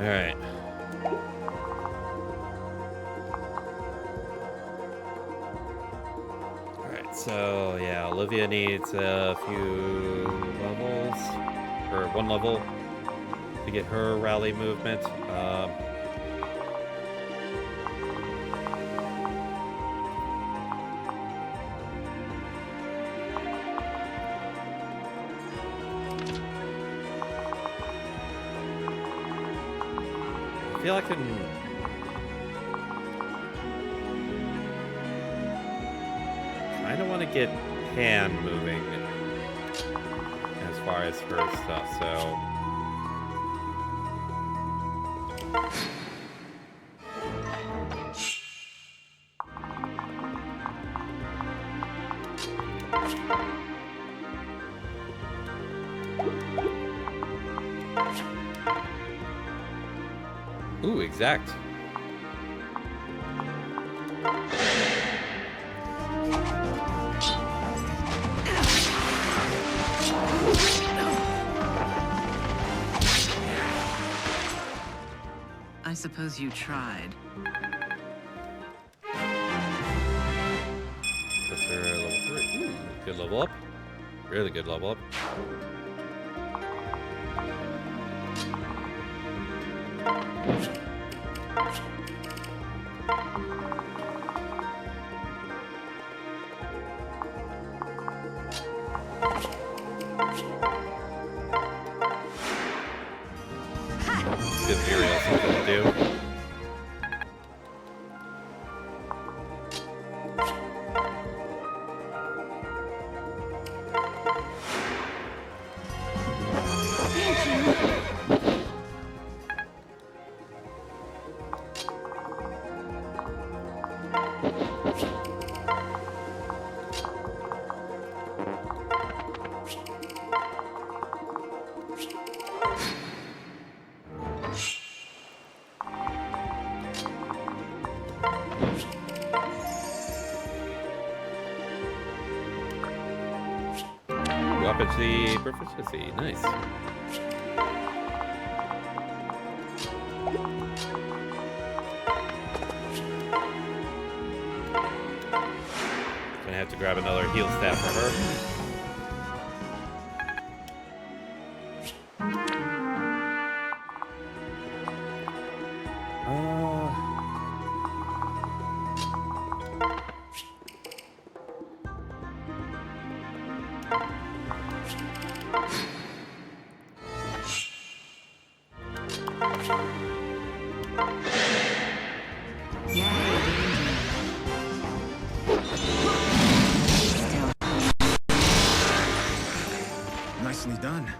All right. All right. So yeah, Olivia needs a few levels, or one level, to get her rally movement. I feel I can. Kind of want to get hand moving as far as her stuff. So. Ooh, exact. I suppose you tried. That's her level 3. Ooh, good level up. Really good level up. Give Ariel something to do. Weaponry proficiency, nice. Gonna have to grab another heal staff for her. Nicely done.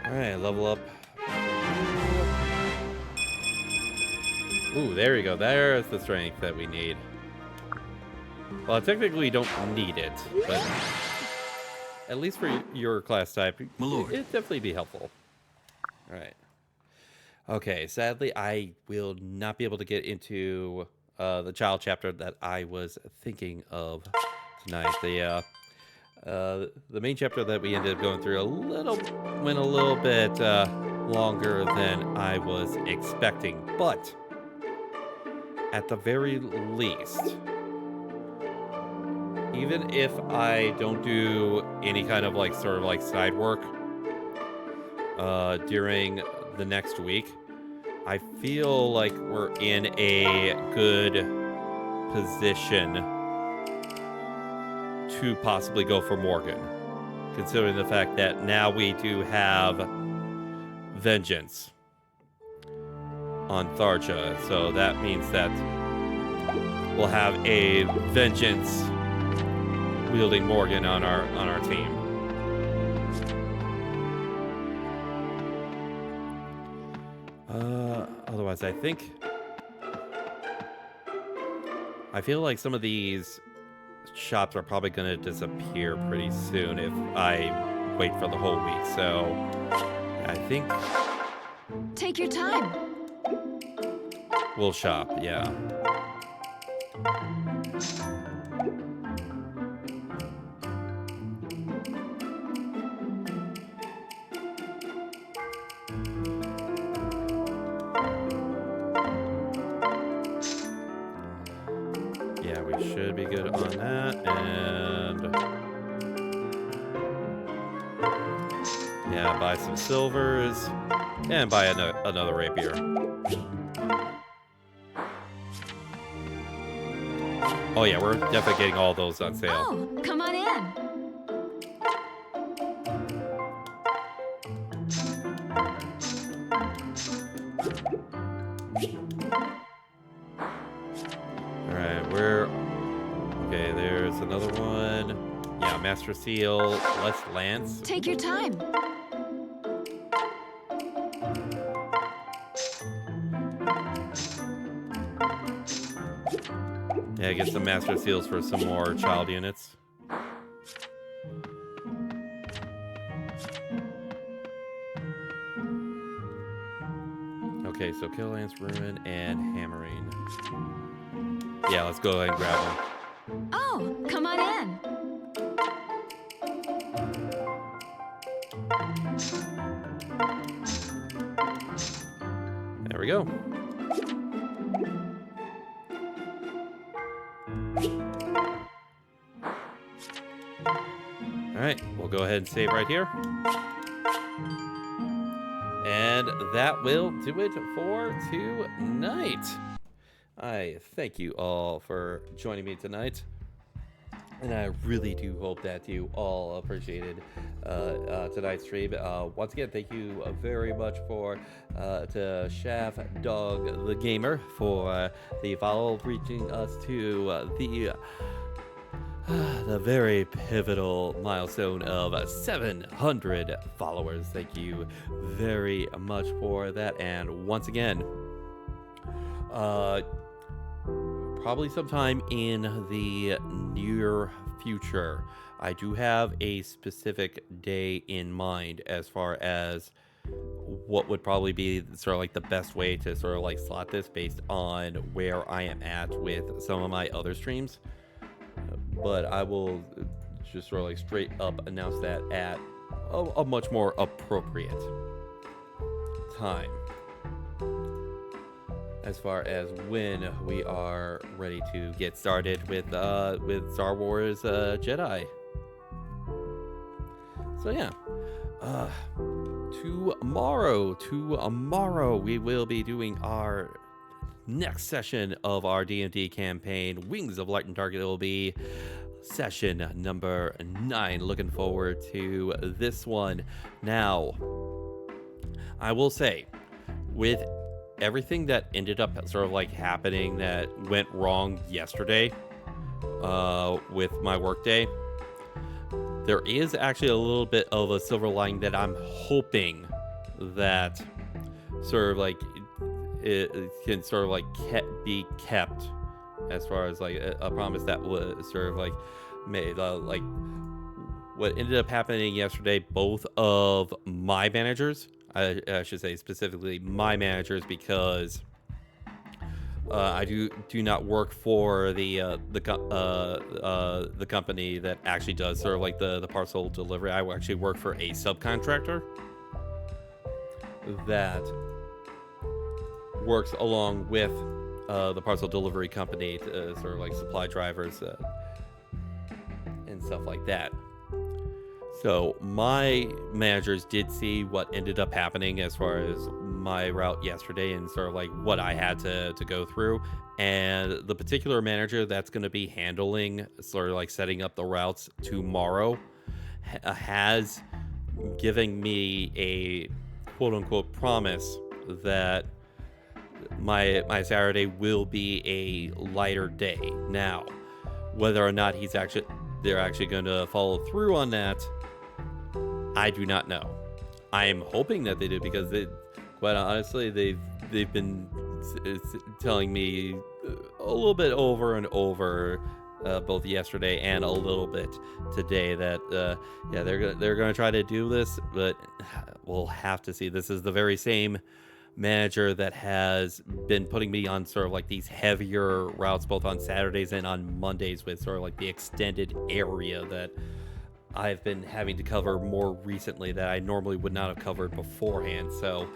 All right, level up. Ooh, there we go. There's the strength that we need. Well, technically we don't need it, but at least for your class type, My lord. it'd definitely be helpful. All right. Okay, sadly, I will not be able to get into the child chapter that I was thinking of tonight. The main chapter that we ended up going through went a little bit longer than I was expecting, but at the very least, even if I don't do any kind of like sort of like side work during the next week, I feel like we're in a good position to possibly go for Morgan, considering the fact that now we do have Vengeance on Tharja, so that means that we'll have a Vengeance wielding Morgan on our team. Otherwise, I feel like some of these shops are probably going to disappear pretty soon if I wait for the whole week. So I think Take your time. we'll shop. Yeah. Yeah, we should be good on that. And yeah, buy some silvers and buy another rapier. Oh yeah, we're definitely getting all those on sale. Oh, come on in. Alright, okay, there's another one. Yeah, Master Seal, less Lance. Take your time. Yeah, get some Master Seals for some more child units. Okay, so Kill Lance, Ruin, and Hammering. Yeah, let's go ahead and grab them. Oh, come on in. There we go. Alright, we'll go ahead and save right here. And that will do it for tonight. I thank you all for joining me tonight. And I really do hope that you all appreciated tonight's stream. Once again, thank you very much to Shaft Dog the Gamer for the follow, reaching us to the very pivotal milestone of 700 followers. Thank you very much for that. And once again, probably sometime in the near future, I do have a specific day in mind as far as what would probably be sort of like the best way to sort of like slot this based on where I am at with some of my other streams. But I will just sort of like straight up announce that at a much more appropriate time, as far as when we are ready to get started with Star Wars Jedi. So yeah, tomorrow we will be doing our next session of our D&D campaign, Wings of Light and Dark. It will be session number 9. Looking forward to this one. Now, I will say, with everything that ended up sort of like happening that went wrong yesterday with my workday, there is actually a little bit of a silver lining that I'm hoping that sort of like it can sort of like be kept, as far as like a promise that was sort of like made. Like what ended up happening yesterday, both of my managers, I should say specifically my managers, because I do not work for the company that actually does sort of like the parcel delivery. I actually work for a subcontractor that works along with the parcel delivery company to sort of like supply drivers and stuff like that. So my managers did see what ended up happening as far as my route yesterday and sort of like what I had to go through. And the particular manager that's going to be handling sort of like setting up the routes tomorrow has given me a quote unquote promise that my Saturday will be a lighter day. Now, whether or not they're actually going to follow through on that, I do not know. I am hoping that they do because quite honestly, they've been telling me a little bit over and over, both yesterday and a little bit today, that yeah, they're gonna try to do this, but we'll have to see. This is the very same manager that has been putting me on sort of like these heavier routes both on Saturdays and on Mondays with sort of like the extended area that I've been having to cover more recently that I normally would not have covered beforehand. So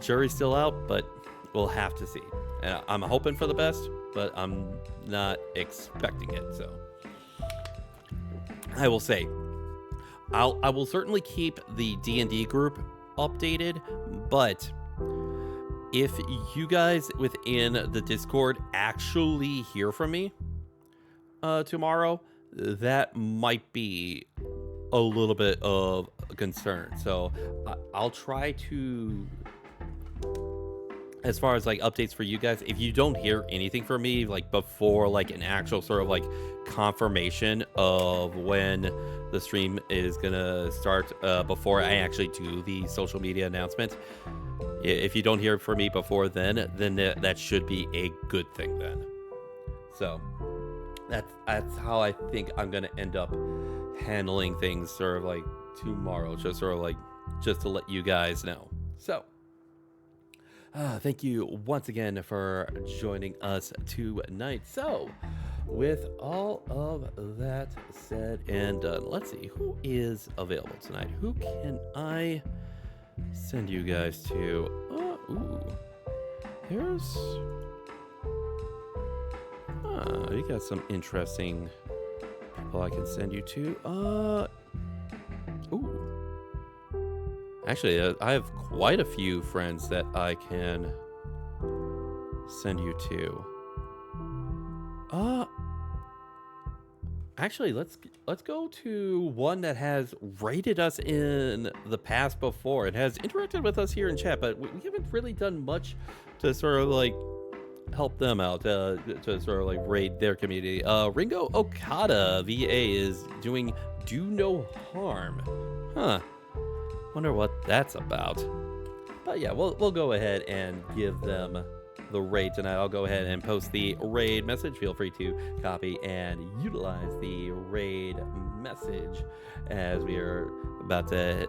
jury's still out, but we'll have to see. And I'm hoping for the best, but I'm not expecting it. So I will say, I will certainly keep the D&D group updated, but if you guys within the Discord actually hear from me tomorrow, that might be a little bit of a concern. So I'll try to, as far as like updates for you guys, if you don't hear anything from me like before like an actual sort of like confirmation of when the stream is gonna start, before I actually do the social media announcement, if you don't hear from me before then that should be a good thing then. So that's how I think I'm gonna end up handling things sort of like tomorrow, just sort of like just to let you guys know. So thank you once again for joining us tonight. So with all of that said and done, let's see who is available tonight. Who can I send you guys to? There's you got some interesting people I can send you to. Actually, I have quite a few friends that I can send you to. Actually, let's go to one that has rated us in the past before. It has interacted with us here in chat, but we haven't really done much to sort of like help them out, to sort of like raid their community. Ringo Okada VA is doing Do No Harm. Huh. Wonder what that's about. But yeah, we'll go ahead and give them the raid tonight. I'll go ahead and post the raid message. Feel free to copy and utilize the raid message as we are about to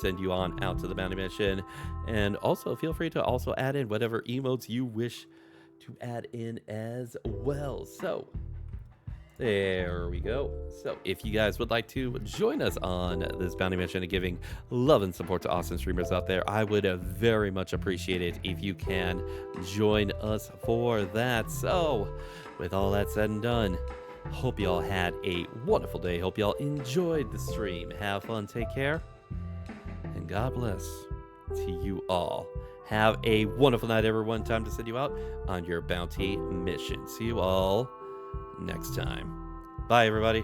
send you on out to the bounty mission. And also feel free to also add in whatever emotes you wish to add in as well. So there we go. So if you guys would like to join us on this bounty mission and giving love and support to awesome streamers out there, I would very much appreciate it if you can join us for that. So with all that said and done, hope y'all had a wonderful day. Hope y'all enjoyed the stream. Have fun, take care, and God bless to you all. Have a wonderful night, everyone. Time to send you out on your bounty mission. See you all next time. Bye, everybody.